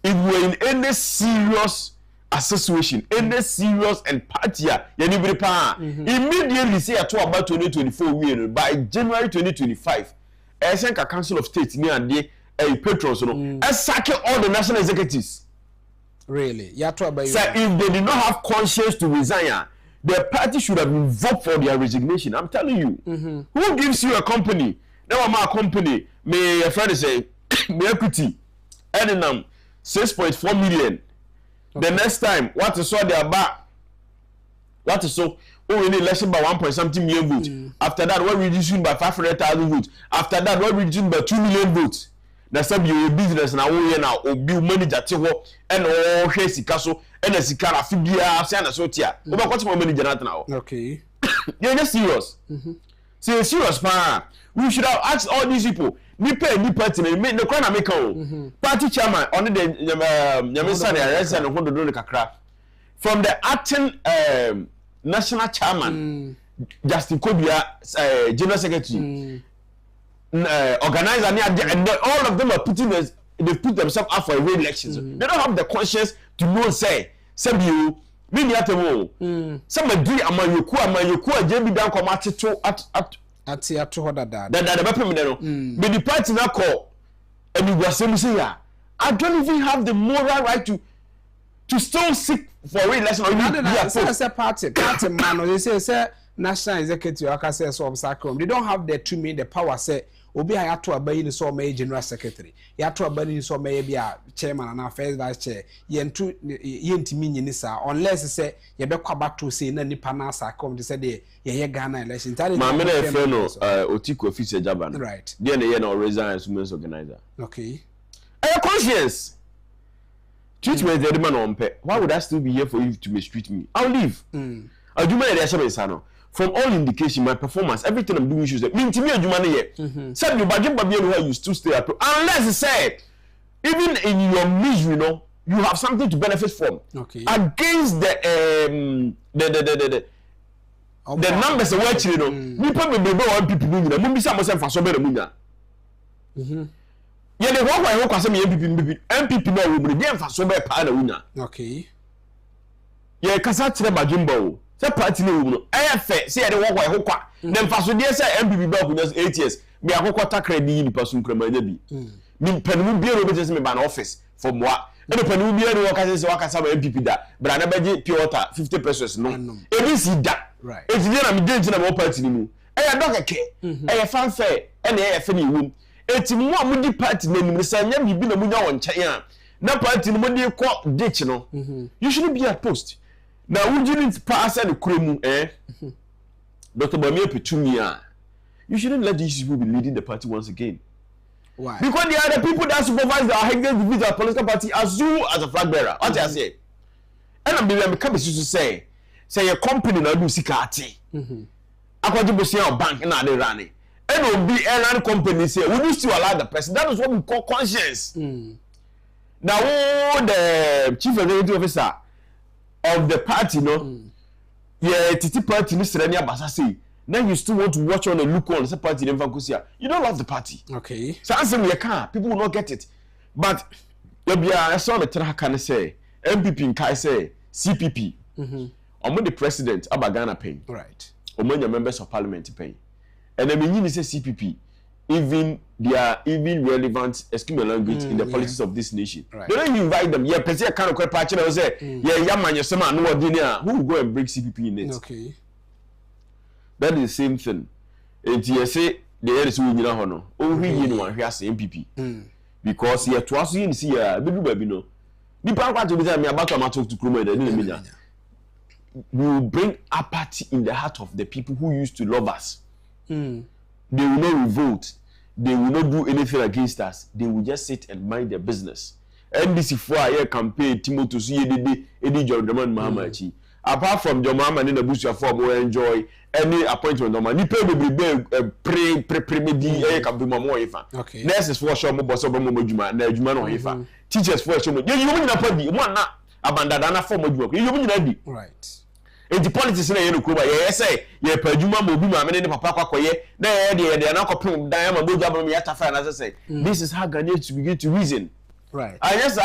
if we're in any serious association, any serious and party, immediately say at about 2024 by January 2025, Esenka Council of State near the patrons, sack all the national executives. Really? Yeah, so if they did not have conscience to resign, the party should have invoked for their resignation. I'm telling you. Who gives you a company? Now my company, may a friend say, my equity, and 6.4 million. Okay. The next time, what is so their back? What is so? Oh, we need election by 1.something million votes. After that, we're reducing by 500,000 votes. After that, we're reducing by 2 million votes. That's why you business now. We now build money that you want and all crazy castle and a sikara figure. Say na so tia. Over what's more money generate now? Okay. You're just serious. Say serious, pa. We should have asked all these people. Ni party make the corner make party chairman on the Nyamisa the arrest and hold the kakra from the acting national chairman Justin Kobia general secretary organizer and all of them are they put themselves up for re-elections. They don't have the conscience to know say you me atemo somebody amayoku JB dan come at to hold that the weapon no but the party now call and you was saying ya I don't even have the moral right to still seek for re-election or you say party man they say national executive aka say so sacrum they don't have the to me the power say obi a yato abayi ni so may general secretary yato abayi ni so may be a chairman and first vice chair yentu yentimi nyini sa unless say ye be kwaba to say na nipa na sacrum they say dey ye Ghana election ma me na fe no Otiko office Jaba right dey na ye na resign as women's organizer okay conscience treatment the man on pay why would I still be here for you to mistreat me I'll leave aduma e dey say no. From all indication, my performance, everything I'm doing shows that me adwuma ne ye. Said you budget where you still stay up. Unless it said, even in your misery, you have something to benefit from. Okay. Against the numbers of what you know. Me probably be one people munya. Mo bi say for so be munya. Ye de wo kwa kwase me MPP na wo mu dey for so be pa na munya. Okay. Ye kasa kire badwumba o. Say party no no efe say dey work ho kwa dem faso dey say MPP ba kunya 8 years me akokọ takra di yi nipa sun kramanya bi me panimu bi ero be say me ba na office for moi e be panimu bi ero waka say waka sa MPP da bra na beje pure water 50 pesos no e bi si da right e ti na me dey na mo party ni mu e ya dokeke e ya fanfare e na e fa ni wum e ti mu amudi party na ni say nya bibi na mu nya won nchen a na party ni mo dey ko ditch no you shouldn't be at post. Now, would you need to pass the cream, Dr. Bamia Petunia? You shouldn't let these people be leading the party once again. Why? Because they are the people that supervise the individual political party as you as a flag bearer. What I say? And I'm coming to say a company now do sikati. According to say bank and they run it. And will be airline company say, would you still allow the person? That is what we call conscience. Now, the chief executive officer of the party, yeah, Titi party, Mr. Rania Basasi. Now you still want to watch on and look on the party in Vancouver. You don't love the party. Okay. So answer me a car. People will not get it. But I saw the track can say MPP in Kai say CPP. Among the president Abagana pay. Right. Among your members of parliament pay. And I mean you say CPP. Even they are even relevant Eskimo language in the politics of this nation. Right. They don't even invite them. Yeah, person kind of patch and say, yeah, yaman your summer no ordinary. Who will go and break CPP in it? Okay. That is the same thing. And you say the air is winning a honor. Oh, we you know, he has MPP. Because here to us, you see, baby, no. Nipa kwa to be say me about to talk to Kruma de ni me we will bring apathy in the heart of the people who used to love us. They will not revolt. They will not do anything against us. They will just sit and mind their business. NDC for a campaign, Timothy see Eddie John Draman Mahamachi. Apart from John Mahama in the bush form, will enjoy any appointment. You pay me pre-medi campaign more if nurses for sure, boss of Mojuma, Najman or if teachers for sure. You win a party, one not abandoned for Mojuma. You win ready. Right. And the politics in the Kuba, say, ye per Juma Mobima, and Papa Koye, they are not copying Diamond Mojaba, as I say. This is how Ghanaians to begin to reason. Right. I yes,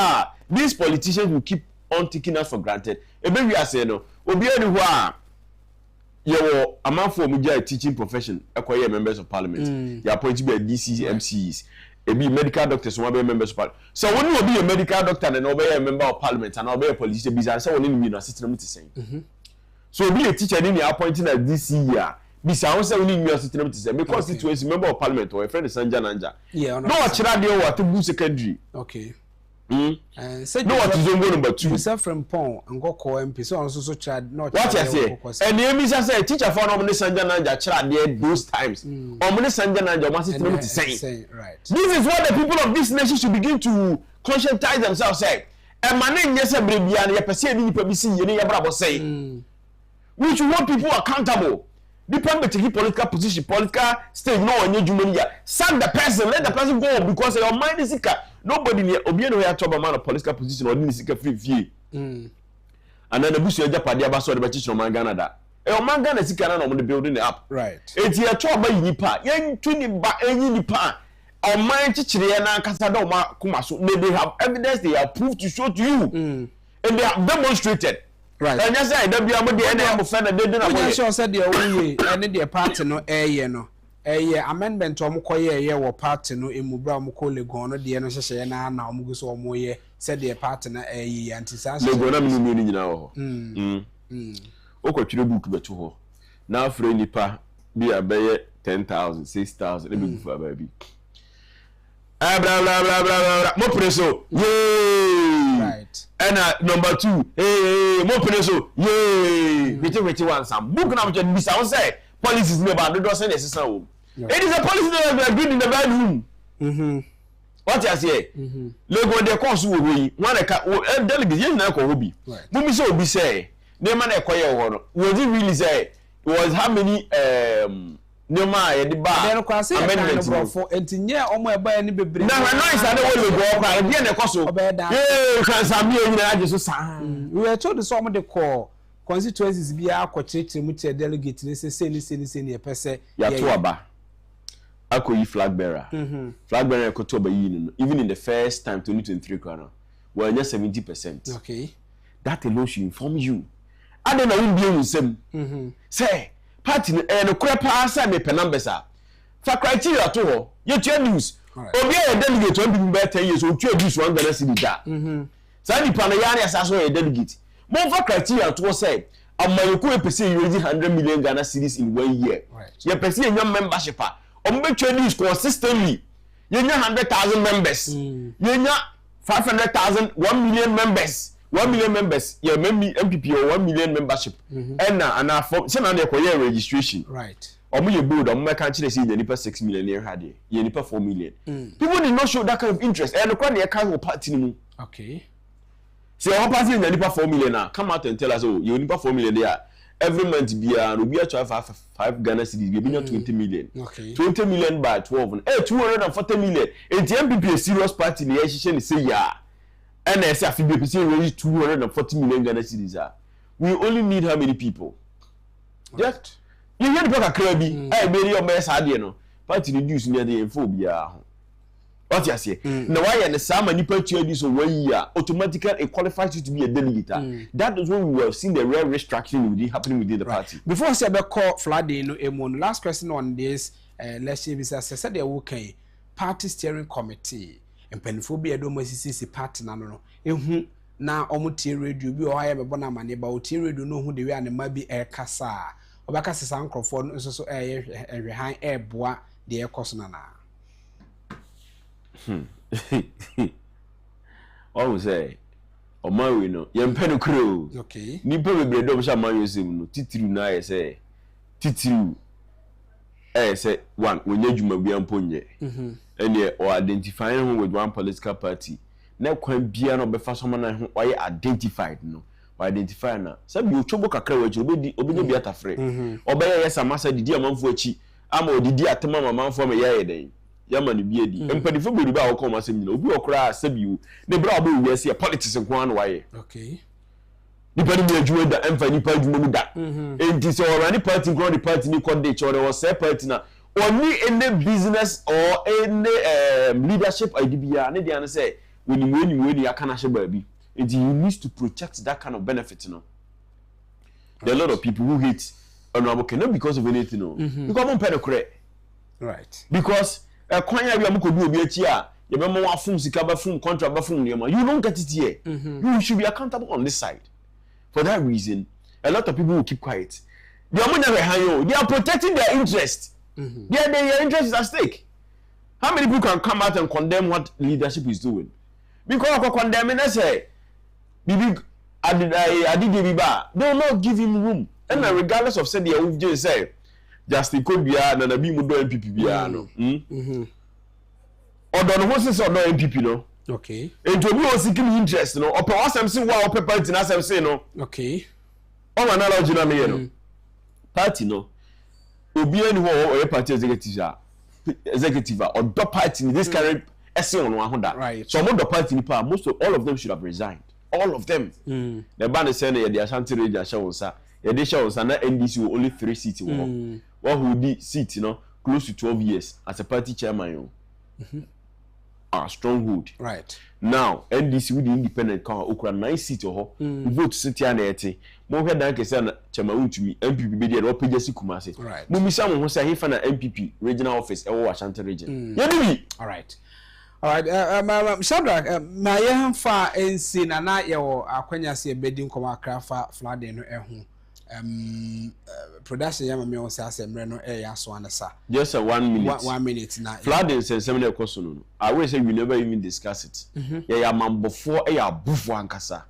these politicians will keep on taking us for granted. And maybe I say no. Obi anywhere, you a man for media teaching profession, acquire members of parliament. You are appointed by DCs, MCs. Be medical doctors, one be members of parliament. So when you be a medical doctor and obey a member of parliament and obey a politician, business, so when you system to say. So be a teacher in the appointing at this year. Besides, only you are system to say because it was a member of parliament or a friend of Sanja Nanja. Yeah, no, Chiradio or to boost secondary. Okay. No, what is going number 2? Yourself from Pong and go call MP, so also child not what I say. And the MPs say teacher for Omni Sanja Nanja child there those times. Omni Sanja Nanja must system to say. Right. This is what the people of this nation should begin to conscientize themselves. Say, and my name yes, baby, and your perceiving PBC, you never bravo say. We should hold people accountable. Depend on taking political position, political stage, no one need you. Sack the person, let the person go because your mind is sick. Nobody near Obiano here talk about a political position or sick free fee. And then the bush Japadia Basso the British of Mangana. A Mangana is on the building up. Right. It's your trouble by Nipa, young twinning by any Nipa. Our mind Chichiana Casadoma Kumasu, they have evidence they have proved to show to you. And they have demonstrated. Right. And just say don't be able to end up friend and they don't sure said the way and the party no no amendment to mkoye ye wo party no emubra mkole gono de no hye na na omugu so omoye said the party na anti sanction le gona mi ni nyina ho okotwire book beto ho na afre nipa bi abeye 10,000 6,000 e be gufu ababi blah blah blah blah mo preso yay right and number 2 hey mo preso yay wait one some book na me bisa won say policies never do say the system wo it is a policy that agreed in the bedroom what you say lego de course wo yi one delegate yin na ko hobi mo mi say obi say na ma na ekoye wo no was it really say it was how many no ma ye di ba amendment for entinye omo eba ni bebre na noise ade wo lego okwa e bi na ekoso kan sami e nyina age so sa we were told so omo de call constituencies bi akwochire mu tie delegate ni say ni pese ya to aba akoyi flag bearer flag bearer ekoto ba yi no even in the first time 2023 kwana we are 70%. Okay, that alone should inform you ade na won bi ensem say party no kura pa say me pe numbers a fa criteria to ho ye tua news obi e delegate on bi be 10 years o tua news 1 Ghana cedi da say ni pa no ya na asaso e delegate mo fa criteria to say amayoku e pese you raise 100 million Ghana cedis in 1 year ye pese ye membership a tua news consistently ye nya 100,000 members ye nya 500,000 1 million members 1 million members your MPP or 1 million membership and for say na dey koye registration right omo ye bold omo make can say the nipa 6 million here had ye nipa 4 million people did not show that kind of interest and the kwani e can party ni mu okay say our party in the nipa 4 million now come out and tell us oh you nipa 4 million there every month be and we actually 5 Ghana cedis we be 20 million okay 20 million by 12 240 million and the MPP a serious party ni e say yeah. And I say raise 240 million Ghana cedis. We only need how many people? Just you hear the talk krabi. I bury your mess adie no. Party reduce near the phobia. What you say? Now why and some nipa tua this 1 year automatically it qualifies you to be a delegate. That is when we have seen the real restructuring happening within the party. Before I say about call Friday no emon last question on this let's see if I said they okay party steering committee mpanifo bi edo masisi party na no ehu na omutie radio bi o haya bebo na mane ba otie radio no hu de we anema bi e kasa obaka sesa nkrofo no so ehwehan eboa de ekoso na what we say Oman we no. Yempe no kro. Okay. Nipa bebre do sha man yosem no. Titiru na ye say. Titiru. Say one when you juma bi amponye. And or identifying him with one political party. Na kwan bia no be fa so man ho oye identified no. Or identify na. Sabi ochobo kakra wa chi obi bi atafre. Obeye yes amasa didi amanfo achi. Ama odidi atema amanfo me ye den. Yama ni bi edi. Empadifo bedu ba wo kom asem nyina. Obi okra sabi wo. Ne bra obo wi ase politics nko an wa ye. Okay. Nipa ni adwuma da emfa nipa adwuma mu da. Enti so orani party grow the party ni code dey chore was say party na only any business or any leadership idea ne dey an say when aka na she baabi. Enti you need to protect that kind of benefit no. There are a lot of people who hate honorable not because of anything no. Because mon pay correct. Right. Because kwan ya bi amukodu obi achi a ye be mo afum sika ba fum contract ba fum niam you don't get it here. You should be accountable on this side. For that reason, a lot of people will keep quiet. They are protecting their interest. Their interest is at stake. How many people can come out and condemn what leadership is doing? Because of condemning, I say, they will not give him room. And regardless of saying the just say, Justin could be and a beam do MPP no. Or don't what's this or no MPP no. Okay. And to be seeking interest, no. Or perhaps I'm saying what party na I'm saying no. Okay. On analogy na me no. Party no. Obi any or a party executive or the party in this current essay on one that. Right. So among the party most of all of them should have resigned. All of them. The band is saying the Ashanti region show us. The show us and NDC will only 3 seats. One who be seat, you know, close to 12 years as a party chairman. Stronghold. Right. Now, NDC with the independent car, okra 9 seats or vote city and ete. Mo head dan kese na chama to me MPP be there opejesi Kumasi. Right. Mo misa mo ho say he fa na MPP regional office e wo Ashanti region. All right. All right. Shadrach, na ye hamfa ensi na ye wo akwanya se bedi nkoma akrafa flooding no ehu. Production yama me on say asemre no e ya so anasa. Just a 1 minute. 1 minute na. Flooding say seminar question no. I will say we never even discuss it. Ya man before e ya bufu ankasa.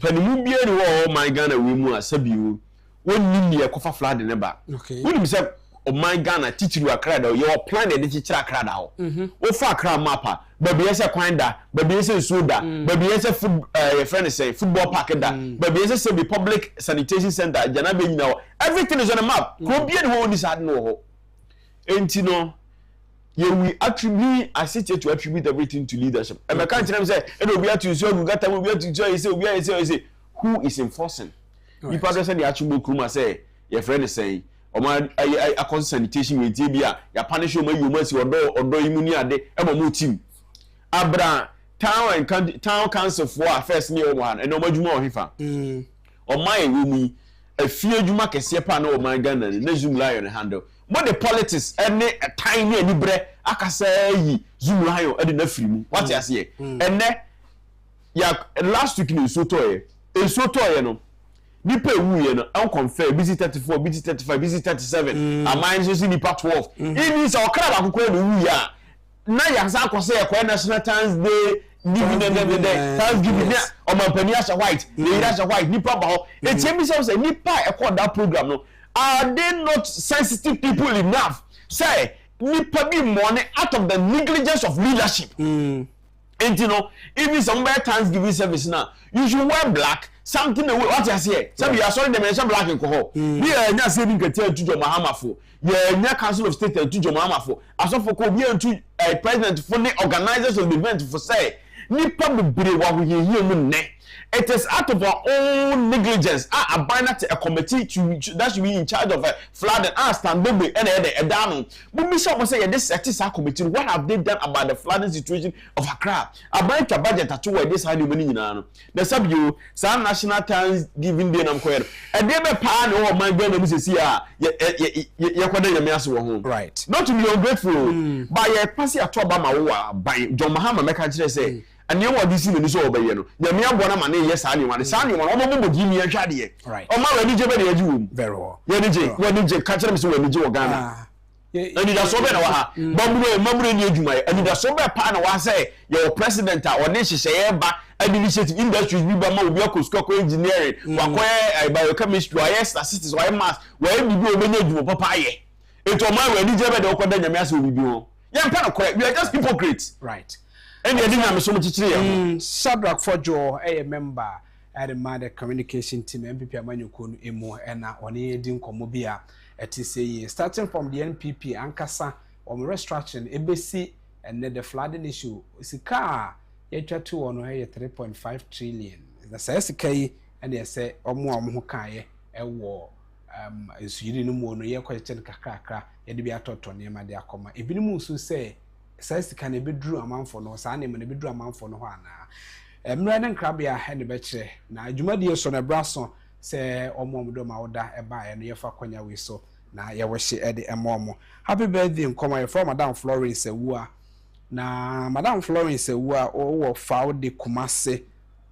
Panimu bia ni wo my Ghana we mu asabiwo. Wonni ne yakofa flooding ne ba. Okay. Wonni say o my Ghana teacher akra da your plan e teacher akra da ho. Wo fa akra mapa. Baby yese kwan da, baby yese nsuo da, baby yese food friend say football park da, baby yese say the public sanitation center jana be nyina. Everything is on the map. Ko bia ni ho ni sad no ho. Enti no we attribute I sit here to attribute everything to leadership. And I can't tell them say e no be to so we got we to say who is enforcing. People just say the attribute kuma say your friend is saying Oma a sanitation we bia ya punish you must odo imuni ade e mo team. Abra town council for affairs near one and no majuma hifa. On my room, a few juma kese pa no my Ghana, na zoom lion handle. But the politics and a tiny any bre akasa zoom lion and na free mu. What you say? And then ya last week in Sotoye no. Nipa wu ye no unconfirmed busy 34 busy 35 busy 37 amine so nipa 12 it means our crowd akoko no wu ya na ya sa akose e national Day giving Thanksgiving o mampani asha white the asha white nipa ba ho e tie mi say nipa e call that program no are they not sensitive people enough say nipa be money out of the negligence of leadership and you know even somewhere Thanksgiving service now you should wear black something what you say some you are sorry they mention black alcohol we are not saying get to Mahamafo yeah council of state to Mahamafo as of for be to president for the organizers of the event for say nipa bebre wa we here no ne it is out of our own negligence a bind a committee that should be in charge of flood and stand baby and down but me say this is a committee what have they done about the flooding situation of Accra a bind a budget at where this how money nyina the sub you some national Thanksgiving day nam kwere and they be pa no o man Ghana mu sesi a ye kwada yame aso wo ho right not to be ungrateful but ye pass ya to ba ma wo ban John Mahama make kire say and you want this in so obey no nyame abona ma ne yes ani wan sa ani wan omo bogi mi ahwa de right o ma wani je be de aju very well wani je ka kire me so wani je wo Ghana And that's over now. Mamre ni adwuma. And that's over pa na wa say your president or nation say ba administrative industries bi ba ma obi akosko engineering, wakoye biochemistry, statistics, math, where bi obenya adwuma papa ye. Eto ma we ni jebe de okoda nyame ase obi bi ho. Yeah, correct. We are just hypocrites. Right. And you didn't have so much to Shadrach Fojo, a member at the Mother Communication Team, MPP Amanyukun Emo, and Oni Din Komobia at TCA, starting from the NPP, Ankasa, or restructuring, ABC, and then the flooding issue. It's a car, you try to on 3.5 trillion. The Sassy and they say, Omo Mukaye, a war. Is you didn't know no question kakra e de bi atoto ne ma de akoma e bi mu so say says can be drew amanfo no sa na be drew amanfo no ho ana mra ne nkrabia he ne be kire na adwumadi so na braso say omomdo ma woda e ba e no ye fa kwanya we so na ye wo hye e de emomo happy birthday nkoma ye from Madam Florence Ewua na Madam Florence Ewua o wo fa wo de Kumase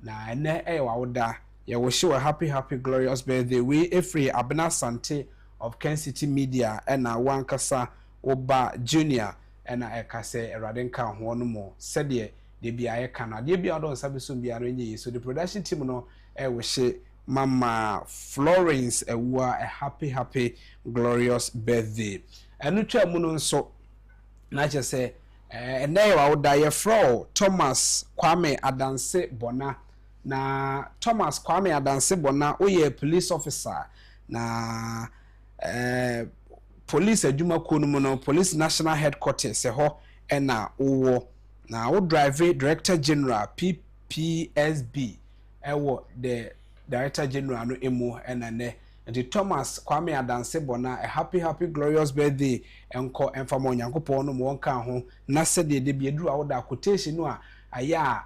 na ene e wa woda. Yeah, we show a happy, glorious birthday. We free Abena Sante of Kencity Media and one Kasa Oba Junior and I Kase Radenka one more. Said ye, they be a cana. They be out on Sabisum be arranged. So the production team no we say Mama Florence a happy, glorious birthday. And no tell munon so not just say and now I would die fro Thomas Kwame Adanse Bona. Na Thomas Kwame Adansebo na oye police officer na police adwuma kono no police national headquarters ho na owo na o drive director general PPSB ewo the director general no emo ne the Thomas Kwame Adansebo na a happy glorious birthday enko enfamo nyankopon no mo nka ho na se de bi eduru awoda quotation no a aya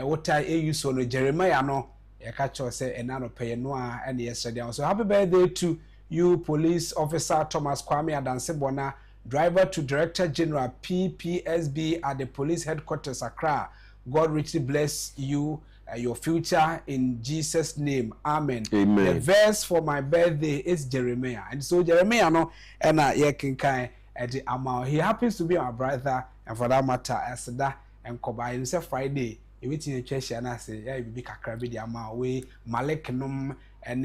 what I use on Jeremiah no catch say and nano pay no and yesterday. So happy birthday to you, police officer Thomas Kwame Adansebona, driver to Director General PPSB at the police headquarters Accra. God richly bless you, your future in Jesus' name. Amen. Amen. The verse for my birthday is Jeremiah, and so Jeremiah no and yekinkai at the amount. He happens to be our brother, and for that matter, as that and Koba himself Friday. Everything in church and I say, yeah, be kakra be the amount way, Malek num, and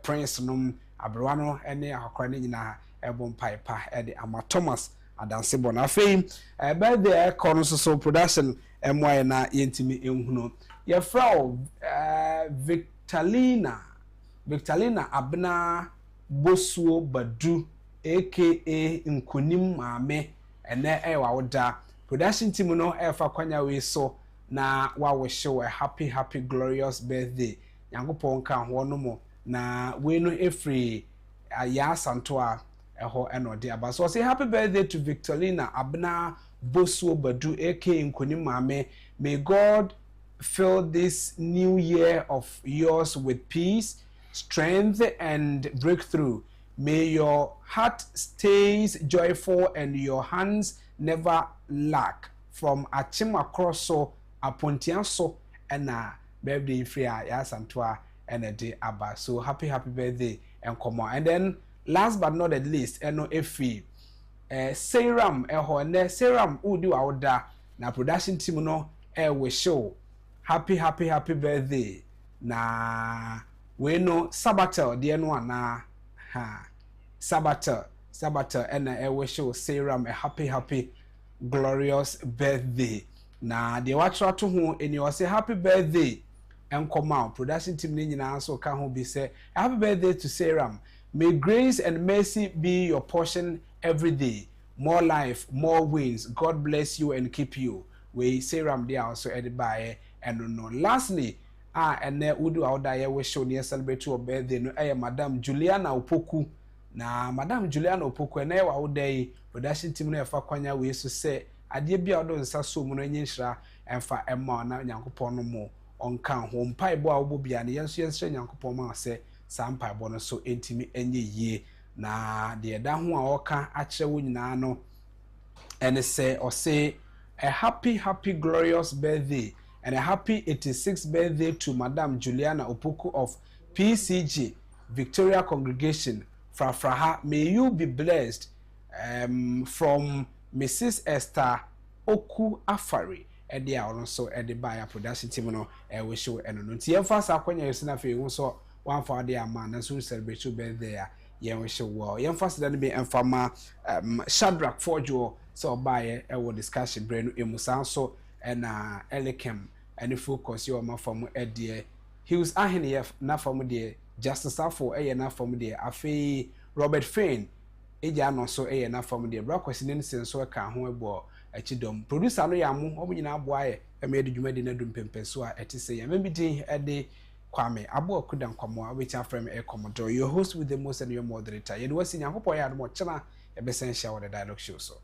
Prince num, Abruano, and Hakranina, Ebon Piper, and the Ama Thomas, Adansebona fame, by the corners so production, and why na intimi in your Frau Victalina Abna Bosuo Badu, aka Nkunim Mame, and there I would production team no efa kwanya we so na wa we show a happy glorious birthday yankopon ka ho no mo na we no efri ya santo a eho eno de aba so say happy birthday to Victorina Abna Bosuo Badu aka Nkoni Mame. May God fill this new year of yours with peace, strength and breakthrough. May your heart stays joyful and your hands never lack. From Achima Crosso, Apontianso, and birthday free Yasantua and a day Abba. So happy birthday and come on. And then last but not the least, no Efi Serum Ehone Serum Udu Auda na production team no we show happy birthday na we know Sabatel the N1 na ha Sabatel and we show Serum a happy glorious birthday. Na the watch to who and you say happy birthday and come out. Production team nina so can who be say happy birthday to Serum. May grace and mercy be your portion every day. More life, more wins. God bless you and keep you. We Serum there also added by and no. Lastly, and there Udu out there we show near celebrate your birthday. No, Madam Juliana Opoku. Na Madam Juliana Opoku and I out there production team na fa kwanya we so say ade bia odo nsa so mu no nyinhira emfa emma na nyankopon no mo onka ho mpaebo a wo bia ne yenso yenso nyankopon ma say sa mpaebo no so entimi enye yie na de da ho a oka a kire wo nyina no ene say o say a happy glorious birthday and a happy 86th birthday to Madam Juliana Opoku of PCG Victoria Congregation frafraha. May you be blessed. From Mrs. Esther Oku Afari. Edi a also edi by production team no we show eno no nti yemfa sa kwanya yesina fe hu so one for the man na so celebrate birthday a yen we show well yemfa se dan be emfa ma Shadrack Forjo so buy e discussion brain no emusan so na Elikem any focus you ma from edi he was ahene na from the Justice Afo na from the afi Robert Fain eja no so na from the brakwesi ne nsen so ka ho ebo achidom producer no ya mo omo nyina abo aye me de dwumadi na dum pempenso a etise ya me din ede kwame abo akuda nkwamo a wecha frame e komodo your host with the most and your moderator ye do wasi nyankopon ya no mo chena e besen share with the dialogue show so